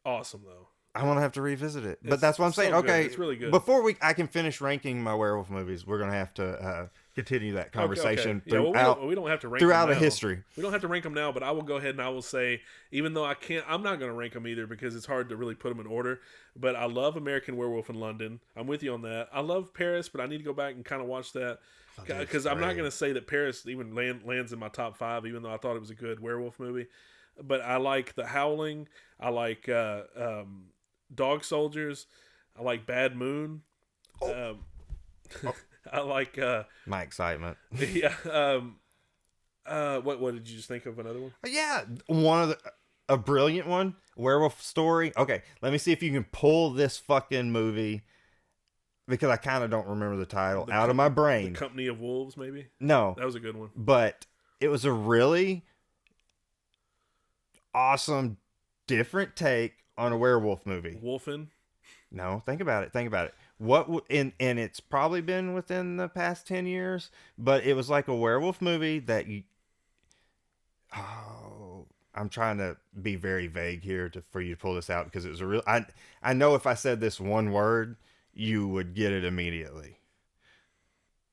awesome, though. I want to have to revisit it. But that's what I'm saying. So okay. good. It's really good. Before I can finish ranking my werewolf movies, we're going to have to continue that conversation okay. Yeah, throughout, we don't have to rank throughout them a now. history. We don't have to rank them now, but I will go ahead and I will say, even though I'm not going to rank them either because it's hard to really put them in order, but I love American Werewolf in London. I'm with you on that. I love Paris, but I need to go back and kind of watch that because I'm not going to say that Paris even lands in my top 5, even though I thought it was a good werewolf movie. But I like The Howling. I like Dog Soldiers. I like Bad Moon. I like My excitement. Yeah. What did you just think of another one? Yeah, a brilliant one. Werewolf Story. Okay, let me see if you can pull this fucking movie because I kind of don't remember the title out of my brain. The Company of Wolves, maybe? No. That was a good one. But it was a really awesome, different take on a werewolf movie. Wolfen? No, think about it. And it's probably been within the past 10 years, but it was like a werewolf movie that I'm trying to be very vague here for you to pull this out because it was a real, I know if I said this one word, you would get it immediately.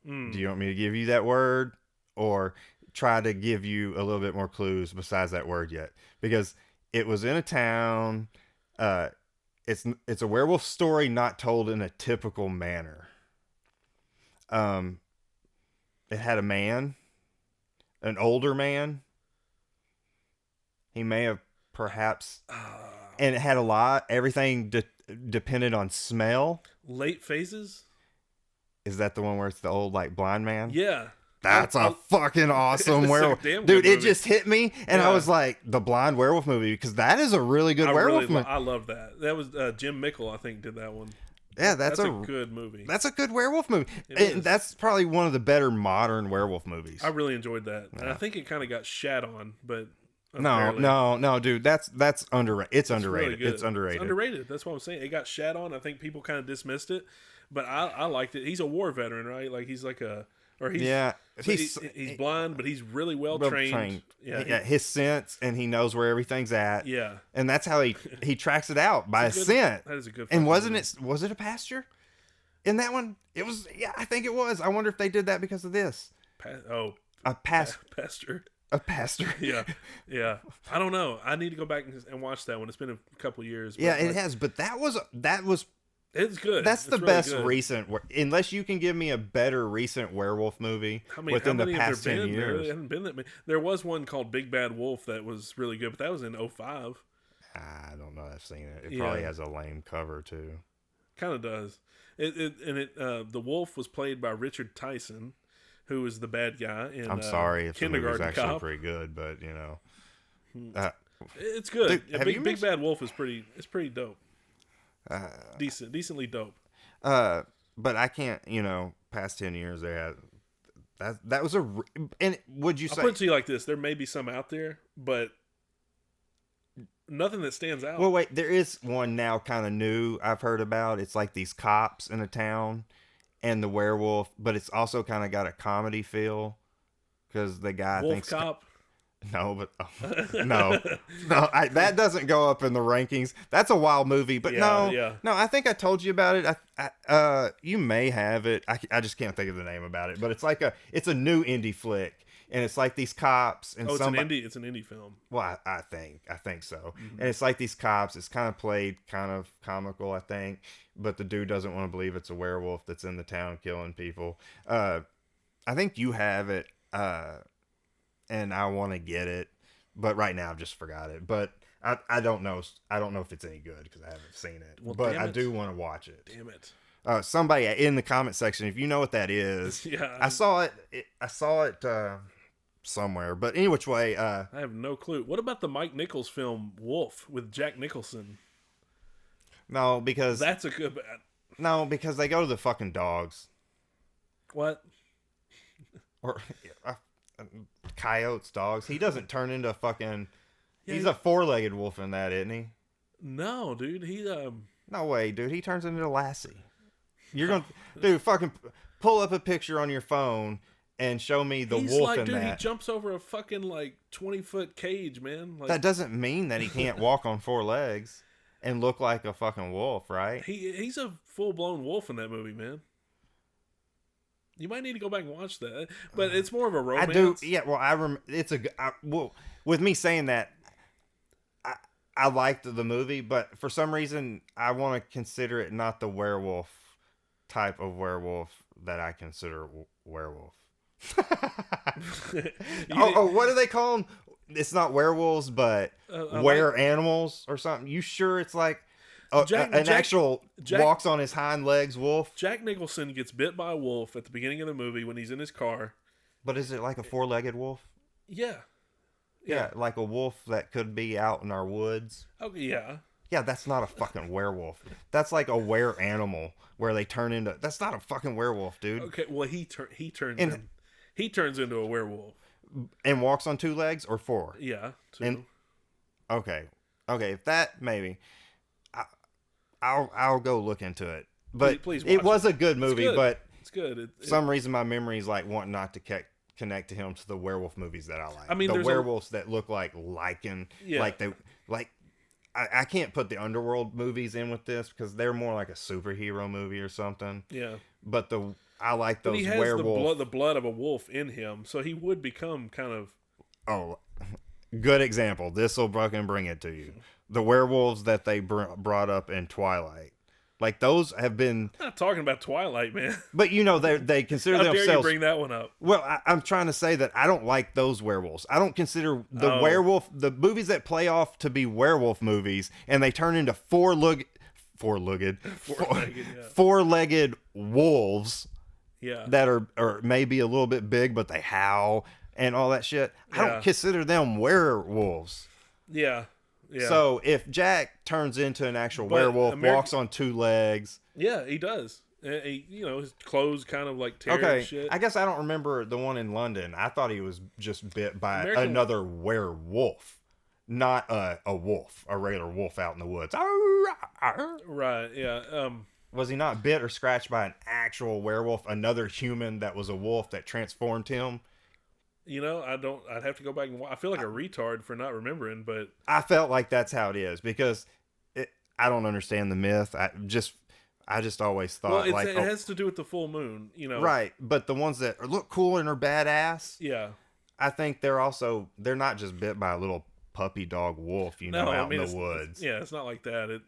Do you want me to give you that word or try to give you a little bit more clues besides that word yet? Because it was in a town, it's a werewolf story not told in a typical manner. It had a man, an older man. He may have perhaps, and it had everything depended on smell. Late Phases? Is that the one where it's the old like blind man? Yeah. That's a fucking awesome werewolf. Dude, it just hit me, and I was like, the blind werewolf movie, because that is a really good werewolf movie. I love that. That was Jim Mickle, I think, did that one. Yeah, that's a good movie. That's a good werewolf movie. And that's probably one of the better modern werewolf movies. I really enjoyed that. Yeah. And I think it kind of got shat on, but no, dude, that's underrated. It's underrated. Really it's underrated. It's underrated. That's what I'm saying. It got shat on. I think people kind of dismissed it, but I liked it. He's a war veteran, right? Like he's like he's blind, but he's really well trained. Yeah, his sense, and he knows where everything's at. Yeah, and that's how he tracks it out by his scent. That is a good. And was it a pasture? In that one, it was. Yeah, I think it was. I wonder if they did that because of this. Pasture. A pastor. Yeah. I don't know. I need to go back and watch that one. It's been a couple years. Yeah, it has. But that was. It's good. That's the best recent. Unless you can give me a better recent werewolf movie within the past 10 years. There haven't been that many. There was one called Big Bad Wolf that was really good, but that was in 2005. I don't know. I've seen it. It probably has a lame cover too. Kind of does. The wolf was played by Richard Tyson, who was the bad guy in I'm sorry if the movie was actually Cop. pretty good, but you know, it's good. Dude, Big Bad Wolf is pretty dope. Decently dope. But I can't, past 10 years there. That was and would you say? I'll put it to you like this: there may be some out there, but nothing that stands out. Well, wait, there is one now, kind of new. I've heard about. It's like these cops in a town, and the werewolf, but it's also kind of got a comedy feel because the guy Wolf thinks Cop. No, but no, that doesn't go up in the rankings. That's a wild movie, but no. I think I told you about it. You may have it. I just can't think of the name about it, but it's a new indie flick, and it's like these cops and it's an indie film. Well, I think so. Mm-hmm. And it's like these cops. It's kind of played kind of comical, I think, but the dude doesn't want to believe it's a werewolf that's in the town killing people. I think you have it. And I want to get it, but right now I've just forgot it. But I don't know. I don't know if it's any good because I haven't seen it. Well, but I do want to watch it. Damn it! Somebody in the comment section, if you know what that is, I saw it somewhere. But any which way, I have no clue. What about the Mike Nichols film Wolf with Jack Nicholson? No, because that's a good. No, because they go to the fucking dogs. What? Or. Coyotes, dogs. He doesn't turn into a fucking. He's a four-legged wolf in that, isn't he? No, dude. No way, dude. He turns into a lassie. You're gonna, dude, fucking pull up a picture on your phone and show me the He's wolf like, in dude, that. he jumps over a fucking like 20-foot cage, man. Like, That doesn't mean that he can't walk on 4 legs and look like a fucking wolf, right? he's a full blown wolf in that movie, man. You might need to go back and watch that, but it's more of a romance. I do, yeah. Well, well, with me saying that, I liked the movie, but for some reason, I want to consider it not the werewolf type of werewolf that I consider werewolf. What do they call them? It's not werewolves, but animals or something. You sure it's like actual walks on his hind legs wolf? Jack Nicholson gets bit by a wolf at the beginning of the movie when he's in his car. But is it like a 4-legged wolf? Yeah. Yeah, like a wolf that could be out in our woods. Oh, yeah. Yeah, that's not a fucking werewolf. That's like a were animal where they turn into. That's not a fucking werewolf, dude. Okay, well he turns into a werewolf and walks on 2 legs or 4. Yeah, 2. And okay, if that maybe, I'll go look into it. But please it was a good movie. But it's good. For some reason my memory is like wanting not to connect to him to the werewolf movies that I like. I mean, the werewolves that look like lichen, I can't put the underworld movies in with this because they're more like a superhero movie or something. Yeah. But I like those he has werewolf. the blood of a wolf in him, so he would become kind of. Oh, good example. This will fucking bring it to you. The werewolves that they brought up in Twilight. Like, those have been... I'm not talking about Twilight, man. But, they consider How themselves... dare you bring that one up? Well, I'm trying to say that I don't like those werewolves. I don't consider the werewolf... The movies that play off to be werewolf movies, and they turn into four-legged wolves that are maybe a little bit big, but they howl and all that shit. I don't consider them werewolves. Yeah. Yeah. So if Jack turns into an actual werewolf, walks on 2 legs, yeah, he does. His clothes kind of like tear and shit. I guess I don't remember the one in London. I thought he was just bit by another werewolf, not a wolf, a regular wolf out in the woods. Right? Yeah. Was he not bit or scratched by an actual werewolf, another human that was a wolf that transformed him? I'd have to go back and watch. I feel like a retard for not remembering, but I felt like that's how it is because I don't understand the myth. I just always thought it has to do with the full moon, Right, but the ones that look cool and are badass, yeah, I think they're not just bit by a little puppy dog wolf, out in the woods. It's not like that.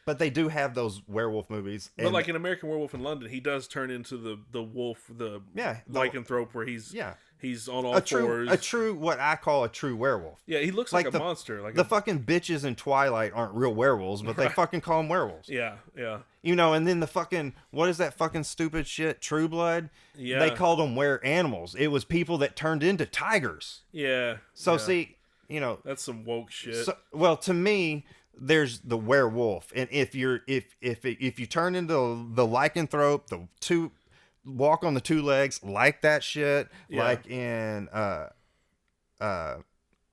But they do have those werewolf movies. But like in American Werewolf in London, he does turn into the wolf, lycanthrope, where he's on all fours. A true, what I call a true werewolf. Yeah, he looks like a monster. Like the fucking bitches in Twilight aren't real werewolves, but they fucking call them werewolves. Yeah, yeah. And then the fucking, what is that fucking stupid shit? True Blood? Yeah. They called them were animals. It was people that turned into tigers. Yeah. So see, that's some woke shit. So, well, to me, there's the werewolf, and if you turn into the lycanthrope, walk on the 2 legs like that shit, like in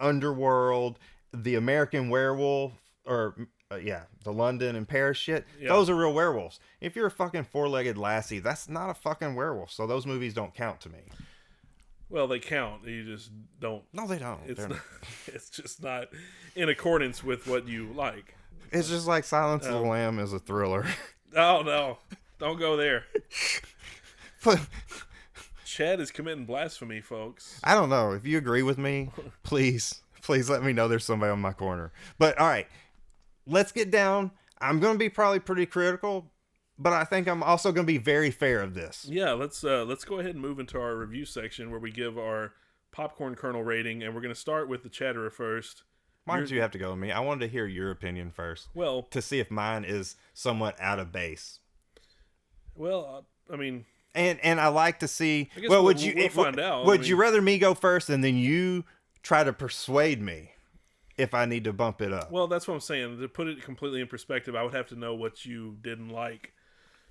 Underworld, the American Werewolf, or the London and Paris shit, those are real werewolves. If you're a fucking 4-legged lassie, that's not a fucking werewolf, so those movies don't count to me. Well, they count. You just don't. No, they don't. It's just not in accordance with what you like. It's just like Silence of the Lamb is a thriller. Oh, no. Don't go there. Chad is committing blasphemy, folks. I don't know. If you agree with me, please let me know there's somebody on my corner. But, all right. Let's get down. I'm going to be probably pretty critical, but I think I'm also going to be very fair of this. Yeah, let's go ahead and move into our review section where we give our popcorn kernel rating, and we're going to start with the chatterer first. Why don't you have to go with me? I wanted to hear your opinion first. Well, to see if mine is somewhat out of base. Well, I mean, and I like to see. Well, we'll find out. Would you rather me go first and then you try to persuade me if I need to bump it up? Well, that's what I'm saying. To put it completely in perspective, I would have to know what you didn't like.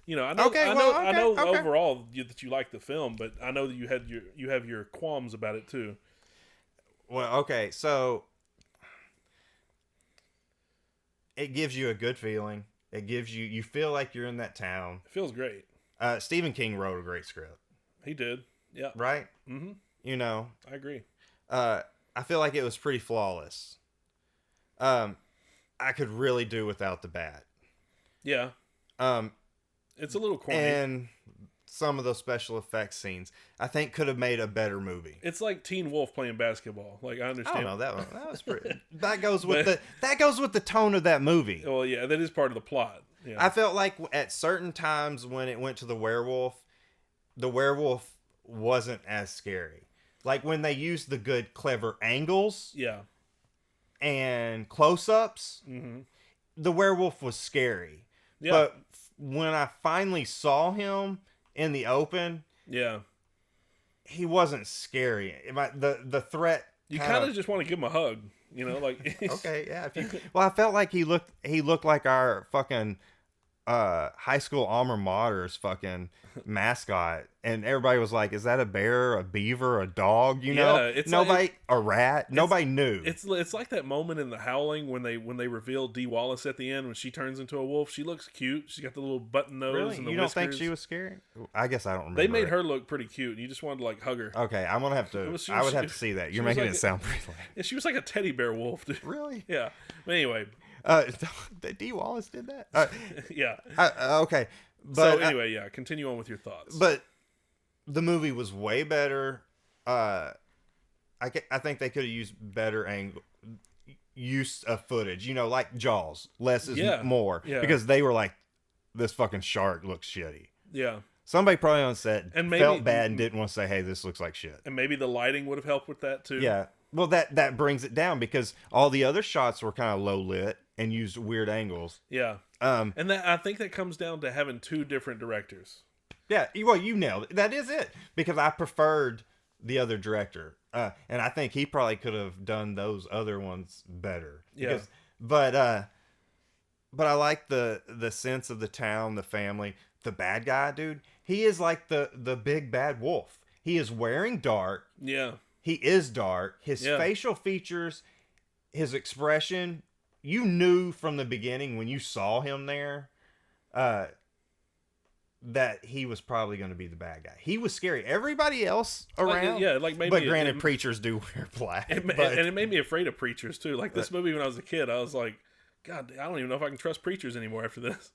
I know overall that you like the film, but I know that you have your qualms about it too. Well, okay, so it gives you a good feeling. It gives you feel like you're in that town. It feels great. Stephen King wrote a great script. He did. Yeah. Right? Mm-hmm. You know. I agree. I feel like it was pretty flawless. I could really do without the bat. Yeah. It's a little corny. And some of those special effects scenes, I think, could have made a better movie. It's like Teen Wolf playing basketball. Like, I understand. Oh no, that was pretty. That goes with the tone of that movie. Well, yeah, that is part of the plot. Yeah. I felt like at certain times when it went to the werewolf wasn't as scary. Like when they used the good, clever angles. Yeah. And close-ups, the werewolf was scary. Yeah. But when I finally saw him in the open, yeah, he wasn't scary. The threat. You kind of just want to give him a hug, you know, like. Okay, yeah. Well, I felt like he looked like our fucking high school alma mater's fucking mascot, and everybody was like, is that a bear, a beaver, a dog? You know, it's nobody, a rat, nobody knew. It's like that moment in The Howling when they reveal Dee Wallace at the end when she turns into a wolf. She looks cute. She's got the little button nose. Really? And the you don't whiskers. think she was scary? I guess I don't remember. They made her look pretty cute, and you just wanted to like hug her. Okay, I'm gonna have to. I would have to see that. You're making it sound pretty. Yeah, she was like a teddy bear wolf, dude. Really? Yeah. But anyway. Dee Wallace did that? Yeah. Okay. But, so anyway, yeah, continue on with your thoughts. But the movie was way better. I think they could have used better use of footage. You know, like Jaws. Less is more. Yeah. Because they were like, this fucking shark looks shitty. Yeah. Somebody probably on set felt bad and didn't want to say, hey, this looks like shit. And maybe the lighting would have helped with that too. Yeah. Well, that brings it down because all the other shots were kind of low lit and used weird angles. Yeah. And I think that comes down to having two different directors. Yeah. Well, you nailed it. That is it. Because I preferred the other director. And I think he probably could have done those other ones better. Yeah. But I like the sense of the town, the family, the bad guy, dude. He is like the big bad wolf. He is wearing dark. Yeah. He is dark. His facial features, his expression, you knew from the beginning when you saw him there that he was probably going to be the bad guy. He was scary. Everybody else around, like maybe. But granted, preachers do wear black. And it made me afraid of preachers too. Like this movie when I was a kid, I was like, God, I don't even know if I can trust preachers anymore after this.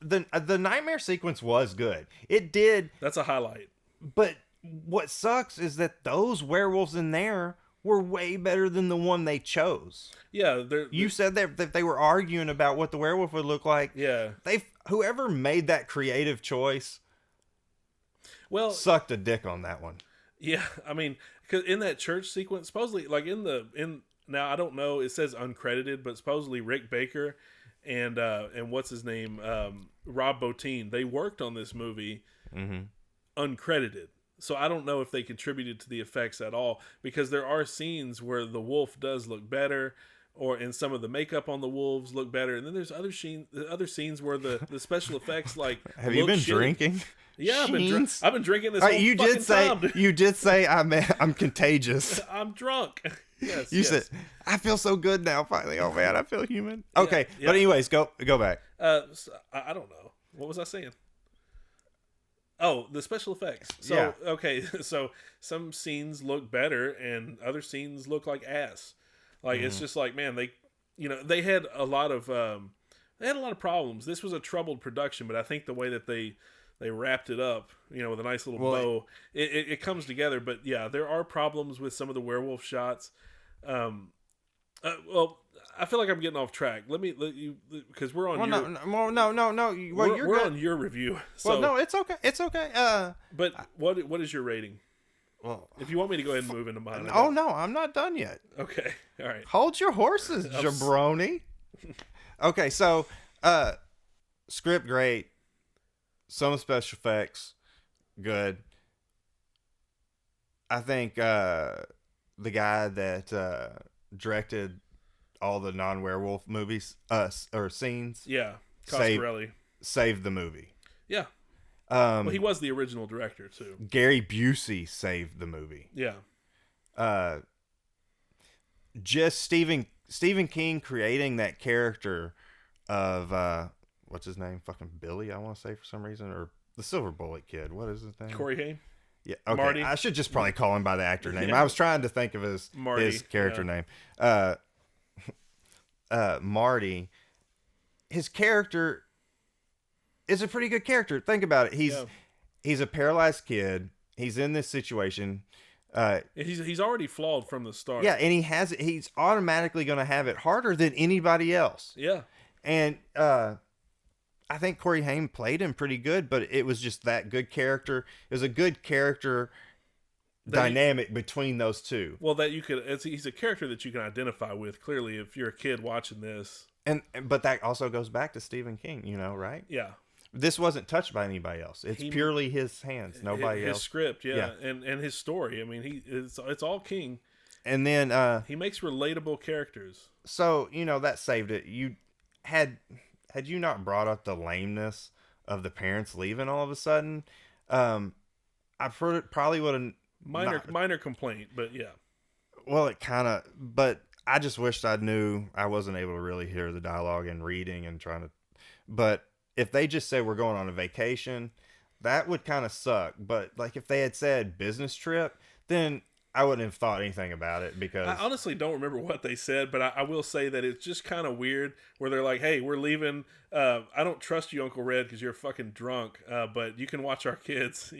The nightmare sequence was good. It did. That's a highlight. But what sucks is that those werewolves in there were way better than the one they chose. Yeah, you said that they were arguing about what the werewolf would look like. Yeah, whoever made that creative choice, sucked a dick on that one. Yeah, I mean, because in that church sequence, supposedly, like now I don't know, it says uncredited, but supposedly Rick Baker and what's his name, Rob Bottin, they worked on this movie uncredited. So I don't know if they contributed to the effects at all, because there are scenes where the wolf does look better, and some of the makeup on the wolves look better, and then there's other scenes where the special effects like. Have you been drinking? Yeah, I've been drinking this whole you fucking did say time. You did say I'm contagious. I'm drunk. Yes, you said I feel so good now. Finally, oh man, I feel human. Okay, but anyways, go back. So, I don't know, what was I saying? Oh, the special effects. So okay, so some scenes look better and other scenes look like ass. Like it's just like, man, they had a lot of problems. This was a troubled production, but I think the way that they wrapped it up, with a nice little bow, it comes together. But yeah, there are problems with some of the werewolf shots. Well, I feel like I'm getting off track. Let you, because we're on no. Well, we're on your review. So, well, no, it's okay. It's okay. But what is your rating? Well, if you want me to go ahead and move into mine. Oh no, I'm not done yet. Okay, all right. Hold your horses, jabroni. Okay, so script great, some special effects good. I think the guy that directed all the non-werewolf movies or scenes, saved the movie. Yeah. Well, he was the original director too. Gary Busey saved the movie. Yeah. Just Stephen King creating that character of what's his name? Fucking Billy, I want to say for some reason, or the Silver Bullet kid. What is his name? Corey Haim. Yeah, okay. Marty. I should just probably call him by the actor name. Yeah. I was trying to think of Marty, his character yeah. name. Marty. His character is a pretty good character. Think about it. He's a paralyzed kid. He's in this situation. He's already flawed from the start. Yeah, and he's automatically going to have it harder than anybody else. Yeah. And I think Corey Haim played him pretty good, but it was just that good character. It was a good character dynamic between those two. Well, he's a character that you can identify with clearly if you're a kid watching this. But that also goes back to Stephen King, right? Yeah. This wasn't touched by anybody else. It's purely his hands, nobody else. His script, yeah. And his story. I mean, it's all King. And then he makes relatable characters. So, that saved it. You had you not brought up the lameness of the parents leaving all of a sudden, I probably would have minor complaint, but yeah. Well, it kind of, but I just wished I knew. I wasn't able to really hear the dialogue and reading and trying to, but if they just said we're going on a vacation, that would kind of suck. But like if they had said business trip, then I wouldn't have thought anything about it because I honestly don't remember what they said, but I will say that it's just kind of weird where they're like, "Hey, we're leaving. I don't trust you, Uncle Red, because you're fucking drunk. But you can watch our kids."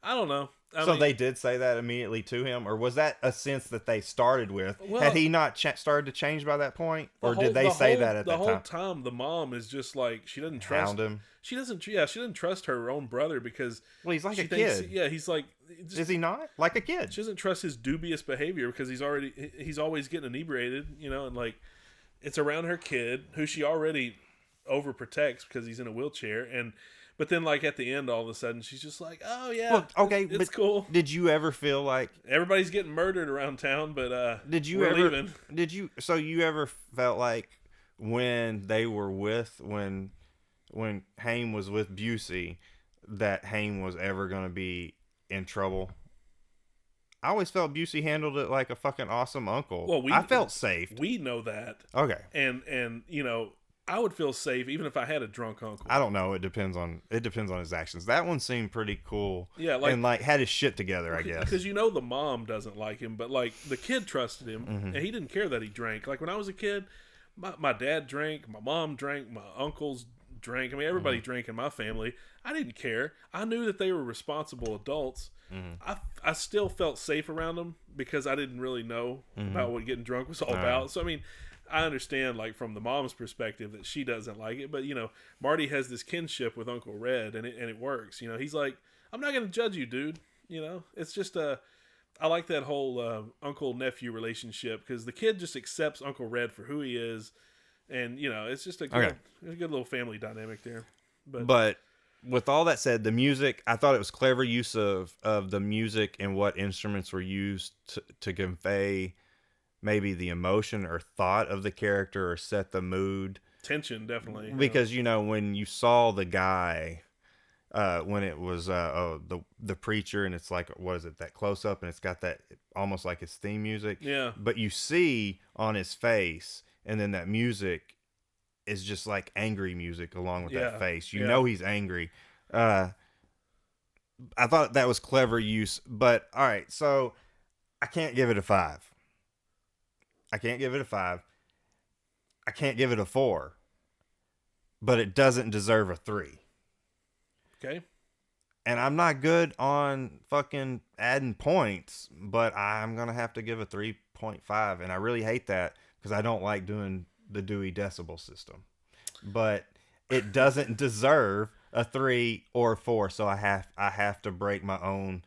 I don't know. I mean, they did say that immediately to him, or was that a sense that they started with? Well, had he not started to change by that point, or did they say that at that time? The whole time, the mom is just like she doesn't trust him. She doesn't. Yeah, she doesn't trust her own brother because he's like a kid. Yeah, he's like. Is he not like a kid? She doesn't trust his dubious behavior because he's always getting inebriated, and like it's around her kid who she already overprotects because he's in a wheelchair But then, like, at the end, all of a sudden, she's just like, oh, yeah, well, okay, it's cool. Did you ever feel like... Everybody's getting murdered around town, but we're leaving. So you ever felt like when they were when Haim was with Busey, that Haim was ever going to be in trouble? I always felt Busey handled it like a fucking awesome uncle. Well, I felt safe. We know that. Okay. And I would feel safe even if I had a drunk uncle. I don't know. It depends on his actions. That one seemed pretty cool. Yeah, and had his shit together, I guess. Because the mom doesn't like him, but like the kid trusted him, and he didn't care that he drank. Like when I was a kid, my dad drank, my mom drank, my uncles drank. I mean, everybody drank in my family. I didn't care. I knew that they were responsible adults. I still felt safe around them because I didn't really know about what getting drunk was all about. So I mean. I understand, like, from the mom's perspective that she doesn't like it, but, Marty has this kinship with Uncle Red, and it works. He's like, I'm not going to judge you, dude. It's just I like that whole uncle-nephew relationship, because the kid just accepts Uncle Red for who he is, and, it's just a good little family dynamic there. But with all that said, the music, I thought it was clever use of the music and what instruments were used to convey maybe the emotion or thought of the character or set the mood. Tension, definitely. Because, when you saw the guy, when it was the preacher, and it's like, what is it, that close-up, and it's got that almost like his theme music. Yeah. But you see on his face, and then that music is just like angry music along with that face. You know he's angry. I thought that was clever use. But, all right, so I can't give it a 5. I can't give it a 5. I can't give it a 4. But it doesn't deserve a 3. Okay. And I'm not good on fucking adding points, but I'm going to have to give a 3.5. And I really hate that because I don't like doing the Dewey Decibel System. But it doesn't deserve a 3 or a 4, so I have to break my own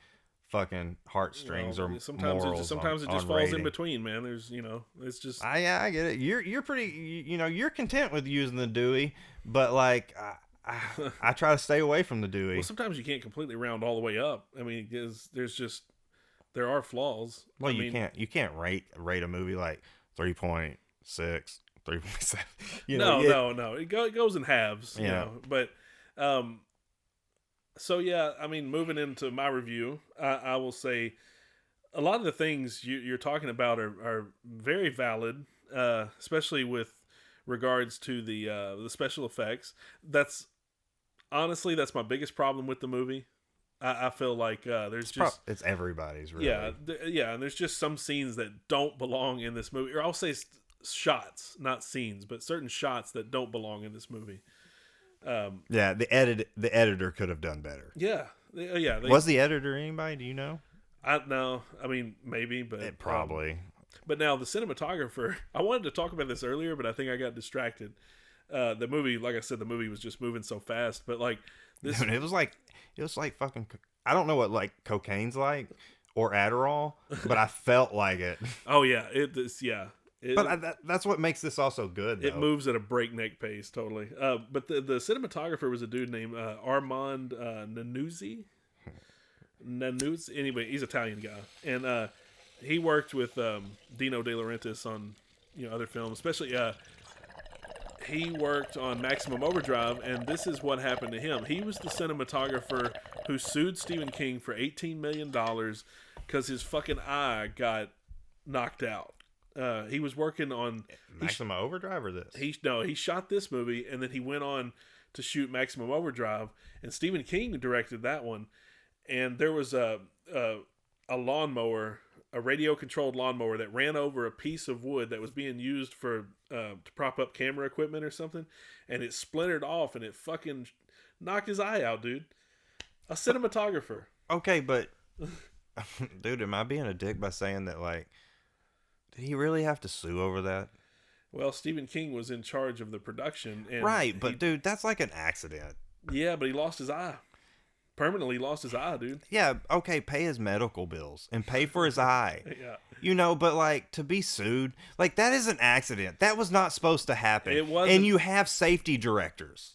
fucking heartstrings or sometimes morals sometimes it just falls rating. in between, man. There's it's just I get it. You're pretty you're content with using the Dewey, but like I try to stay away from the Dewey. Well, sometimes you can't completely round all the way up. I mean, there are flaws. Well, you can't rate a movie like 3.6, 3.7. No. It goes in halves. But so yeah, I mean, moving into my review, I will say a lot of the things you're talking about are very valid, especially with regards to the special effects. That's honestly that's my biggest problem with the movie. I feel like there's just it's everybody's really. yeah, and there's just some scenes that don't belong in this movie, or I'll say shots, not scenes, but certain shots that don't belong in this movie. Yeah, the editor could have done better. Yeah, yeah. Was the editor anybody? Do you know? No, I mean maybe, but It probably. But now the cinematographer. I wanted to talk about this earlier, but I think I got distracted. The movie, like I said, the movie was just moving so fast. But like this, Dude, it was like fucking. I don't know what like cocaine's like or Adderall, but I felt like it. oh yeah, That's what makes this also good. Though. It moves at a breakneck pace, totally. But the cinematographer was a dude named Armand Nanuzzi. Anyway, he's an Italian guy, and he worked with Dino De Laurentiis on other films, especially. He worked on Maximum Overdrive, and this is what happened to him. He was the cinematographer who sued Stephen King for $18 million because his fucking eye got knocked out. He was working on Maximum Overdrive or this? He shot this movie, and then he went on to shoot Maximum Overdrive, and Stephen King directed that one. And there was a lawnmower, a radio-controlled lawnmower that ran over a piece of wood that was being used for to prop up camera equipment or something, and it splintered off, and it fucking knocked his eye out, dude. A cinematographer. Okay, but dude, am I being a dick by saying that? Like, did he really have to sue over that? Well, Stephen King was in charge of the production, and right? But dude, that's like an accident. Yeah, but he lost his eye. Permanently lost his eye, dude. Yeah, okay, pay his medical bills and pay for his eye. Yeah. But like to be sued, like that is an accident. That was not supposed to happen. It wasn't. And you have safety directors.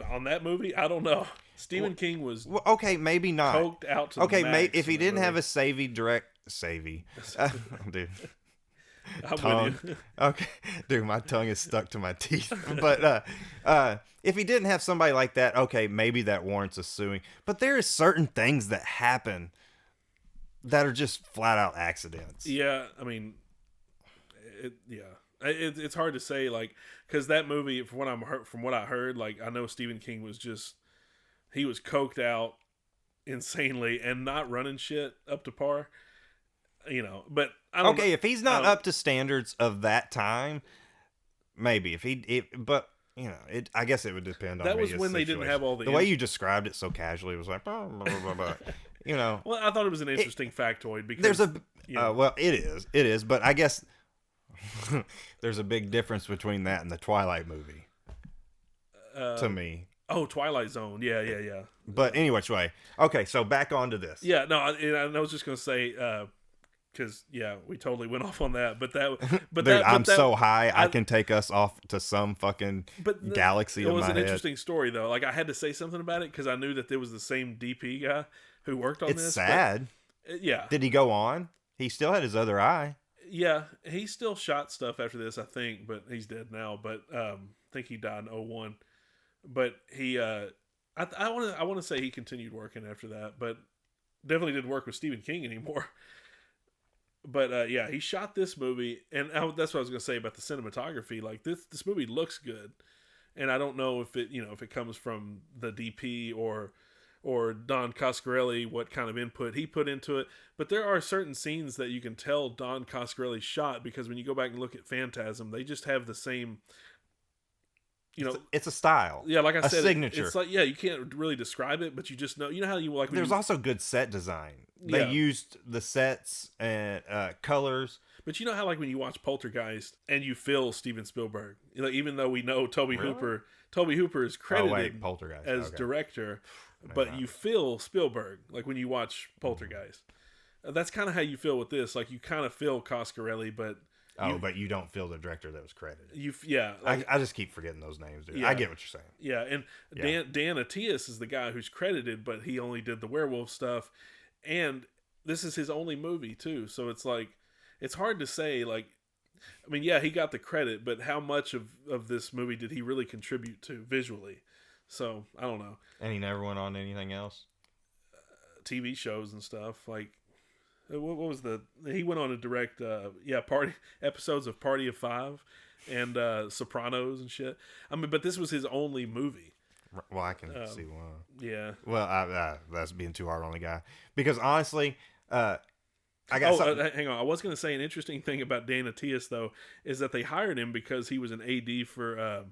On that movie, I don't know. Stephen King was okay, maybe not. Coked out to the max if he didn't movie. have a savvy, dude. I'm tongue. with you. Okay, dude, my tongue is stuck to my teeth. But if he didn't have somebody like that, okay, maybe that warrants a suing. But there is certain things that happen that are just flat out accidents. Yeah, I mean, it's hard to say, like, because that movie, from what I heard, like, I know Stephen King was he was coked out insanely and not running shit up to par. But I don't know. If he's not up to standards of that time, maybe but I guess it would depend on that was when they didn't have all the way you described it so casually. It was like blah, blah, blah, blah. Well, I thought it was an interesting factoid because there's well, it is, but I guess there's a big difference between that and the Twilight movie to me. Oh, Twilight Zone, yeah. But anyway, okay, so back onto this. Yeah, no, I was just gonna say. Because we totally went off on that, Dude, I'm so high I can take us off to some fucking galaxy. It was an interesting story though. Like I had to say something about it because I knew that there was the same DP guy who worked on this. It's sad. Yeah. Did he go on? He still had his other eye. Yeah, he still shot stuff after this, I think, but he's dead now. But I think he died in 2001. But he, I want to say he continued working after that, but definitely didn't work with Stephen King anymore. But he shot this movie, and that's what I was going to say about the cinematography. Like this movie looks good, and I don't know if it comes from the DP or Don Coscarelli, what kind of input he put into it. But there are certain scenes that you can tell Don Coscarelli shot because when you go back and look at Phantasm, they just have the same. It's a style. Yeah, like I said, signature. It's like you can't really describe it, but you just know. You know how you like. There's also good set design. They used the sets and colors. But you know how like when you watch Poltergeist and you feel Steven Spielberg, even though we know Tobe Hooper is credited as director, but you feel Spielberg like when you watch Poltergeist. That's kind of how you feel with this. Like you kind of feel Coscarelli, but. But you don't feel the director that was credited. I just keep forgetting those names, dude. Yeah, I get what you're saying. Yeah, and Dan Attias is the guy who's credited, but he only did the werewolf stuff, and this is his only movie too. So it's like it's hard to say. Like, I mean, he got the credit, but how much of this movie did he really contribute to visually? So I don't know. And he never went on to anything else. TV shows and stuff like. What was he went on to direct party episodes of Party of Five, and Sopranos and shit. I mean, but this was his only movie. Well, I can see one. Yeah. Well, that's being too hard on the guy. Because honestly, I got hang on. I was going to say an interesting thing about Dan Attias, though, is that they hired him because he was an AD for...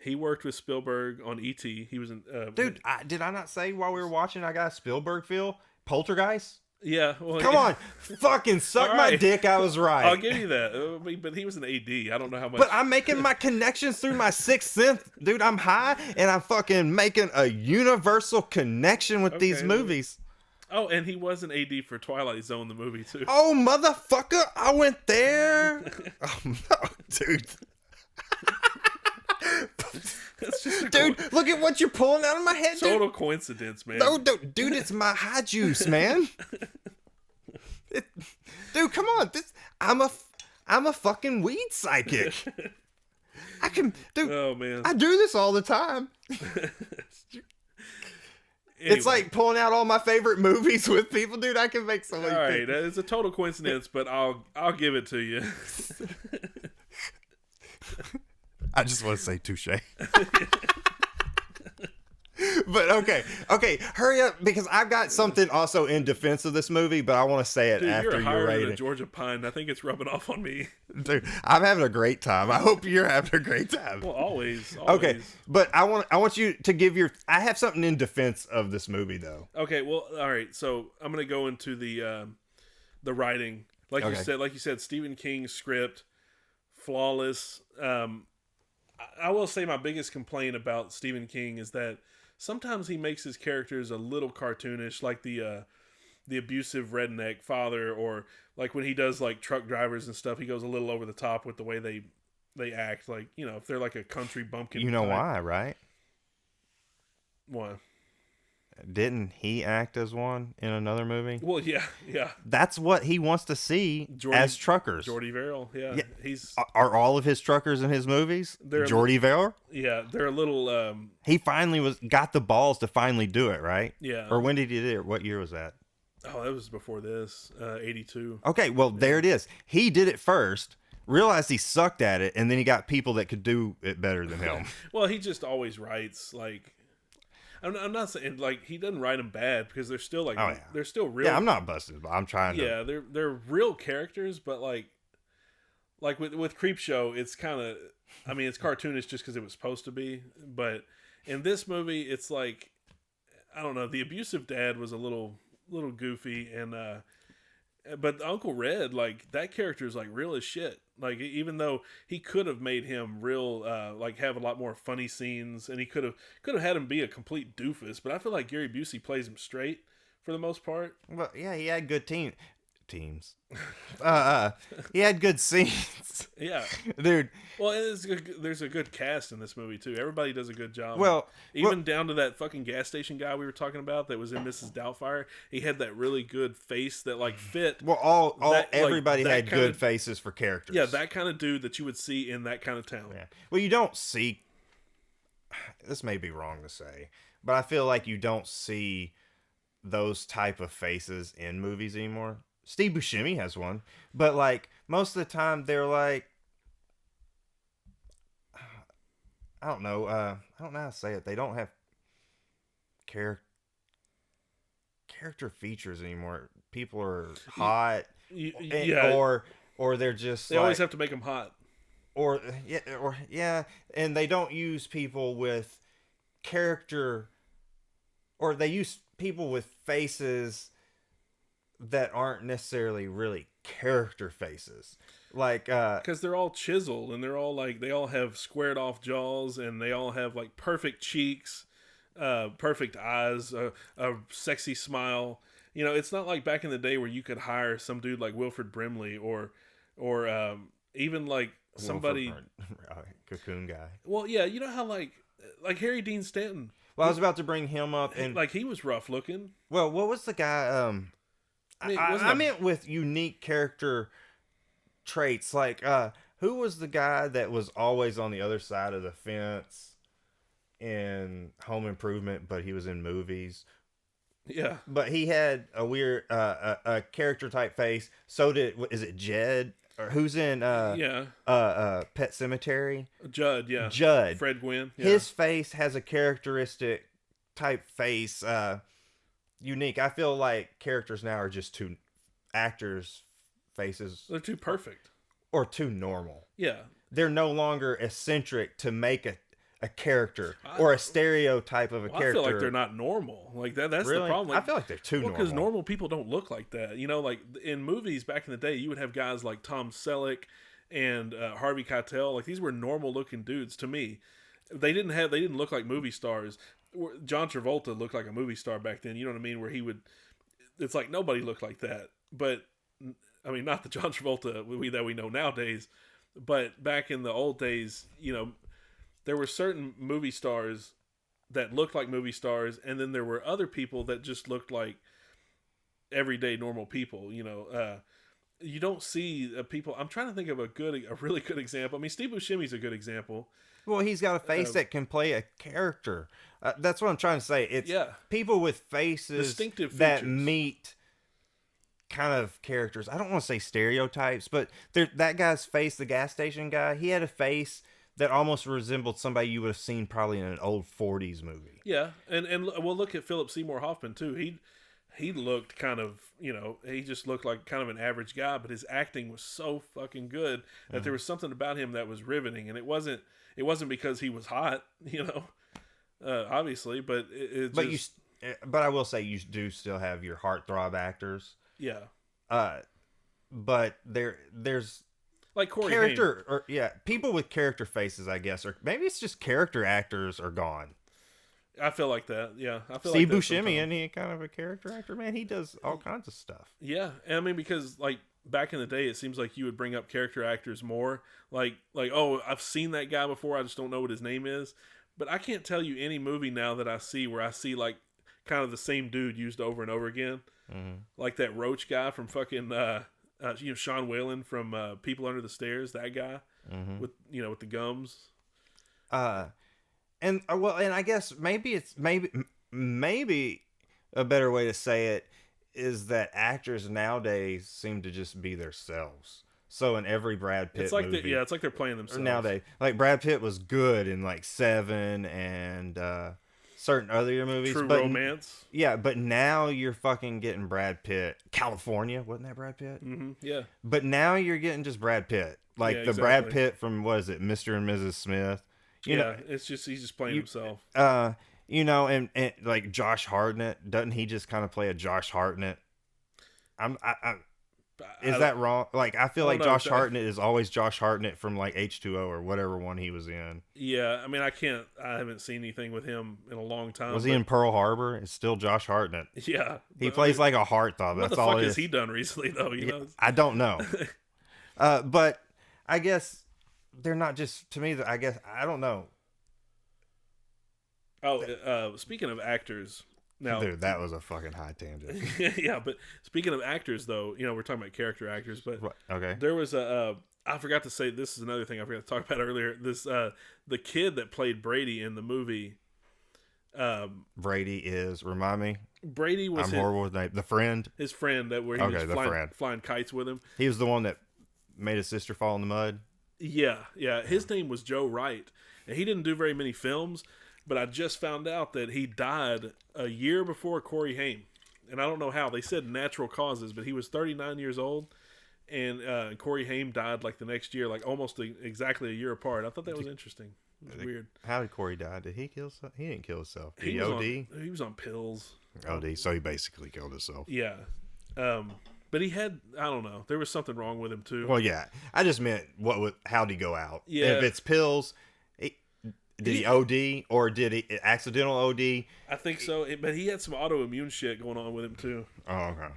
he worked with Spielberg on E.T. He was in... Dude, did I not say while we were watching I got a Spielberg feel? Poltergeist? Yeah. Well, Come on. Fucking suck my dick. I was right. I'll give you that. But he was an AD. I don't know how much... But I'm making my connections through my sixth sense. Dude, I'm high, and I'm fucking making a universal connection with these movies. Oh, and he was an AD for Twilight Zone, the movie, too. Oh, motherfucker. I went there. Oh, no, dude. Dude, look at what you're pulling out of my head, dude. Total coincidence, man. No, dude, it's my high juice, man. Dude, come on. I'm a fucking weed psychic. I can, dude. Oh man, I do this all the time. Anyway. It's like pulling out all my favorite movies with people, dude. I can make so many. All right, it's a total coincidence, but I'll give it to you. I just want to say touche. But okay, hurry up because I've got something also in defense of this movie, but I want to say it after you're rated. A Georgia Pine. I think it's rubbing off on me. Dude, I'm having a great time. I hope you're having a great time. Well, always. Okay, but I want you to give your. I have something in defense of this movie though. Okay, well, all right. So I'm gonna go into the writing, like you said, Stephen King's script, flawless. I will say my biggest complaint about Stephen King is that sometimes he makes his characters a little cartoonish, like the abusive redneck father, or like when he does like truck drivers and stuff, he goes a little over the top with the way they act. Like, you know, if they're like a country bumpkin. You know why, right? Why? Didn't he act as one in another movie? Well, yeah. That's what he wants to see as truckers. Jordy Verrill, yeah. Are all of his truckers in his movies Jordy Verrill? Yeah, they're a little... He finally got the balls to finally do it, right? Yeah. Or when did he do it? What year was that? Oh, that was before this, 82. Okay, well, there it is. He did it first, realized he sucked at it, and then he got people that could do it better than him. Well, he just always writes, like... I'm not saying like he doesn't write them bad because they're still like they're still real. Yeah, I'm not busted, but I'm trying to. Yeah, they're real characters, but like with Creepshow, it's kind of, I mean, it's cartoonish just because it was supposed to be. But in this movie, it's like, I don't know, the abusive dad was a little goofy, and but Uncle Red, like that character is like real as shit. Like, even though he could have made him real, like have a lot more funny scenes, and he could have had him be a complete doofus, but I feel like Gary Busey plays him straight for the most part. Well, yeah, he had good teams. He had good scenes. Yeah, dude. Well, there's a good cast in this movie too. Everybody does a good job. Well, even down to that fucking gas station guy we were talking about that was in Mrs. Doubtfire. He had that really good face that like fit. Well, everybody had good faces for characters. Yeah, that kind of dude that you would see in that kind of town. Yeah. Well, you don't see. This may be wrong to say, but I feel like you don't see those type of faces in movies anymore. Steve Buscemi has one, but like most of the time they're like, I don't know how to say it. They don't have character features anymore. People are hot, or they're just they always have to make them hot, or and they don't use people with character, or they use people with faces that aren't necessarily really character faces, like because they're all chiseled and they're all like, they all have squared off jaws and they all have like perfect cheeks, perfect eyes, a sexy smile. You know, it's not like back in the day where you could hire some dude like Wilford Brimley or even like somebody Cocoon guy. Well, yeah, you know how like Harry Dean Stanton. Well, I was about to bring him up, and like he was rough looking. Well, what was the guy? I meant with unique character traits. Like, who was the guy that was always on the other side of the fence in Home Improvement, but he was in movies? Yeah. But he had a weird a character type face. So is it Jed? or who's in Pet Cemetery? Judd, yeah. Judd. Fred Gwynn. Yeah. His face has a characteristic type face, unique. I feel like characters now are just too actors' faces. They're too perfect. Or too normal. Yeah. They're no longer eccentric to make a character or a stereotype of a character. I feel like they're not normal. Like that's really? the problem. Like, I feel like they're too normal. Because normal people don't look like that. You know, like in movies back in the day, you would have guys like Tom Selleck and Harvey Keitel. Like these were normal looking dudes to me. They didn't look like movie stars. John Travolta looked like a movie star back then. You know what I mean? Where he would, it's like nobody looked like that. But I mean, not the John Travolta that we know nowadays, but back in the old days, you know, there were certain movie stars that looked like movie stars, and then there were other people that just looked like everyday normal people. You know, you don't see people. I'm trying to think of a really good example. I mean, Steve Buscemi's a good example. Well, he's got a face that can play a character. That's what I'm trying to say. It's people with faces distinctive that features. meet kind of characters. I don't want to say stereotypes, but that guy's face, the gas station guy, he had a face that almost resembled somebody you would have seen probably in an old 40s movie. Yeah, and we'll look at Philip Seymour Hoffman too. He looked kind of, you know, he just looked like kind of an average guy, but his acting was so fucking good that there was something about him that was riveting, and it wasn't because he was hot, you know, obviously, but but I will say you do still have your heartthrob actors. Yeah. But there's like Corey character people with character faces, I guess, or maybe it's just character actors are gone. I feel like that. Yeah, I feel Steve like Buscemi, isn't he kind of a character actor? Man, he does all kinds of stuff. Yeah, and I mean, because like back in the day, it seems like you would bring up character actors more. Like oh, I've seen that guy before. I just don't know what his name is. But I can't tell you any movie now that I see where I see like kind of the same dude used over and over again. Mm-hmm. Like that Roach guy from fucking Sean Whalen from People Under the Stairs. That guy with the gums. And I guess maybe a better way to say it is that actors nowadays seem to just be themselves. So in every Brad Pitt movie, it's like they're playing themselves nowadays. Like Brad Pitt was good in like Seven and certain other movies. True Romance. Yeah, but now you're fucking getting Brad Pitt. California, wasn't that Brad Pitt? Mm-hmm, yeah. But now you're getting just Brad Pitt, like the Brad Pitt from what is it, Mr. and Mrs. Smith. You know, it's just he's just playing himself. You know, and like Josh Hartnett, doesn't he just kind of play a Josh Hartnett? Is that wrong? Like, I feel like Josh Hartnett is always Josh Hartnett from like H2O or whatever one he was in. Yeah, I mean, I haven't seen anything with him in a long time. Was he in Pearl Harbor? It's still Josh Hartnett. Yeah. He plays like a heartthrob. That's all it is. What the fuck has he done recently, though? You know? I don't know. But I guess they're not just, to me, I guess, I don't know. Oh, speaking of actors... Now, dude, that was a fucking high tangent. Yeah, but speaking of actors, though, you know, we're talking about character actors, but okay, there was I forgot to say, this is another thing I forgot to talk about earlier. This the kid that played Brady in the movie. Brady is, remind me. Brady was horrible with name. The friend. His friend that where he was flying kites with him. He was the one that made his sister fall in the mud. Yeah. His name was Joe Wright, and he didn't do very many films. But I just found out that he died a year before Corey Haim. And I don't know how. They said natural causes, but he was 39 years old. And Corey Haim died like the next year, like almost exactly a year apart. I thought that was interesting. It was weird. How did Corey die? Did he kill himself? He didn't kill himself. Did he OD? He was on pills. OD, so he basically killed himself. Yeah. But he had, I don't know. There was something wrong with him, too. Well, yeah. I just meant, how'd he go out? Yeah. If it's pills... Did he OD or did he accidental OD? I think so, but he had some autoimmune shit going on with him too. Oh, okay.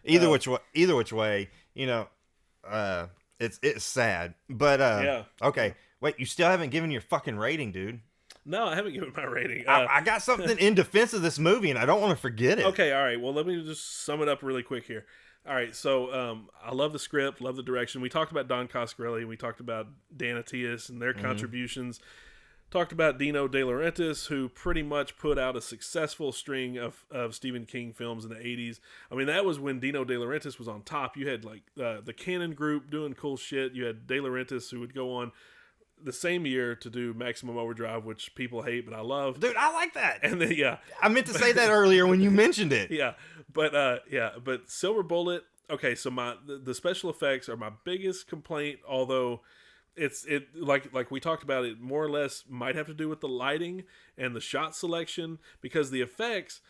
Either which way, you know, it's sad. But yeah. Okay, wait, you still haven't given your fucking rating, dude. No, I haven't given my rating. I got something in defense of this movie, and I don't want to forget it. Okay, all right. Well, let me just sum it up really quick here. All right, so I love the script, love the direction. We talked about Don Coscarelli, we talked about Dan Attias and their contributions Talked about Dino De Laurentiis, who pretty much put out a successful string of Stephen King films in the 80s. I mean, that was when Dino De Laurentiis was on top. You had like the Cannon Group doing cool shit. You had De Laurentiis, who would go on the same year to do Maximum Overdrive, which people hate, but I love. Dude, I like that. And then, yeah. I meant to say that earlier when you mentioned it. Yeah. But Silver Bullet, okay, so the special effects are my biggest complaint, although it like we talked about, it more or less might have to do with the lighting and the shot selection, because the effects,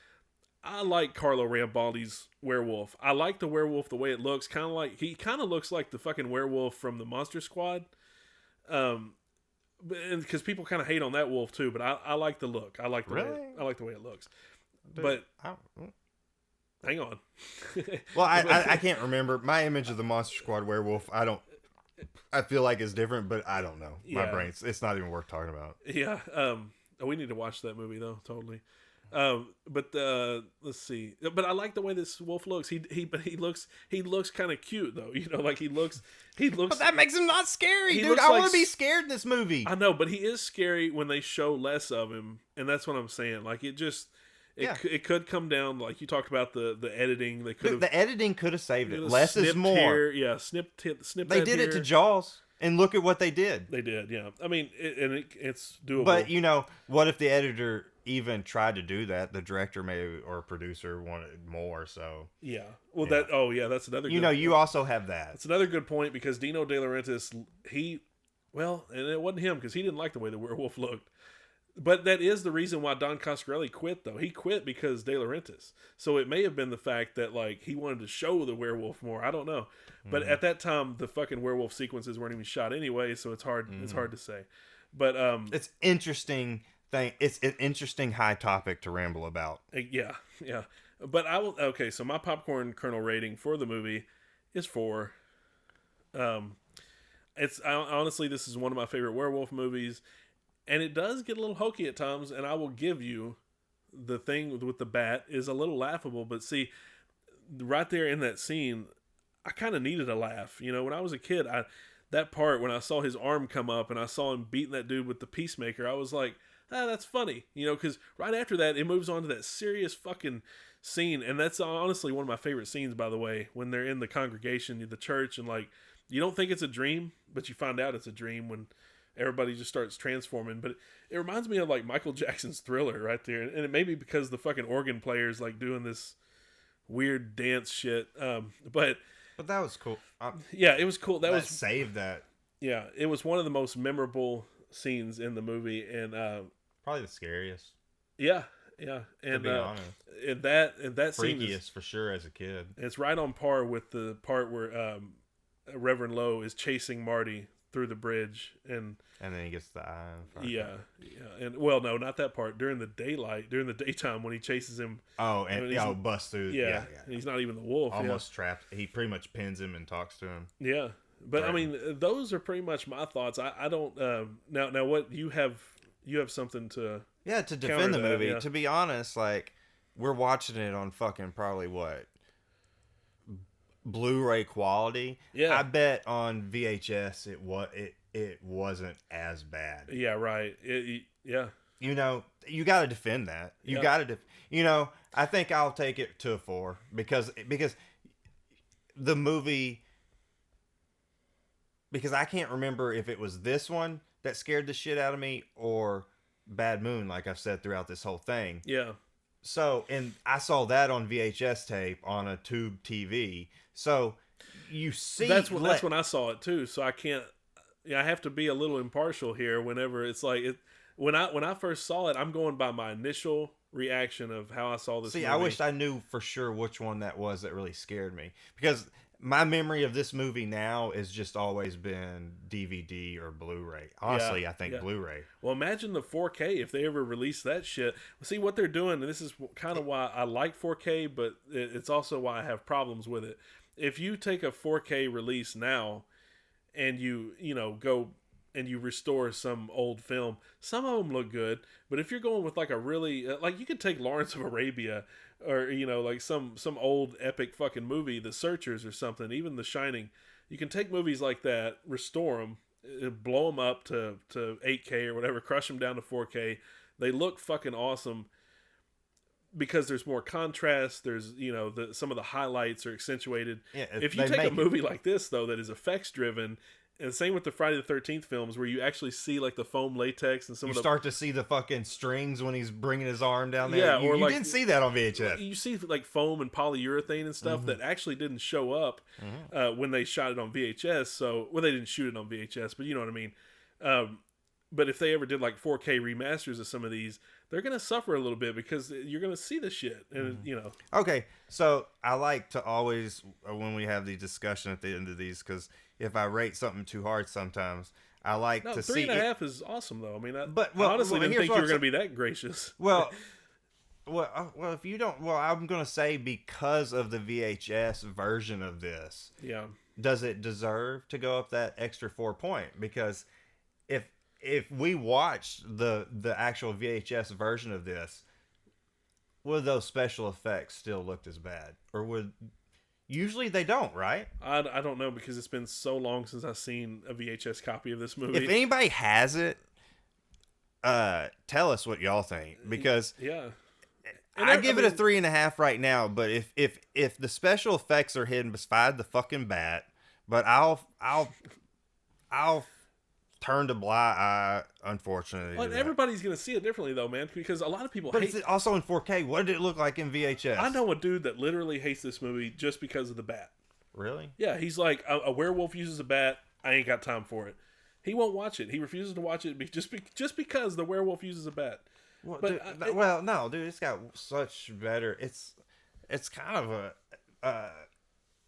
I like Carlo Rambaldi's werewolf. I like the werewolf the way it looks, he kind of looks like the fucking werewolf from the Monster Squad. Because people kind of hate on that wolf too, but I like the look. I like the way it looks. Dude, but hang on. Well, I can't remember my image of the Monster Squad werewolf. I feel like it's different, but I don't know. My brain's, it's not even worth talking about. Yeah. We need to watch that movie though. Totally. But let's see. But I like the way this wolf looks. He looks kind of cute though. You know, like he looks. But that makes him not scary, dude. I want to be scared in this movie. I know, but he is scary when they show less of him, and that's what I'm saying. Like it could come down, like you talked about the editing. The editing could have saved it. Less is more. Here, yeah, snip. They did it to Jaws, and look at what they did. They did, yeah. I mean, it's doable. But you know, what if the editor even tried to do that? The director or producer wanted more. So yeah. Well, yeah. That's another. You know, you also have that. It's another good point, because Dino De Laurentiis, and it wasn't him, because he didn't like the way the werewolf looked. But that is the reason why Don Coscarelli quit, though. He quit because De Laurentiis. So it may have been the fact that, like, he wanted to show the werewolf more. I don't know. But at that time, the fucking werewolf sequences weren't even shot anyway, so it's hard. It's hard to say. But it's interesting thing. It's an interesting high topic to ramble about. Yeah. But I will. Okay, so my popcorn kernel rating for the movie is 4. Honestly, this is one of my favorite werewolf movies. And it does get a little hokey at times, and I will give you the thing with the bat is a little laughable. But see, right there in that scene, I kind of needed a laugh. You know, when I was a kid, that part when I saw his arm come up and I saw him beating that dude with the peacemaker, I was like, that's funny. You know, because right after that, it moves on to that serious fucking scene. And that's honestly one of my favorite scenes, by the way, when they're in the congregation, the church, and like, you don't think it's a dream, but you find out it's a dream when everybody just starts transforming. But it reminds me of like Michael Jackson's Thriller right there. And it may be because the fucking organ player's like doing this weird dance shit. But that was cool. Yeah, it was cool. That saved that. Yeah, it was one of the most memorable scenes in the movie, and probably the scariest. Yeah. And to be honest, and that scene freakiest for sure as a kid. It's right on par with the part where Reverend Lowe is chasing Marty through the bridge, and then he gets the eye. Yeah, and well, no, not that part. During the daytime when he chases him. Oh, and busts through. Yeah, he's not even the wolf. Almost trapped. He pretty much pins him and talks to him. Yeah, but I mean, those are pretty much my thoughts. I don't. Now, what you have something to. Yeah, to defend the movie. Yeah. To be honest, like, we're watching it on fucking probably what? Blu-ray quality. Yeah. I bet on VHS it wasn't as bad. Yeah, right. Yeah. You know, you got to defend that. You got to you know, I think I'll take it to a 4 because the movie, because I can't remember if it was this one that scared the shit out of me or Bad Moon, like I've said throughout this whole thing. Yeah. So, and I saw that on VHS tape on a tube TV. So, you see, that's when I saw it too. So I can't. I have to be a little impartial here. Whenever it's like it, when I first saw it, I'm going by my initial reaction of how I saw this. See, movie. I wished I knew for sure which one that was that really scared me, because my memory of this movie now has just always been DVD or Blu-ray. Honestly, I think Blu-ray. Well, imagine the 4K if they ever release that shit. See what they're doing, and this is kind of why I like 4K, but it's also why I have problems with it. If you take a 4K release now and you go and you restore some old film, some of them look good, but if you're going with like a really like, you could take Lawrence of Arabia or like some old epic fucking movie, The Searchers or something, even The Shining. You can take movies like that, restore them, blow them up to 8K or whatever, crush them down to 4K. They look fucking awesome because there's more contrast. There's, some of the highlights are accentuated. Yeah, if you take a movie like this, though, that is effects driven, and same with the Friday the 13th films, where you actually see like the foam latex and some you of the... start to see the fucking strings when he's bringing his arm down there. Yeah, you didn't see that on VHS. You see like foam and polyurethane and stuff that actually didn't show up when they shot it on VHS. So, well, they didn't shoot it on VHS, but you know what I mean. But if they ever did like 4K remasters of some of these, they're gonna suffer a little bit because you're gonna see the shit, and Okay, so I like to always, when we have the discussion at the end of these, because if I rate something too hard sometimes, I like to see... 3.5 is awesome, though. I mean, I well, honestly didn't think you were going to be that gracious. Well, if you don't... Well, I'm going to say because of the VHS version of this. Yeah. Does it deserve to go up that extra 4 point? Because if we watched the actual VHS version of this, would those special effects still look as bad? Or would... Usually they don't, right? I don't know, because it's been so long since I've seen a VHS copy of this movie. If anybody has it, tell us what y'all think, because yeah, I give it a 3.5 right now. But if the special effects are hidden beside the fucking bat, but I'll turned a blind eye, unfortunately. Well, everybody's going to see it differently, though, man, because a lot of people but hate... it's also in 4K. What did it look like in VHS? I know a dude that literally hates this movie just because of the bat. Really? Yeah, he's like, a werewolf uses a bat, I ain't got time for it. He won't watch it. He refuses to watch it just because the werewolf uses a bat. Well, but dude, no, dude, it's got such better... It's kind of a...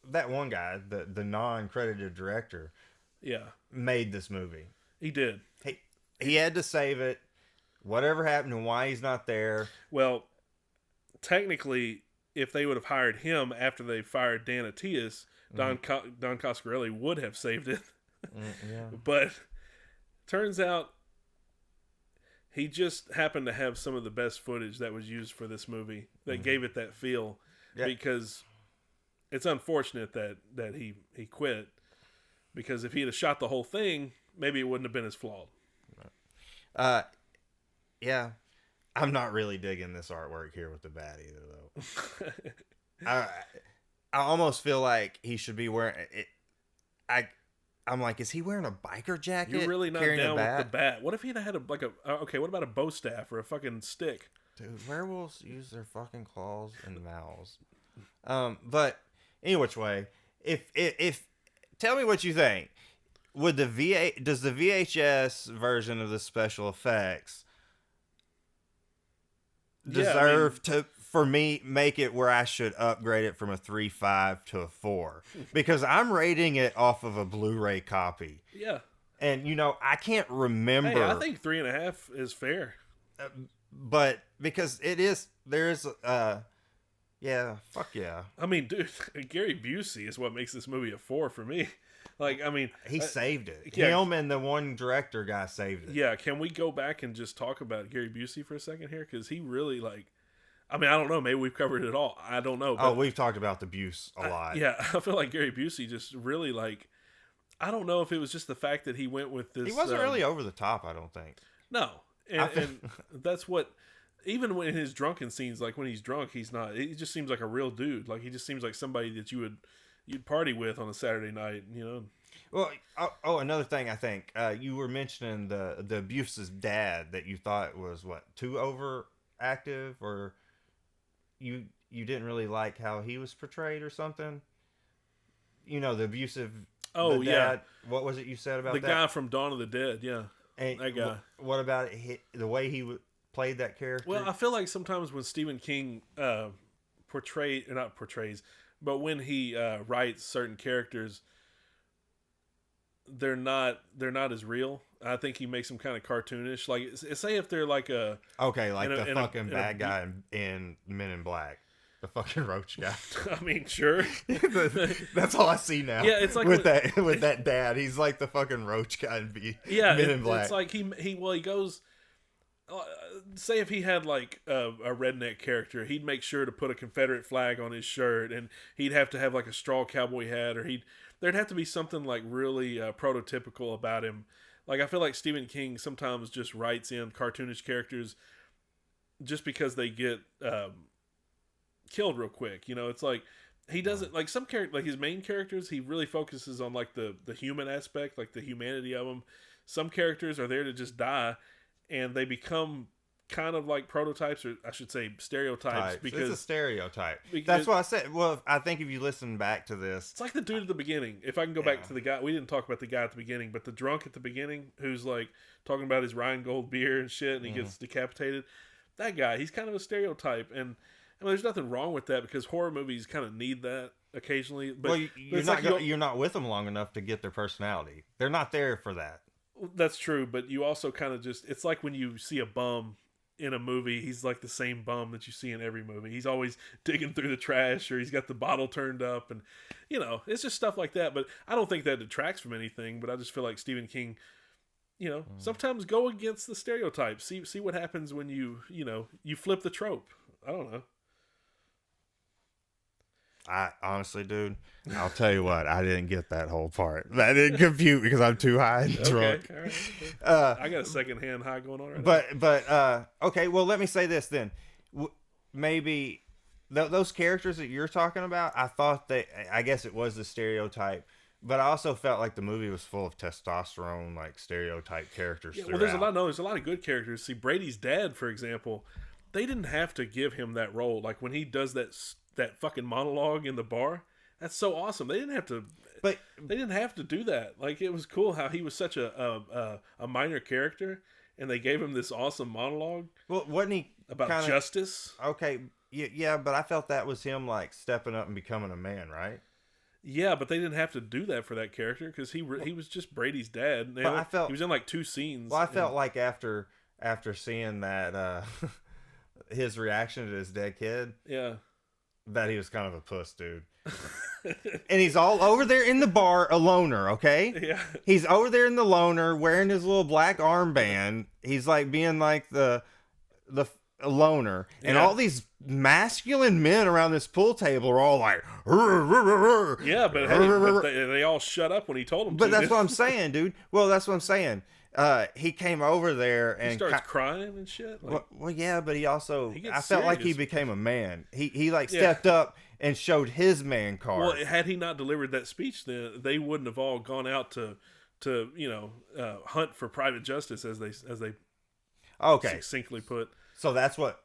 that one guy, the non-credited director... Yeah. Made this movie. He did. He had to save it. Whatever happened and why he's not there. Well, technically, if they would have hired him after they fired Dan Atias, Don Coscarelli would have saved it. Yeah. But turns out he just happened to have some of the best footage that was used for this movie that gave it that feel. Yeah. Because it's unfortunate that he quit. Because if he had shot the whole thing, maybe it wouldn't have been as flawed. Yeah. I'm not really digging this artwork here with the bat either, though. I almost feel like he should be wearing it. I'm like, is he wearing a biker jacket? You're really not down with the bat. What if he'd had okay, what about a bow staff or a fucking stick? Dude, werewolves use their fucking claws and mouths. But any which way, if tell me what you think. Does the VHS version of the special effects deserve to, for me, make it where I should upgrade it from a 3.5 to a 4? Because I'm rating it off of a Blu-ray copy. Yeah. And, I can't remember. Hey, I think 3.5 is fair. But because yeah, fuck yeah. I mean, dude, Gary Busey is what makes this movie a 4 for me. Like, I mean... He saved it. Yeah. Him and the one director guy saved it. Yeah, can we go back and just talk about Gary Busey for a second here? Because he really, I mean, I don't know. Maybe we've covered it all. I don't know. But we've talked about the Buse a lot. Yeah, I feel like Gary Busey just really, I don't know if it was just the fact that he went with this... He wasn't really over the top, I don't think. No. And that's what... Even when in his drunken scenes, like when he's drunk, he's not... He just seems like a real dude. Like, he just seems like somebody that you'd party with on a Saturday night, Well, another thing I think, you were mentioning the Buse's dad that you thought was, too overactive, or you didn't really like how he was portrayed or something? The abusive... Oh, the dad, yeah. What was it you said about the that? guy from Dawn of the Dead, yeah. And that guy. What about the way he played that character? Well, I feel like sometimes when Stephen King not portrays, but when he writes certain characters, they're not as real. I think he makes them kind of cartoonish. Like, say if they're like the fucking bad guy in Men in Black. The fucking roach guy. I mean, sure. That's all I see now. Yeah, it's like with that dad. He's like the fucking roach guy in Men in Black. It's like he goes. say if he had like a redneck character, he'd make sure to put a Confederate flag on his shirt, and he'd have to have like a straw cowboy hat, or there'd have to be something like really prototypical about him. Like I feel like Stephen King sometimes just writes in cartoonish characters just because they get killed real quick. You know, it's like he doesn't like some character, like his main characters. He really focuses on like the human aspect, like the humanity of them. Some characters are there to just die, and they become kind of like prototypes, or I should say stereotypes. Because it's a stereotype. That's what I said. Well, I think if you listen back to this, it's like the dude at the beginning. If I can go back to the guy, we didn't talk about the guy at the beginning, but the drunk at the beginning who's like talking about his Rheingold beer and shit, and he gets decapitated. That guy, he's kind of a stereotype, and I mean, there's nothing wrong with that because horror movies kind of need that occasionally. But well, you're not with them long enough to get their personality. They're not there for that. That's true, but you also kind of just, it's like when you see a bum in a movie, he's like the same bum that you see in every movie. He's always digging through the trash, or he's got the bottle turned up, and you know, it's just stuff like that. But I don't think that detracts from anything, but I just feel like Stephen King, you know, sometimes go against the stereotype. See what happens when you flip the trope. I don't know. I honestly, dude, I'll tell you what, I didn't get that whole part. That didn't compute because I'm too high and drunk. All right. I got a secondhand high going on right now. But okay, well, let me say this then. Maybe those characters that you're talking about, I guess it was the stereotype, but I also felt like the movie was full of testosterone, like stereotype characters. Yeah, well, there's a lot of good characters. See, Brady's dad, for example, they didn't have to give him that role. Like when he does that fucking monologue in the bar, that's so awesome. They didn't have to do that. Like it was cool how he was such a minor character, and they gave him this awesome monologue. Well, wasn't he about justice? Okay, yeah, but I felt that was him like stepping up and becoming a man, right? Yeah, but they didn't have to do that for that character because he was just Brady's dad. But I felt he was in like 2 scenes. Well, I felt like after seeing that his reaction to his dead kid. Yeah. That he was kind of a puss, dude. And he's all over there in the bar, a loner, okay? Yeah. He's over there in the loner, wearing his little black armband. He's like being like the loner. And all these masculine men around this pool table are all like, yeah, but they all shut up when he told them to. But that's what I'm saying, dude. Well, that's what I'm saying. He came over there and he starts crying and shit. Like, well, yeah, but he also, I felt serious. like he became a man. He like stepped up and showed his man card. Well, had he not delivered that speech, then they wouldn't have all gone out to hunt for private justice, as they succinctly put. So that's what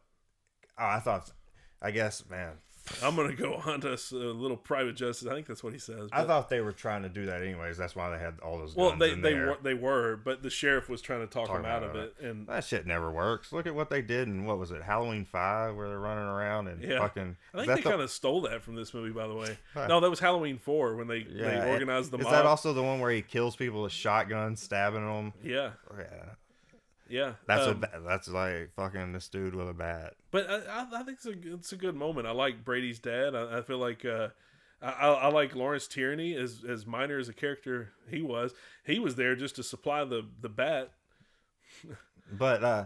I guess, man. I'm gonna go hunt us a little private justice. I think that's what he says. I thought they were trying to do that anyways. That's why they had all those. Well, guns they were, but the sheriff was trying to talk him out of it, and that shit never works. Look at what they did, and what was it, Halloween 5, where they're running around and fucking. I think they kind of stole that from this movie, by the way. No, that was Halloween 4 when they organized the mob. Is that also the one where he kills people with shotguns, stabbing them? Yeah. Yeah. Yeah, that's like fucking this dude with a bat. But I think it's a good moment. I like Brady's dad. I feel like I like Lawrence Tierney as minor as a character he was. He was there just to supply the bat. But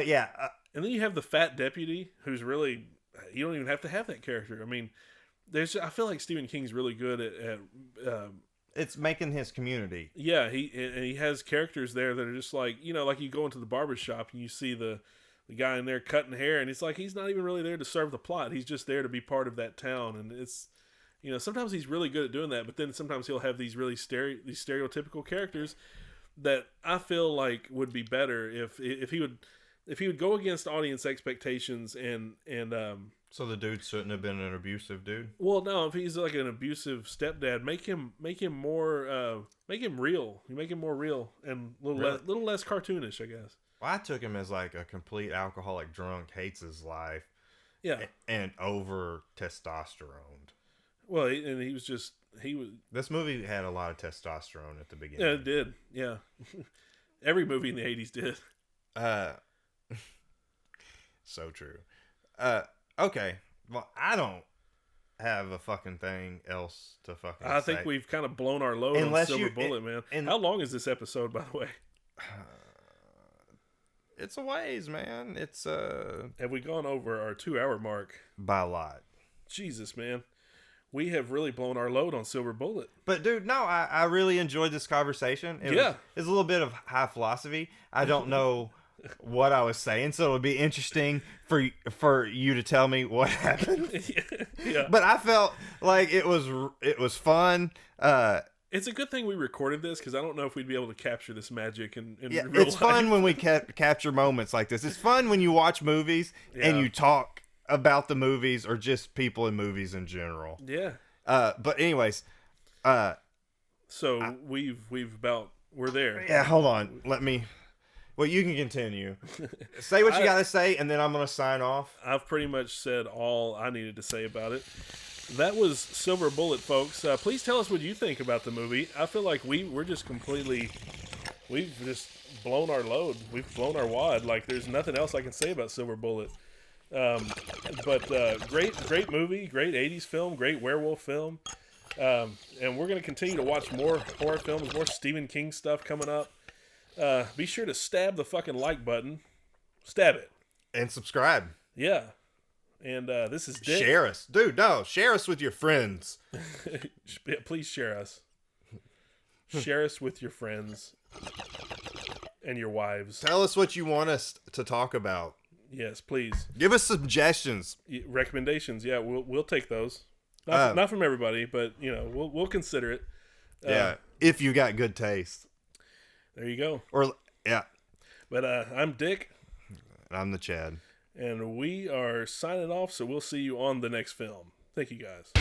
yeah. And then you have the fat deputy who's really, you don't even have to have that character. I mean, I feel like Stephen King's really good at it's making his community. Yeah, he has characters there that are just like, like you go into the barbershop and you see the guy in there cutting hair, and it's like he's not even really there to serve the plot. He's just there to be part of that town, and it's, sometimes he's really good at doing that, but then sometimes he'll have these really these stereotypical characters that I feel like would be better if he would go against audience expectations and so the dude shouldn't have been an abusive dude. Well, no, if he's like an abusive stepdad, make him more make him real. You make him more real and a little less cartoonish, I guess. Well, I took him as like a complete alcoholic drunk, hates his life. Yeah. And over testosterone. Well, he was. This movie had a lot of testosterone at the beginning. Yeah, it did. Yeah. Every movie in the 80s did. So true. Okay. Well, I don't have a fucking thing else to fucking I think we've kind of blown our load on Silver Bullet, man. How long is this episode, by the way? It's a ways, man. It's Have we gone over our 2-hour mark? by a lot. Jesus, man. We have really blown our load on Silver Bullet. But dude, no, I really enjoyed this conversation. It's a little bit of high philosophy. I don't know what I was saying, so it'll be interesting for you to tell me what happened. Yeah. But I felt like it was fun. It's a good thing we recorded this because I don't know if we'd be able to capture this magic in real life. It's fun when we capture moments like this. It's fun when you watch movies and you talk about the movies or just people in movies in general. Yeah. But anyways, so we're there. Yeah, hold on. Well, you can continue. Say what you got to say, and then I'm going to sign off. I've pretty much said all I needed to say about it. That was Silver Bullet, folks. Please tell us what you think about the movie. I feel like we've just blown our load. We've blown our wad. Like, there's nothing else I can say about Silver Bullet. But great movie, great 80s film, great werewolf film. And we're going to continue to watch more horror films, more Stephen King stuff coming up. Be sure to stab the fucking like button. Stab it. And subscribe. Yeah. And this is Dick. Share us. Dude, no. Share us with your friends. Please share us. Share us with your friends and your wives. Tell us what you want us to talk about. Yes, please. Give us suggestions. Recommendations. Yeah, we'll take those. Not from everybody, but we'll consider it. Yeah, if you got good taste. There you go. Yeah. But I'm Dick. And I'm the Chad. And we are signing off, so we'll see you on the next film. Thank you, guys.